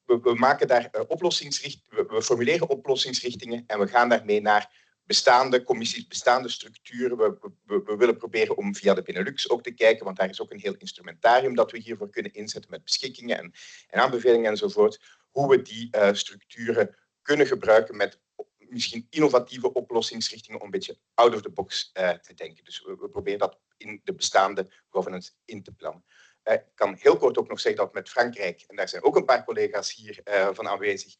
We maken daar we formuleren oplossingsrichtingen en we gaan daarmee naar bestaande commissies, bestaande structuren. We willen proberen om via de Benelux ook te kijken, want daar is ook een heel instrumentarium dat we hiervoor kunnen inzetten met beschikkingen en aanbevelingen enzovoort. Hoe we die structuren kunnen gebruiken met misschien innovatieve oplossingsrichtingen om een beetje out of the box te denken. Dus we proberen dat in de bestaande governance in te plannen. Ik kan heel kort ook nog zeggen dat met Frankrijk, en daar zijn ook een paar collega's hier van aanwezig,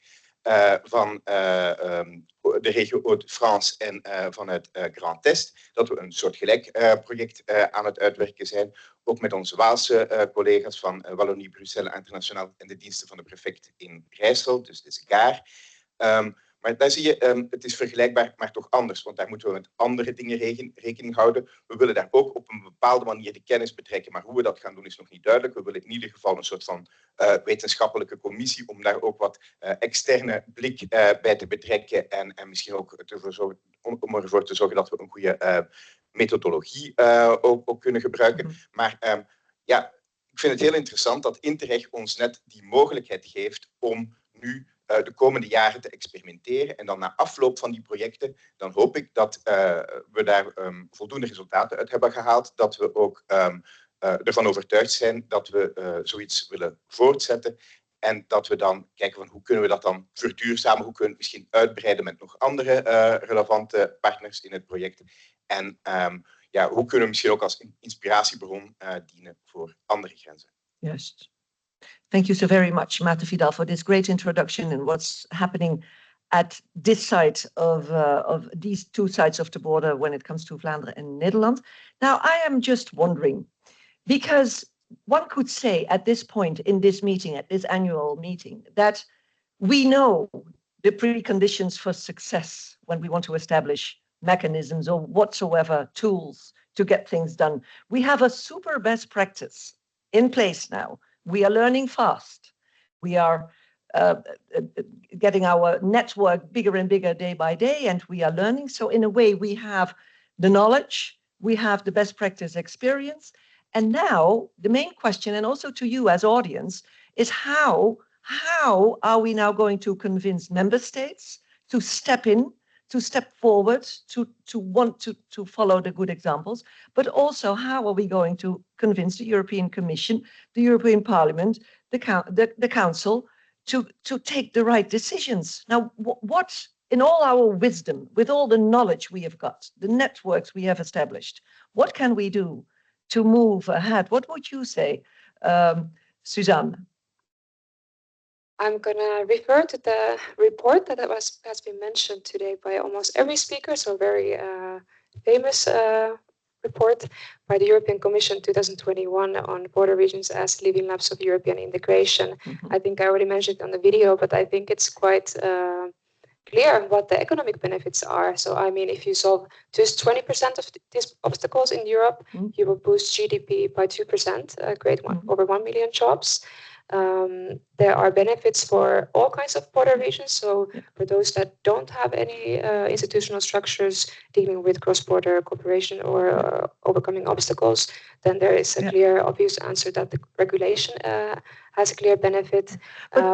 van de regio Hauts-de-France en vanuit Grand Est, dat we een soortgelijk project aan het uitwerken zijn. Ook met onze Waalse collega's van Wallonie, Bruxelles Internationaal en de diensten van de prefect in Rijssel, dus de SGAR. Maar daar zie je, het is vergelijkbaar, maar toch anders. Want daar moeten we met andere dingen rekening houden. We willen daar ook op een bepaalde manier de kennis betrekken. Maar hoe we dat gaan doen is nog niet duidelijk. We willen in ieder geval een soort van wetenschappelijke commissie om daar ook wat externe blik bij te betrekken. En misschien ook om ervoor te zorgen dat we een goede methodologie ook kunnen gebruiken. Maar ja, ik vind het heel interessant dat Interreg ons net die mogelijkheid geeft om nu de komende jaren te experimenteren. En dan na afloop van die projecten, dan hoop ik dat we daar voldoende resultaten uit hebben gehaald. Dat we ook ervan overtuigd zijn dat we zoiets willen voortzetten. En dat we dan kijken van hoe kunnen we dat dan verduurzamen. Hoe kunnen we het misschien uitbreiden met nog andere relevante partners in het project. En ja, hoe kunnen we misschien ook als inspiratiebron dienen voor andere grenzen. Yes. Thank you so very much, Maarten Vidal, for this great introduction and what's happening at this side of these two sides of the border when it comes to Vlaanderen and Netherlands. Now, I am just wondering, because one could say at this point in this meeting, at this annual meeting, that we know the preconditions for success when we want to establish mechanisms or whatsoever tools to get things done. We have a super best practice in place now. We are learning fast. We are getting our network bigger and bigger day by day, and we are learning. So in a way, we have the knowledge, we have the best practice experience. And now the main question, and also to you as audience, is how are we now going to convince member states to step in, to step forward, to want to follow the good examples, but also how are we going to convince the European Commission, the European Parliament, the Council to take the right decisions? Now, what in all our wisdom, with all the knowledge we have got, the networks we have established, what can we do to move ahead? What would you say, Suzanne? I'm going to refer to the report that has been mentioned today by almost every speaker, so a very famous report by the European Commission 2021 on border regions as living labs of European integration. Mm-hmm. I think I already mentioned it on the video, but I think it's quite clear what the economic benefits are. So, I mean, if you solve just 20% of these obstacles in Europe, mm-hmm. you will boost GDP by 2%, create over 1 million jobs. There are benefits for all kinds of border regions. So for those that don't have any institutional structures dealing with cross-border cooperation or overcoming obstacles, then there is a clear, obvious answer that the regulation has a clear benefit.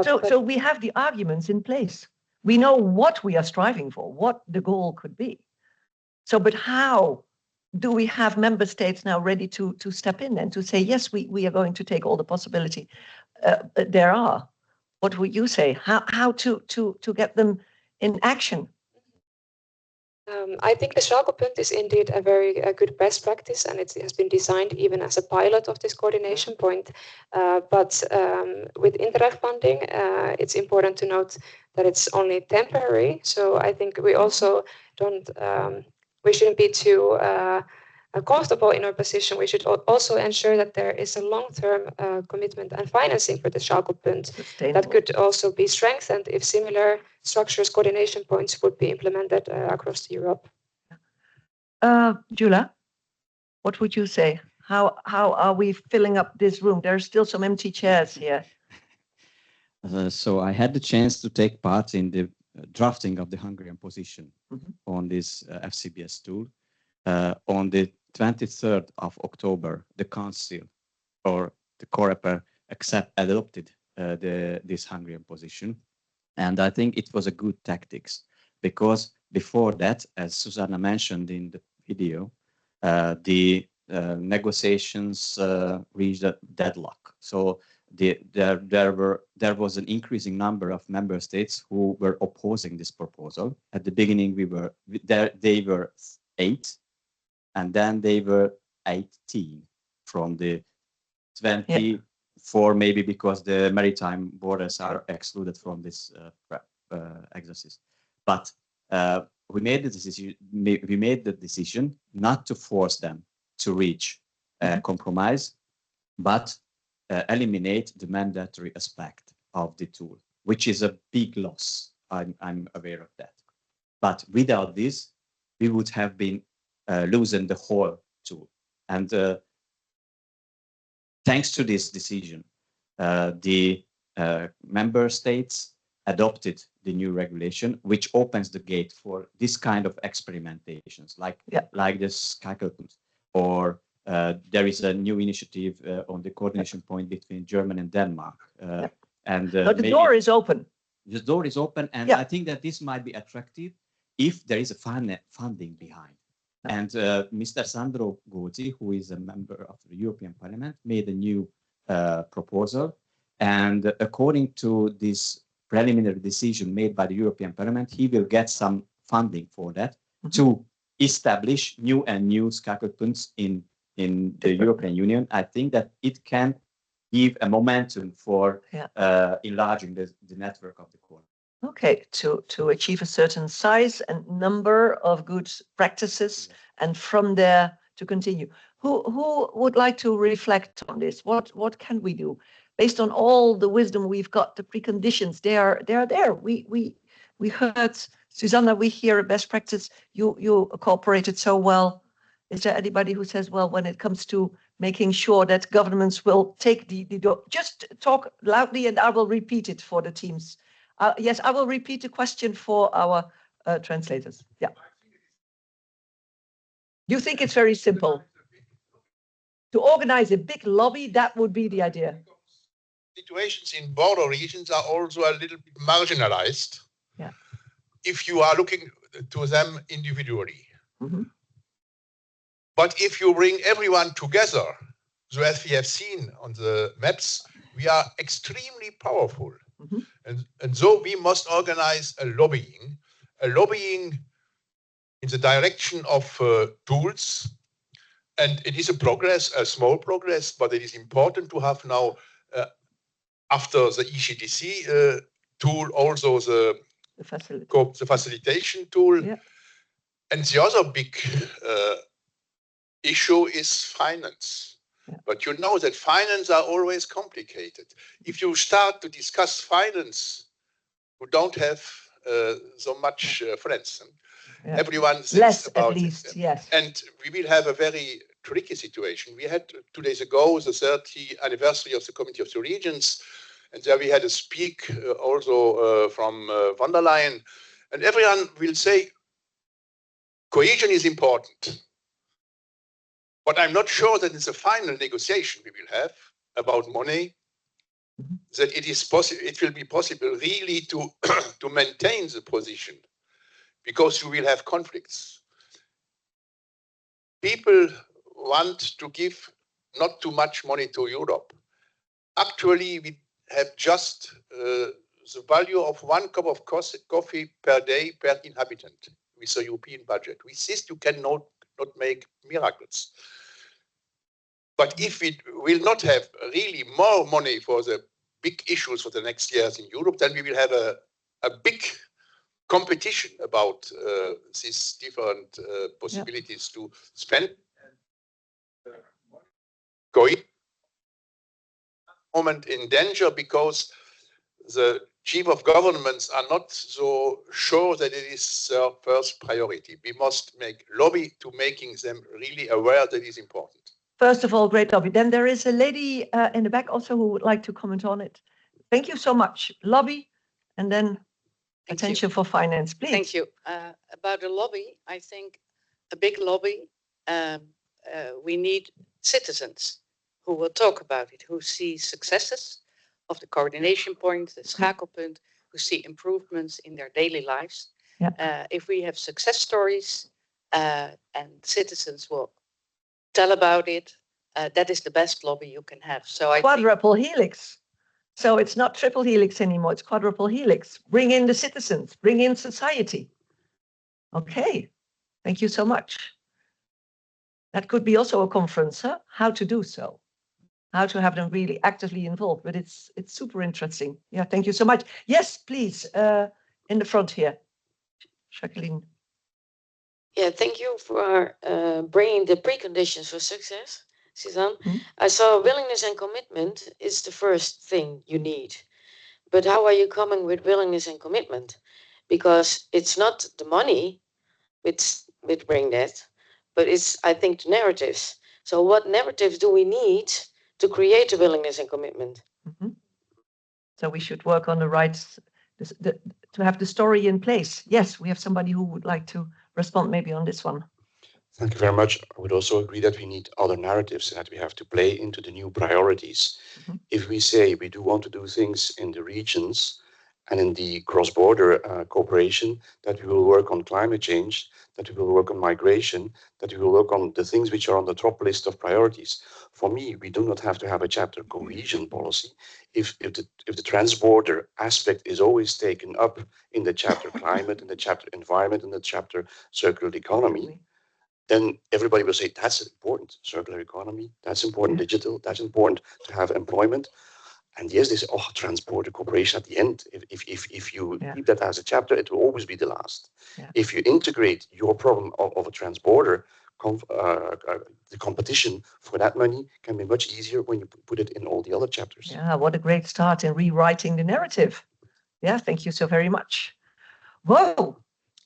So we have the arguments in place. We know what we are striving for, what the goal could be. So, but how do we have member states now ready to step in and to say, yes, we are going to take all the possibility there are? What would you say? How to get them in action? I think the Schalke-punt is indeed a very good best practice, and it has been designed even as a pilot of this coordination point. But with Interreg funding, it's important to note that it's only temporary. So I think we also we shouldn't be too comfortable in our position, we should also ensure that there is a long-term commitment and financing for the Schalkelpunt that could also be strengthened if similar structures, coordination points would be implemented across Europe. Jula, what would you say? How are we filling up this room? There are still some empty chairs here. So I had the chance to take part in the drafting of the Hungarian position on this FCBS tool. On the 23rd of October, the Council or the COREPER adopted this Hungarian position. And I think it was a good tactics because before that, as Susanna mentioned in the video, the negotiations reached a deadlock. So there was an increasing number of member states who were opposing this proposal. At the beginning, they were 8, and then they were 18 from the 24, maybe because the maritime borders are excluded from this exercise. But we made the decision not to force them to reach a compromise, but eliminate the mandatory aspect of the tool, which is a big loss. I'm aware of that. But without this, we would have been losing the whole tool. And thanks to this decision, the member states adopted the new regulation, which opens the gate for this kind of experimentations, like this Schalkelpunt, or there is a new initiative on the coordination point between Germany and Denmark. And the door is open. The door is open, and I think that this might be attractive if there is a funding behind. And Mr. Sandro Gozzi, who is a member of the European Parliament, made a new proposal. And according to this preliminary decision made by the European Parliament, he will get some funding for that to establish new Schalkelpunts in the European Union. I think that it can give a momentum for enlarging the network of the core. Okay, to achieve a certain size and number of good practices, and from there to continue. Who would like to reflect on this? What can we do based on all the wisdom we've got? The preconditions they are there. We heard Susanna. We hear a best practice. You cooperated so well. Is there anybody who says, well, when it comes to making sure that governments will take the just talk loudly and I will repeat it for the teams. Yes, I will repeat the question for our translators. Yeah. You think it's very simple? To organize a big lobby, that would be the idea. Situations in border regions are also a little bit marginalized. Yeah. If you are looking to them individually. Mm-hmm. But if you bring everyone together, so as we have seen on the maps, we are extremely powerful. Mm-hmm. And so we must organize a lobbying in the direction of tools. And it is a small progress, but it is important to have now, after the ECDC tool, also the facilitation tool. Yeah. And the other big issue is finance. Yeah. But you know that finance are always complicated. If you start to discuss finance, you don't have so much friends. Yeah. Everyone thinks less about at least, it. yes. And we will have a very tricky situation. We had 2 days ago the 30th anniversary of the Committee of the Regions, and there we had a speak also from von der Leyen, and everyone will say cohesion is important. But I'm not sure that in the final negotiation we will have about money, that it is possible. It will be possible really to to maintain the position, because you will have conflicts. People want to give not too much money to Europe. Actually, we have just the value of 1 cup of coffee per day per inhabitant with the European budget. With this, you cannot make miracles. But if we will not have really more money for the big issues for the next years in Europe, then we will have a big competition about these different possibilities to spend. cohesion moment in danger because the chief of governments are not so sure that it is their first priority. We must make lobby to making them really aware that it is important. First of all, great lobby. Then there is a lady in the back also who would like to comment on it. Thank you so much. Lobby, and then attention for finance, please. Thank you. About the lobby, I think a big lobby, we need citizens who will talk about it, who see successes of the coordination point, the schakelpunt, who see improvements in their daily lives. Yeah. If we have success stories and citizens will tell about it, that is the best lobby you can have. So I Quadruple helix. So it's not triple helix anymore, it's quadruple helix. Bring in the citizens, bring in society. Okay, thank you so much. That could be also a conference, huh? How to do so. How to have them really actively involved, but it's super interesting. Yeah, thank you so much. Yes, please, in the front here, Jacqueline. Yeah, thank you for bringing the preconditions for success, Suzanne. I saw willingness and commitment is the first thing you need. But how are you coming with willingness and commitment? Because it's not the money which bring that, but it's, I think, the narratives. So what narratives do we need to create the willingness and commitment? So we should work on the rights, to have the story in place. Yes, we have somebody who would like to respond maybe on this one. Thank you very much. I would also agree that we need other narratives and that we have to play into the new priorities. If we say we do want to do things in the regions and in the cross-border cooperation, that we will work on climate change, that we will work on migration, that we will work on the things which are on the top list of priorities. For me, we do not have to have a chapter cohesion policy. If the transborder aspect is always taken up in the chapter climate, in the chapter environment, in the chapter circular economy, then everybody will say that's important, circular economy, that's important, digital, that's important to have employment. And yes, they say, oh, transborder cooperation at the end. If you keep that as a chapter, it will always be the last. If you integrate your problem of a transborder, the competition for that money can be much easier when you put it in all the other chapters. Yeah, what a great start in rewriting the narrative. Yeah, thank you so very much. Whoa,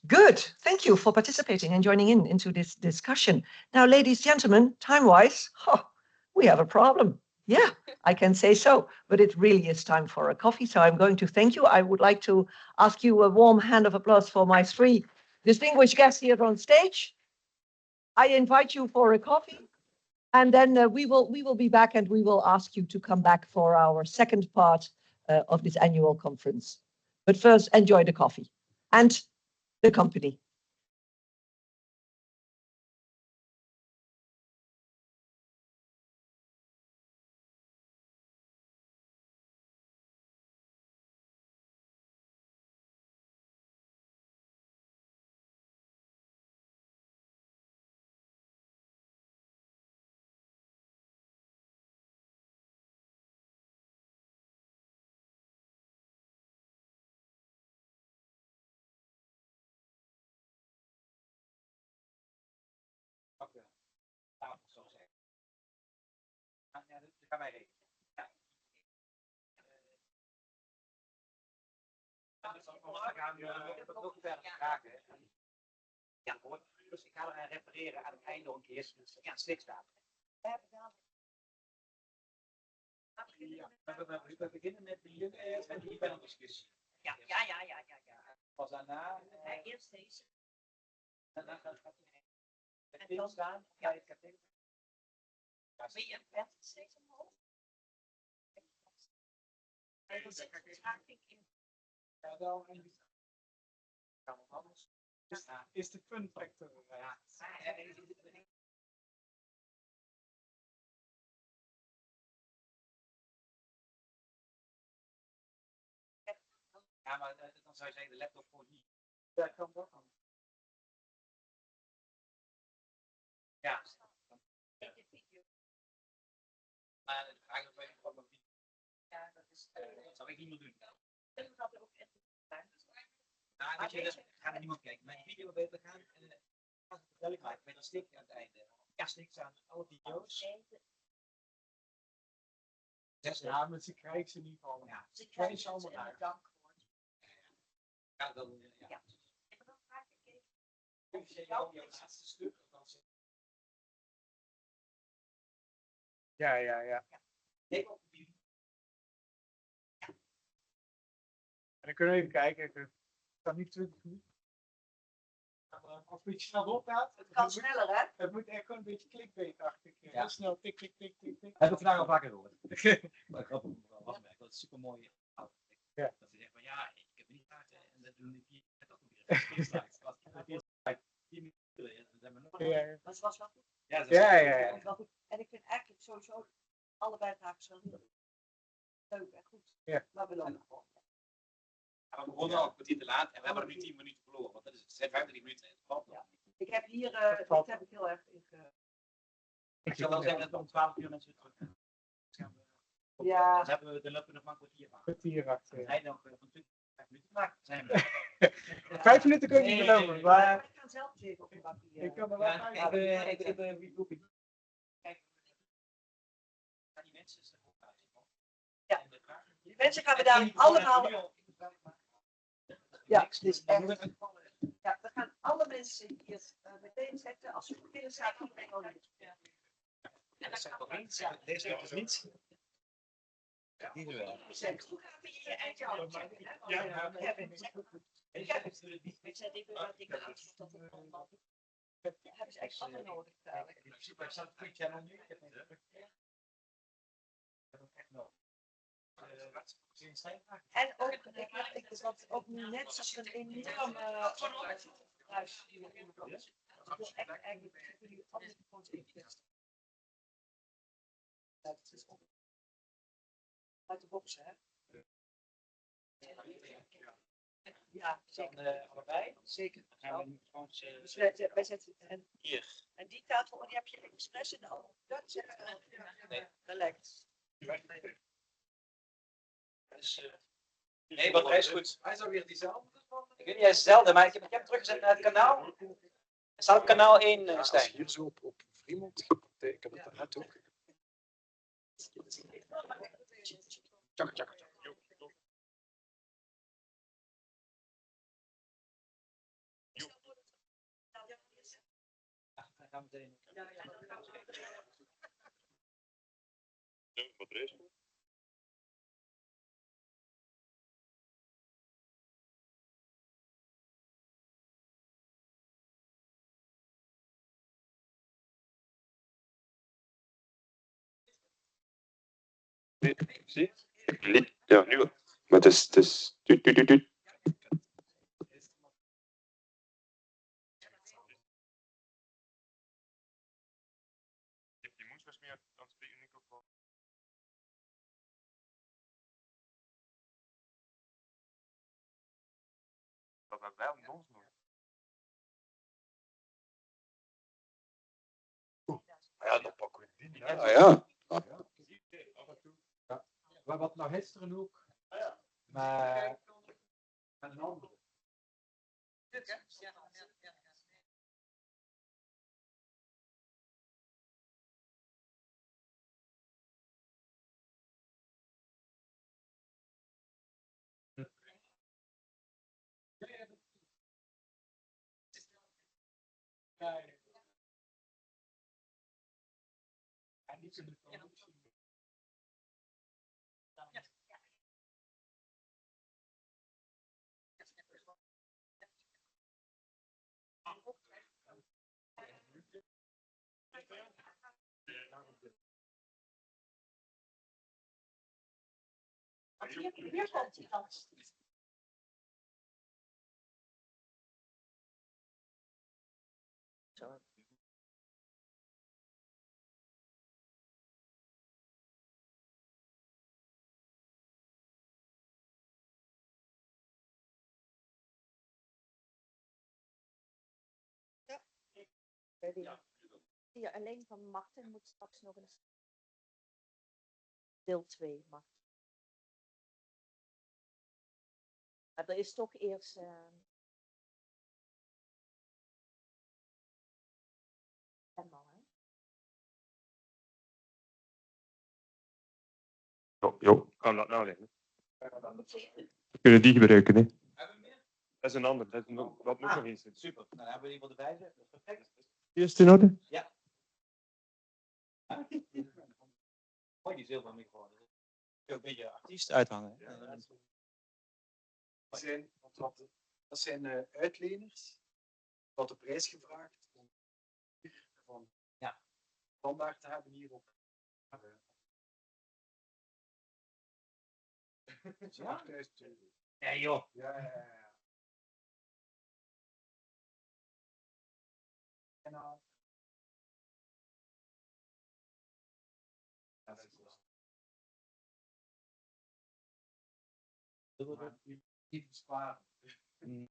good. Thank you for participating and joining into this discussion. Now, ladies, gentlemen, time-wise, we have a problem. Yeah, I can say so, but it really is time for a coffee. So I'm going to thank you. I would like to ask you a warm hand of applause for my three distinguished guests here on stage. I invite you for a coffee, and then we will be back and we will ask you to come back for our second part of this annual conference. But first, enjoy the coffee and the company. Gaan wij rekenen. Ja, hoor. Dus ik ga er refereren aan het einde nog een keer. Dus ja, stikstaat. We beginnen met jullie eerst en die paneldiscussie. Ja. Pas daarna. Eerst deze. Daarna gaat het stilstaan. Ja, ik heb het. Zie je het steeds omhoog? Ja, wel. Is de fun factor. Ja, maar dan zou je zeggen de laptop gewoon niet. Ja, kan dat dan. Ja. Maar de vraag is of je gewoon niet. Ja, dat zou ik niet meer doen. Nou, weet je, dus gaat er niemand kijken. Mijn video we gaan duidelijk maken met een stick aan het einde. Ja, sticks aan alle video's. Ja, maar ze krijgen ze niet allemaal. Ja, ze krijgen krijgen ze allemaal ze en uit. dank. Ja, dan, ja. Ja. Ik heb nog een vraag gekregen. Ja, ja, ja. En dan kunnen we even kijken. Het kan niet 20 minuten. Als het een beetje snel doorgaat. Het kan sneller, hè? Het moet echt gewoon een beetje clickbait-achtig. Ja. Heel snel, tik, tik, tik, tik, tik. Hebben we vandaag al vaker gehoord. Maar ik had hem wel afmerken, dat is super mooi. Ja. Dat ze zeggen van ja, ik heb niet kaarten en dat doen die toch weer. Eerst slides. Als de eerste slide 10 minuten, dan zijn we nog. Ja, ja. Maar het was wel goed. Ja, dat Ja, is- ja, ja. Het was wel goed. En ik vind eigenlijk sowieso allebei de haakjes wel heel leuk en goed. Ja. Maar we lopen gewoon. Ja, we begonnen al een kwartier te laat en we hebben er nu 10 minuten verloren. Want dat is, het zijn 25 minuten en het valt nog. Ik heb hier, valt. dat heb ik heel erg in Ik zal wel zeggen dat we om 12 uur mensen weer terug gaan. Ja. Dan hebben we de lopen nog maar een kwartier van. Kwartier achter. Hij nog van 20, 5 minuten maken. Zijn we. 5 minuten kun je niet geloven, maar Ik kan zelf eens even op een bakje. ik kan er wel Ja, bij. even regrouping. Kijk, die mensen is er ook uitgekomen. Ja. Die mensen gaan we dadelijk allemaal. Ja, het is echt. Ja, we gaan alle mensen hier meteen zetten. Als ze beginnen, staat iedereen al hier. Ja, dat zijn toch eens. Deze keer dus niet. Die er wel. Hoe gaan we hier eindje al checken? Ja, ik zet even wat dingen uit. Dat het allemaal. Hebben ze echt allemaal nodig dadelijk. In principe, ik zou het goed channel nu. Ik heb het echt nodig. En ook, ik wat ook nu net zoals een enorme huis hier in de kant. Ik wil echt eigenlijk jullie alles gewoon even. Het is op. Uit de box, hè? Ja, zeker. Allebei. Zeker. Dus Wij zetten hier. en die tafel, die heb je expres in de oven. Dat zegt relaxed. Dus, nee, wat hij is goed. Hij is alweer diezelfde. Ik weet niet, hij is hetzelfde, maar ik heb hem teruggezet naar het kanaal. Hij staat op kanaal 1, Als Stijn. je hier zo op Fremont, ik heb het daarnet ook. Tjaka, tjaka, tjaka. Hij gaat meteen. Wat er is. Zie? Ja, nu wel. Maar het is... Tuut, tuut, tuut, tuut. Je moet eens meer aan het spreken, microfoon. Dat was wel ons nog. Ja, dan pakken we die. Ja, ja. Ja. Maar wat nou gisteren ook. Maar met een andere. Hier komt hij dan. Zo. Ja, alleen van Marten moet straks nog eens deel 2 Marten. Maar er is toch eerst helemaal, hè? Jo, kan dat nou liggen? We kunnen die gebruiken, hè. Dat is een ander. Dat moet nog eens. Super. Nou, dan hebben we iemand erbij. Dat is perfect. Is het in orde? Ja. Mooi die zilveren microfoon. Dat is ook een beetje artiest uithangen. Dat zijn uitleners. Wat de prijs gevraagd om van standaard te hebben hier op. Ja? 8000 euro. Nee joh. Ja. Niet besparen. Nee,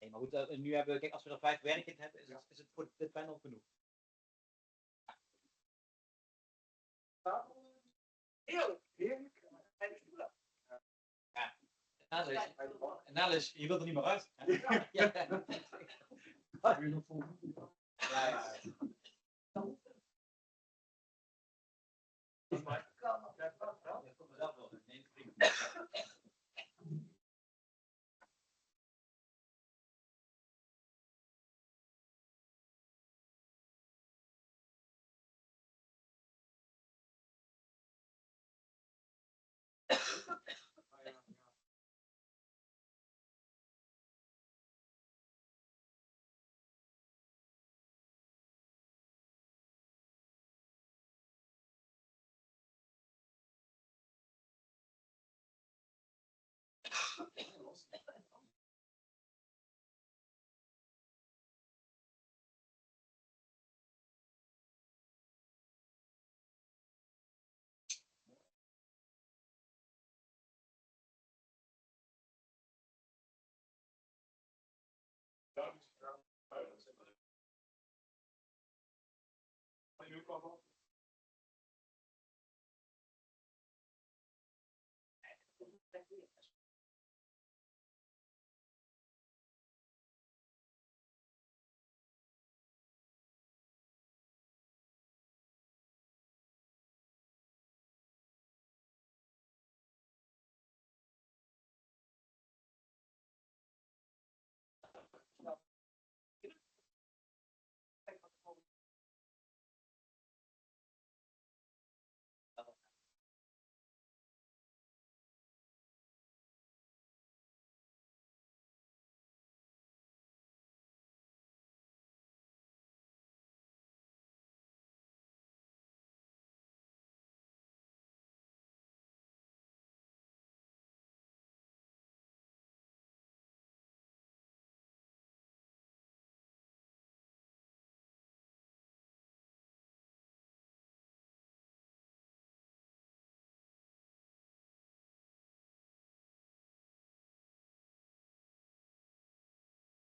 maar goed, nu hebben we, kijk, als we er 5 werkend hebben, is het voor dit panel genoeg. Heerlijk, heerlijk. Ja. En nadeel is, je wilt er niet meer uit. Ja.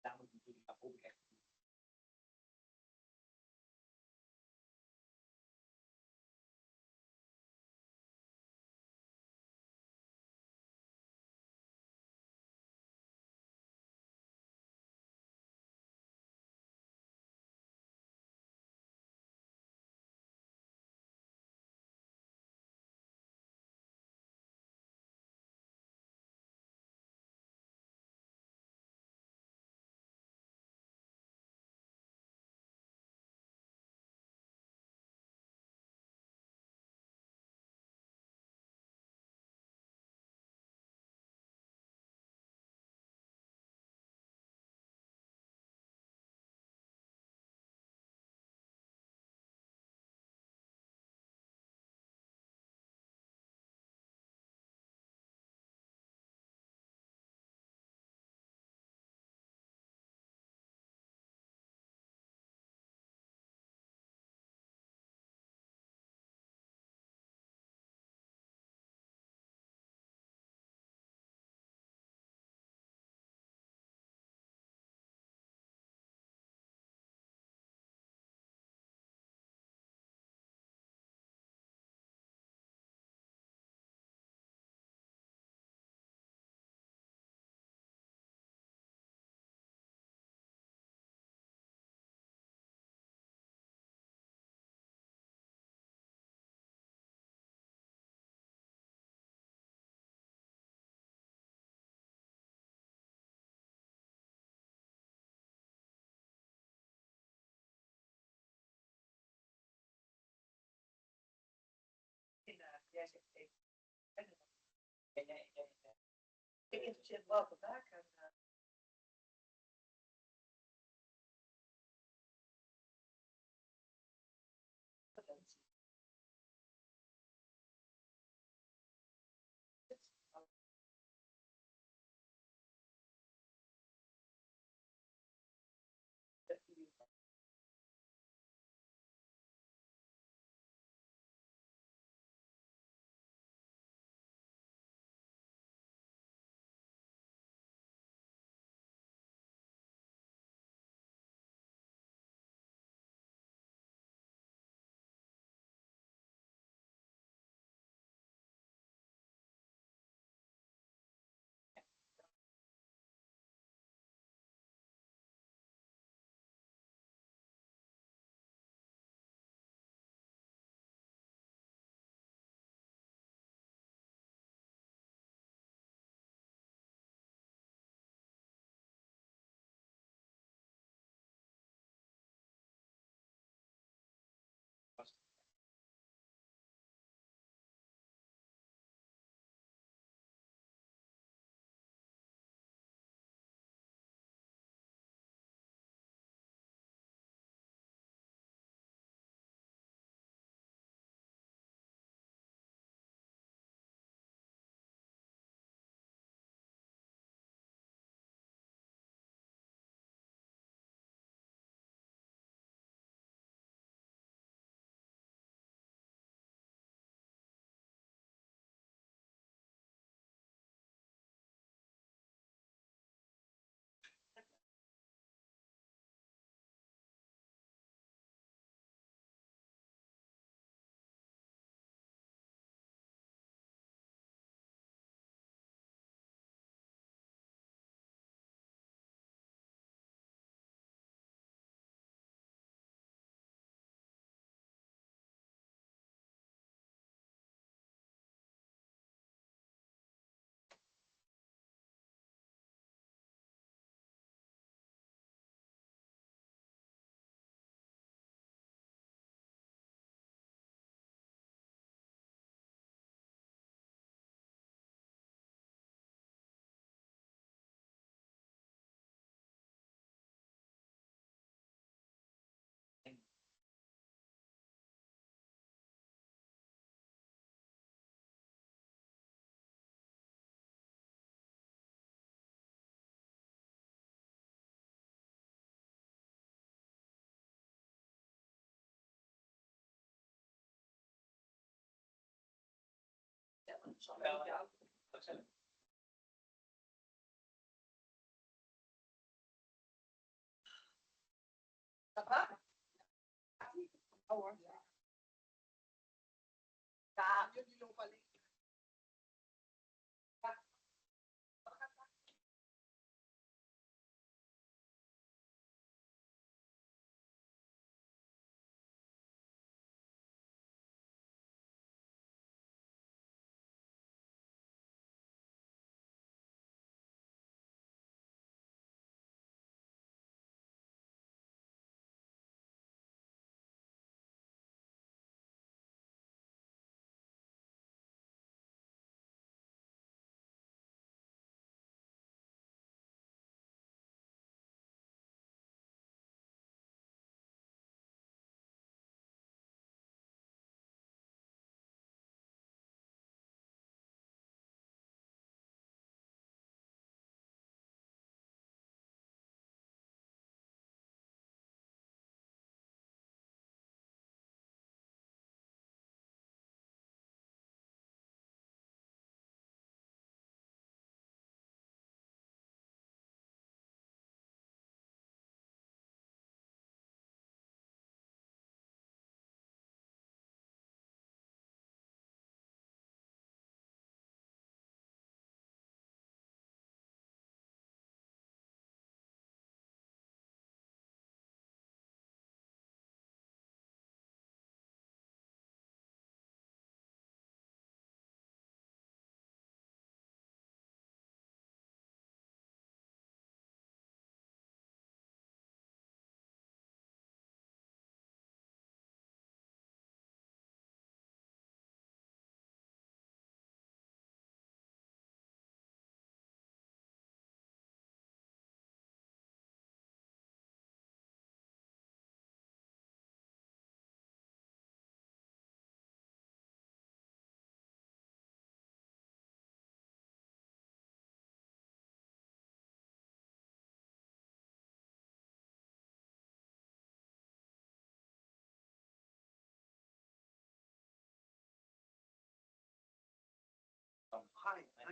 Daar moet natuurlijk ook echt Welcome back. Ça va? Ah ouais. Ah, mieux qu'ils l'ont pas les-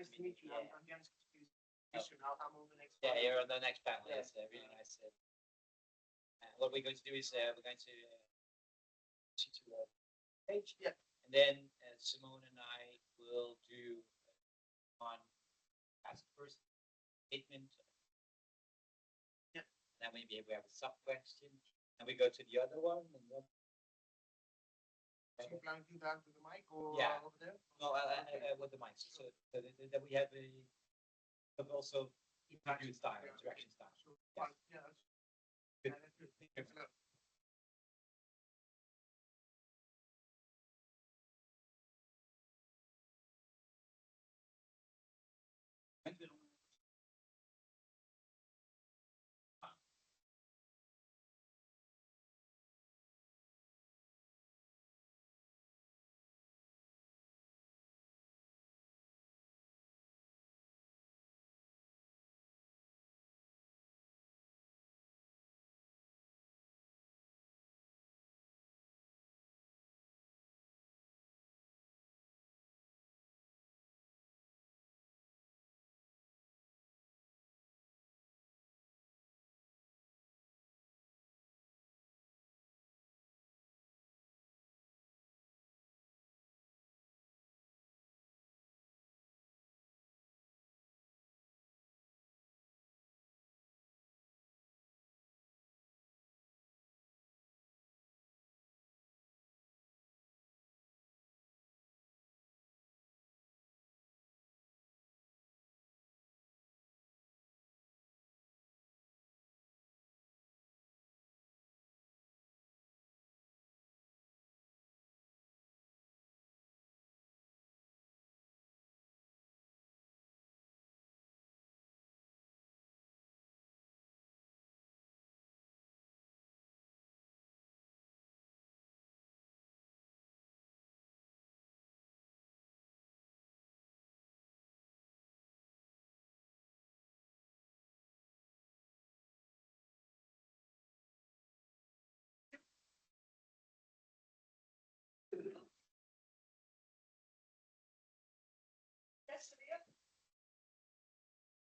Nice to meet you. I'm Jens. Now I'm on the next. Yeah, you're on the next panel. Yes, really nice. What we're going to do is we're going to see to a page. Yeah. And then Simone and I will do one as first statement. Yeah. Then maybe we have a sub question, and we go to the other one. And then you plan to do that with the mic or yeah. over there? No, with the mic. So that we have a, but also interview style, interaction style. So, Yes. yeah. Good. That's good.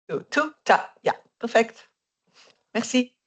Good. Tout, ja, perfect. Merci.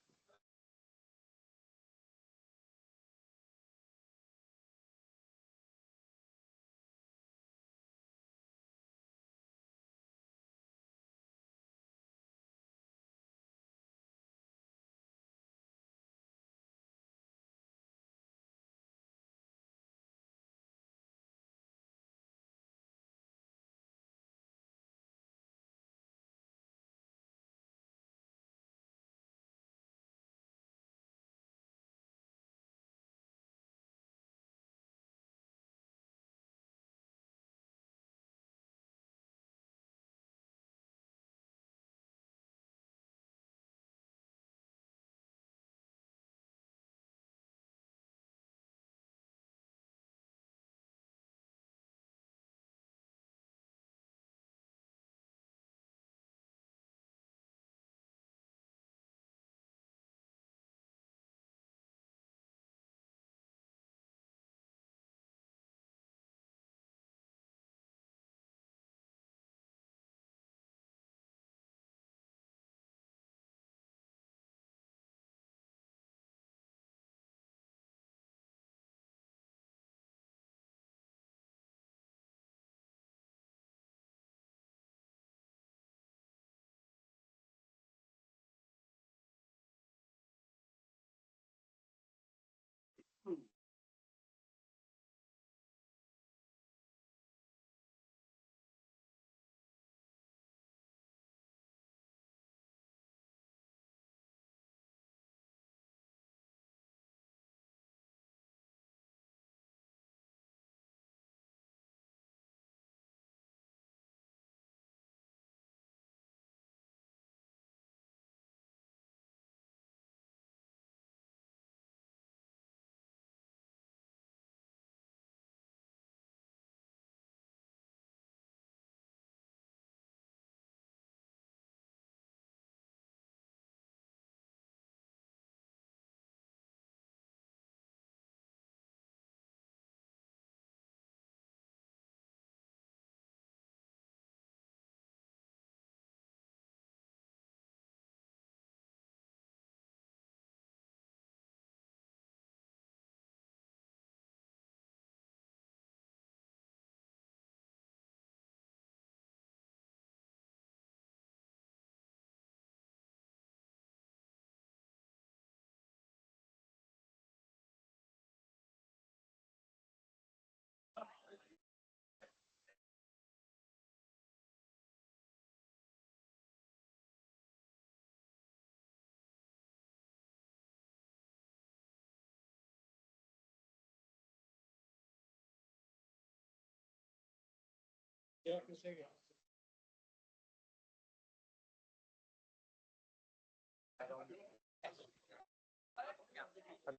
Dat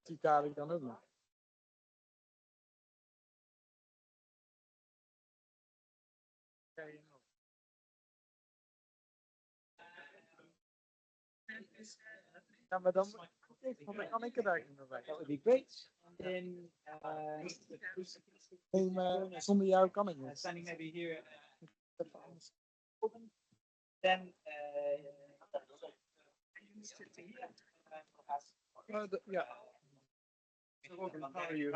citaat ik dan ook nog. Ja, maar dan kan ik er eigenlijk niet meer bij. That would be great. Then, Nee, maar zonder jou kan ik niet. standing maybe here. Then, Ja. How are you?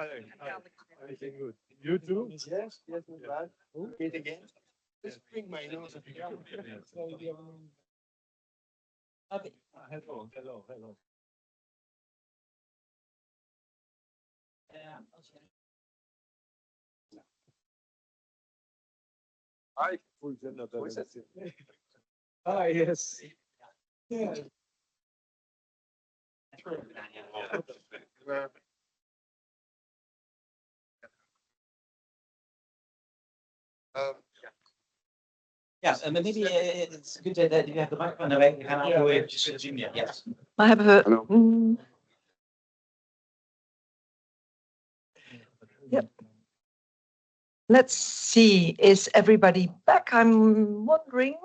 Everything good. You too? Yes, yes, right. Read again. Just bring my nose. Hello, hello, hello. Hi, voorzitter. Ah, yes. Yeah. Yes, and maybe it's good that you have the microphone away. You can also just zoom in. Yes. Maar hebben we... Yep. Let's see, is everybody back? I'm wondering.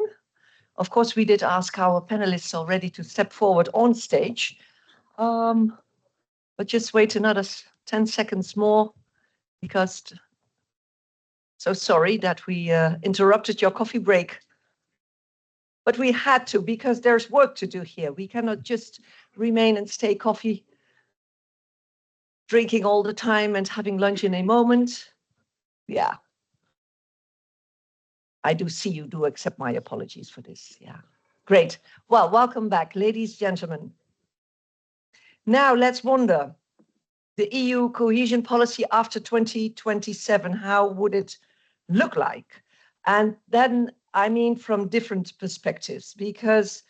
Of course, we did ask our panelists already to step forward on stage. But just wait another 10 seconds more, because so sorry that we interrupted your coffee break. But we had to, because there's work to do here. We cannot just remain and stay coffee, drinking all the time and having lunch in a moment. Yeah. I do see you do accept my apologies for this. Yeah. Great. Well, welcome back, ladies, gentlemen. Now let's wonder, the EU cohesion policy after 2027, how would it look like? And then, I mean, from different perspectives, because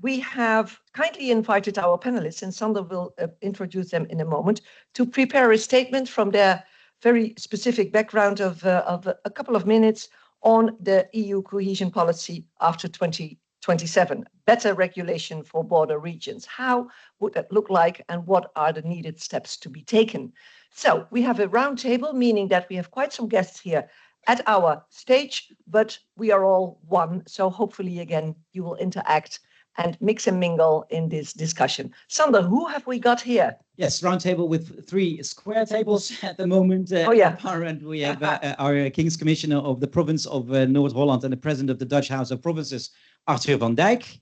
we have kindly invited our panelists, and Sander will introduce them in a moment, to prepare a statement from their very specific background of a couple of minutes on the EU cohesion policy after 2027, better regulation for border regions. How would that look like, and what are the needed steps to be taken? So we have a round table, meaning that we have quite some guests here at our stage, but we are all one. So hopefully, again, you will interact and mix and mingle in this discussion. Sander, who have we got here? Yes, round table with 3 square tables at the moment. Oh, yeah. At our end, we have our King's Commissioner of the province of Noord-Holland and the President of the Dutch House of Provinces, Arthur van Dijk.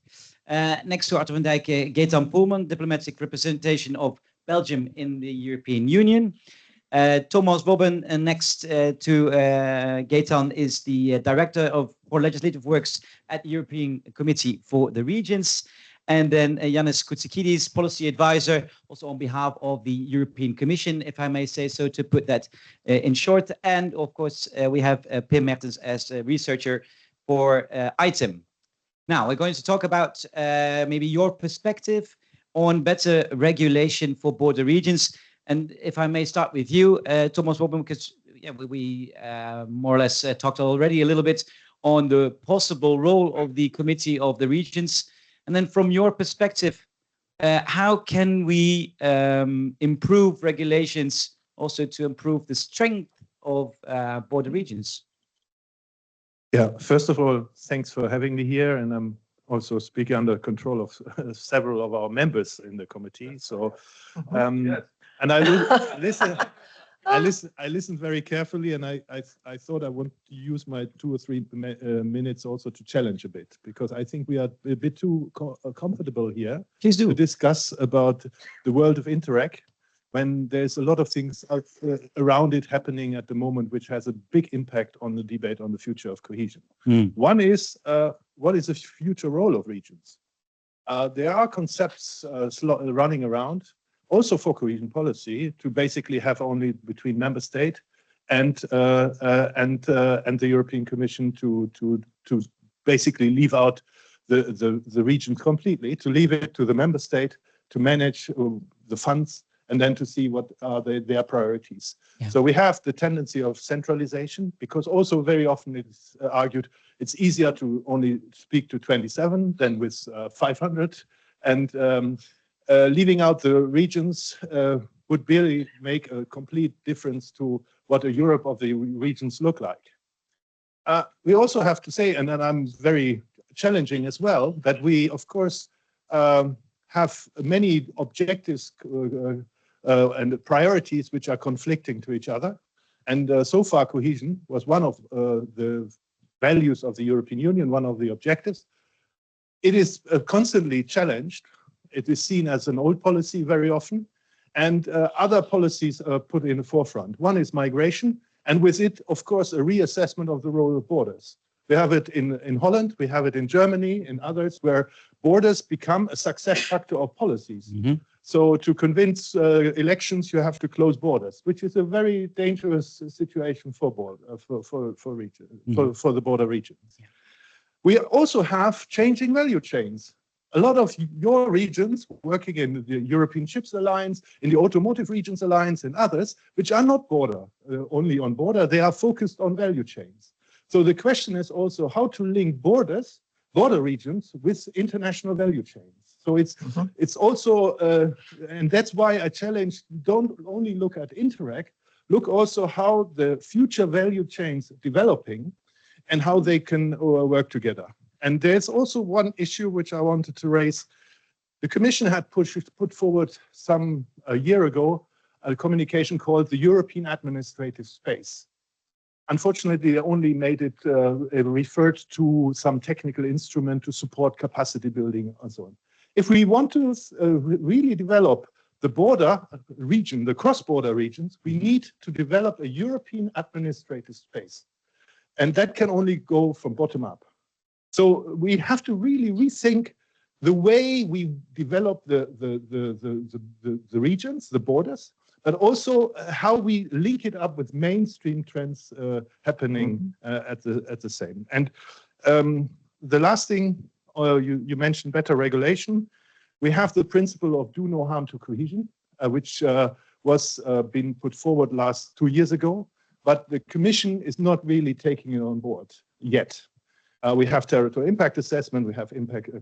Next to Arthur van Dijk, Gaetan Poelman, diplomatic representation of Belgium in the European Union. Thomas Bobben, next to Gaetan, is the Director for Legislative Works at the European Committee for the Regions. And then Yannis Koutsikidis, Policy Advisor, also on behalf of the European Commission, if I may say so, to put that in short. And of course, we have Pim Mertens as a researcher for ITEM. Now, we're going to talk about maybe your perspective on better regulation for border regions. And if I may start with you, Thomas Bobben, because yeah, we more or less talked already a little bit on the possible role of the Committee of the Regions. And then from your perspective, how can we improve regulations also to improve the strength of border regions? Yeah, first of all, thanks for having me here. And I'm also speaking under control of several of our members in the committee. So, and I listen. I listened very carefully, and I thought I want to use my 2 or 3 minutes also to challenge a bit, because I think we are a bit too comfortable here. Please do. To discuss about the world of Interreg, when there's a lot of things around it happening at the moment, which has a big impact on the debate on the future of cohesion. One is, what is the future role of regions? There are concepts running around, also for cohesion policy, to basically have only between member state and the European Commission to basically leave out the regions completely, to leave it to the member state to manage the funds and then to see what are their priorities. Yeah. So we have the tendency of centralization, because also very often it's argued it's easier to only speak to 27 than with 500, and leaving out the regions would really make a complete difference to what a Europe of the regions look like. We also have to say, and then I'm very challenging as well, that we, of course, have many objectives and priorities which are conflicting to each other. And so far, cohesion was one of the values of the European Union, one of the objectives. It is constantly challenged. It is seen as an old policy very often, and other policies are put in the forefront. One is migration, and with it, of course, a reassessment of the role of borders. We have it in Holland, we have it in Germany, in others, where borders become a success factor of policies. Mm-hmm. So to convince elections, you have to close borders, which is a very dangerous situation for the border regions. Yeah. We also have changing value chains. A lot of your regions working in the European Chips Alliance, in the Automotive Regions Alliance, and others, which are not only on border, they are focused on value chains. So the question is also how to link border regions with international value chains. So it's also, and that's why I challenge, don't only look at Interreg, look also how the future value chains are developing and how they can work together. And there's also one issue which I wanted to raise. The Commission had put forward a year ago a communication called the European Administrative Space. Unfortunately, they only made it referred to some technical instrument to support capacity building and so on. If we want to really develop the border region, the cross-border regions, we need to develop a European administrative space. And that can only go from bottom up. So we have to really rethink the way we develop the regions, the borders, but also how we link it up with mainstream trends happening at the same. And the last thing, you mentioned better regulation. We have the principle of do no harm to cohesion, which was been put forward 2 years ago, but the Commission is not really taking it on board yet. We have territorial impact assessment, we have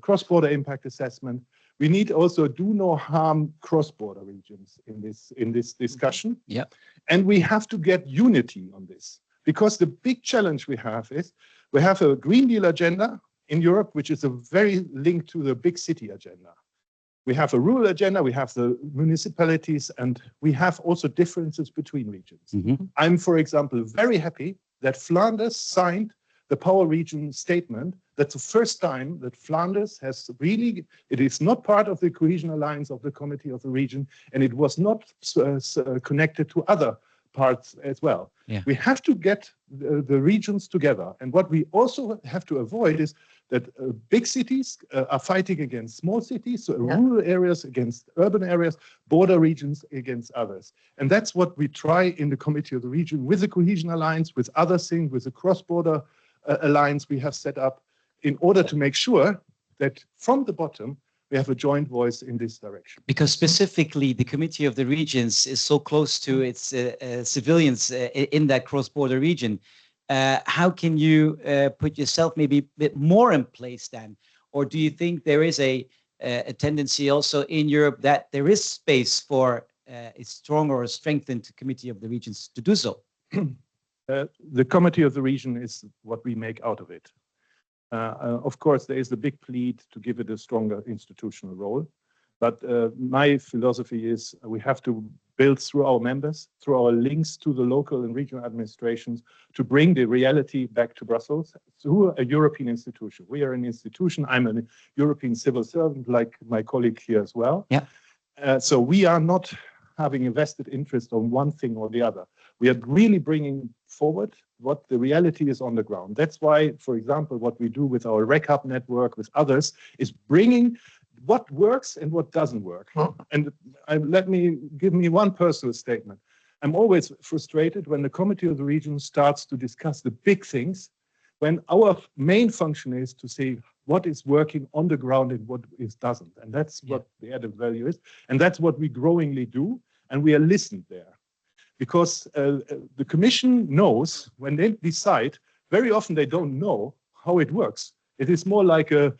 cross-border impact assessment. We need also do no harm cross-border regions in this discussion. Yeah. And we have to get unity on this, because the big challenge we have is we have a Green Deal agenda in Europe, which is a very linked to the big city agenda. We have a rural agenda, we have the municipalities, and we have also differences between regions. Mm-hmm. I'm, for example, very happy that Flanders signed the Power Region Statement. That's the first time that Flanders has really, it is not part of the Cohesion Alliance of the Committee of the Region, and it was not connected to other parts as well. Yeah. We have to get the regions together. And what we also have to avoid is that big cities are fighting against small cities, so rural areas against urban areas, border regions against others. And that's what we try in the Committee of the Region with the Cohesion Alliance, with other things, with the cross-border alliance we have set up, in order to make sure that from the bottom, we have a joint voice in this direction. Because specifically, the Committee of the Regions is so close to its civilians in that cross-border region. How can you put yourself maybe a bit more in place then? Or do you think there is a tendency also in Europe that there is space for a stronger or strengthened Committee of the Regions to do so? The Committee of the Region is what we make out of it. Of course, there is the big plead to give it a stronger institutional role. But my philosophy is we have to build through our members, through our links to the local and regional administrations, to bring the reality back to Brussels through a European institution. We are an institution. I'm a European civil servant, like my colleague here as well. Yeah. So we are not having a vested interest on one thing or the other. We are really bringing forward what the reality is on the ground. That's why, for example, what we do with our RECAP network, with others, is bringing what works and what doesn't work. And give me one personal statement. I'm always frustrated when the Committee of the Regions starts to discuss the big things, when our main function is to say what is working on the ground and what doesn't. And that's what the added value is. And that's what we growingly do. and we are listened there. Because the Commission knows when they decide, very often they don't know how it works. It is more like a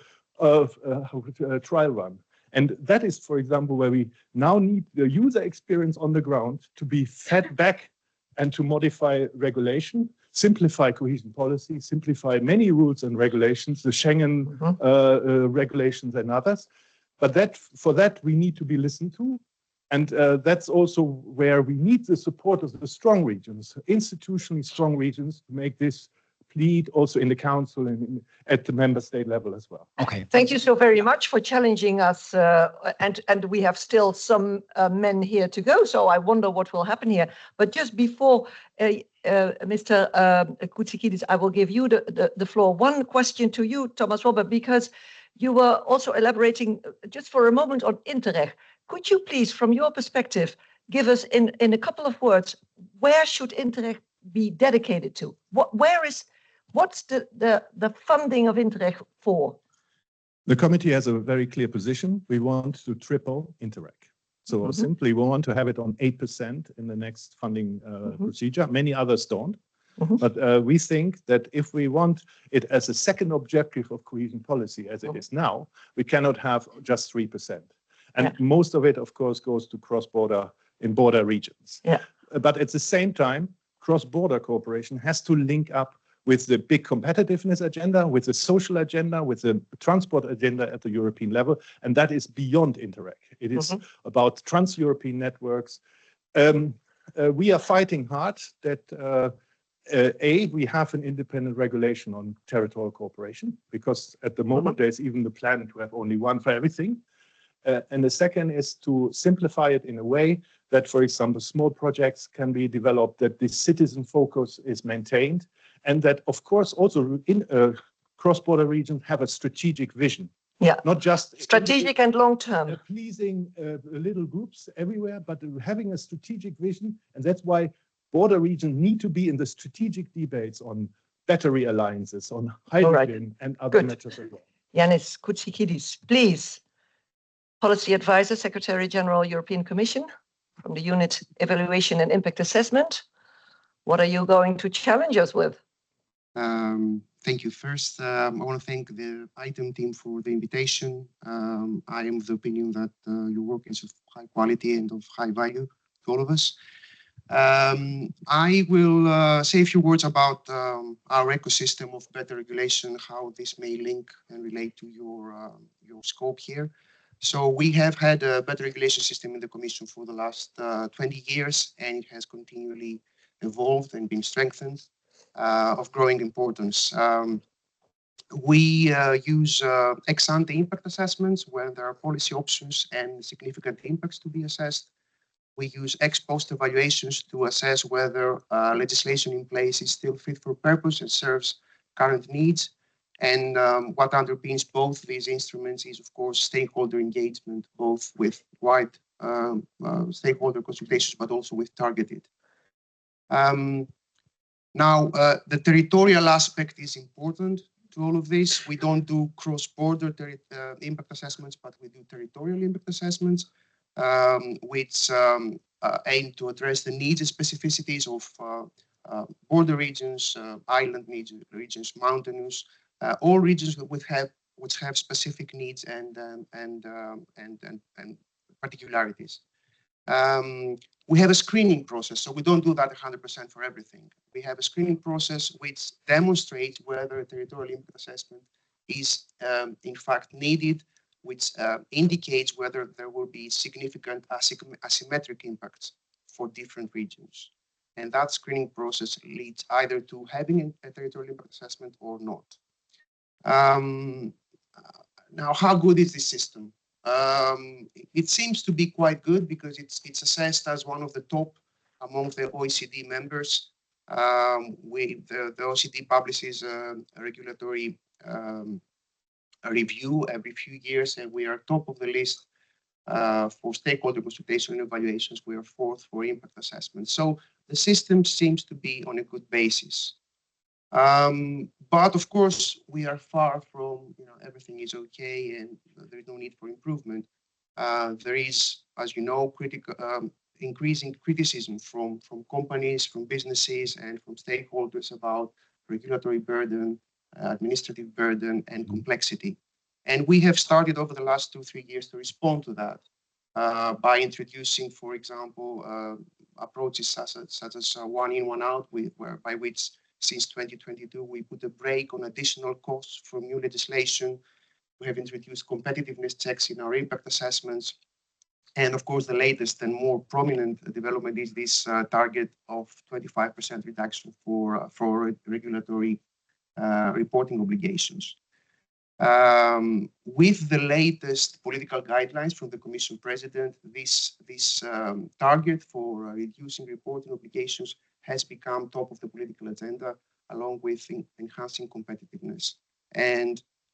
trial run. And that is, for example, where we now need the user experience on the ground to be fed back and to modify regulation, simplify cohesion policy, simplify many rules and regulations, the Schengen regulations and others. But for that, we need to be listened to. And that's also where we need the support of the strong regions, institutionally strong regions, to make this lead also in the council and at the member state level as well. Okay. Thank you so very much for challenging us. And we have still some men here to go, so I wonder what will happen here. But just before Mr. Koutsikidis, I will give you the floor. One question to you, Thomas Robert, because you were also elaborating just for a moment on Interreg. Could you please, from your perspective, give us in a couple of words, where should Interreg be dedicated to? What's the funding of Interreg for? The committee has a very clear position. We want to triple Interreg. So simply, we want to have it on 8% in the next funding procedure. Many others don't. But we think that if we want it as a second objective of cohesion policy, as it is now, we cannot have just 3%. And most of it, of course, goes to cross-border in border regions. But at the same time, cross-border cooperation has to link up with the big competitiveness agenda, with the social agenda, with the transport agenda at the European level. And that is beyond Interreg. It is about trans-European networks. We are fighting hard that we have an independent regulation on territorial cooperation, because at the moment there's even the plan to have only one for everything. And the second is to simplify it in a way that, for example, small projects can be developed, that the citizen focus is maintained, and that, of course, also in cross-border regions have a strategic vision. Not just strategic and long-term. Pleasing little groups everywhere, but having a strategic vision. And that's why border regions need to be in the strategic debates on battery alliances, on hydrogen and other matters as well. Yanis Koutsikidis, please. Policy Advisor, Secretary General, European Commission, from the Unit Evaluation and Impact Assessment. What are you going to challenge us with? Thank you. First, I want to thank the ITEM team for the invitation. I am of the opinion that your work is of high quality and of high value to all of us. I will say a few words about our ecosystem of better regulation, how this may link and relate to your scope here. So we have had a better regulation system in the Commission for the last 20 years, and it has continually evolved and been strengthened, of growing importance. We use ex-ante impact assessments where there are policy options and significant impacts to be assessed. We use ex-post evaluations to assess whether legislation in place is still fit for purpose and serves current needs. And what underpins both these instruments is, of course, stakeholder engagement, both with wide stakeholder consultations, but also with targeted. Now, the territorial aspect is important to all of this. We don't do cross-border impact assessments, but we do territorial impact assessments, which aim to address the needs and specificities of border regions, island regions, mountainous, all regions which have specific needs and particularities. We have a screening process, so we don't do that 100% for everything. We have a screening process which demonstrates whether a territorial impact assessment is in fact needed, which indicates whether there will be significant asymmetric impacts for different regions. And that screening process leads either to having a territorial impact assessment or not. Now, how good is this system? It seems to be quite good because it's assessed as one of the top among the OECD members. The OECD publishes a regulatory review every few years, and we are top of the list for stakeholder consultation and evaluations. We are fourth for impact assessment. So the system seems to be on a good basis. But of course, we are far from, everything is okay and there is no need for improvement. There is, as you know, increasing criticism from companies, from businesses, and from stakeholders about regulatory burden, administrative burden, and complexity. And we have started over the last 2-3 years to respond to that by introducing, for example, approaches such as one in, one out, by which since 2022 we put a brake on additional costs from new legislation. We have introduced competitiveness checks in our impact assessments. And of course, the latest and more prominent development is this target of 25% reduction for regulatory reporting obligations. With the latest political guidelines from the Commission President, this target for reducing reporting obligations has become top of the political agenda, along with enhancing competitiveness. And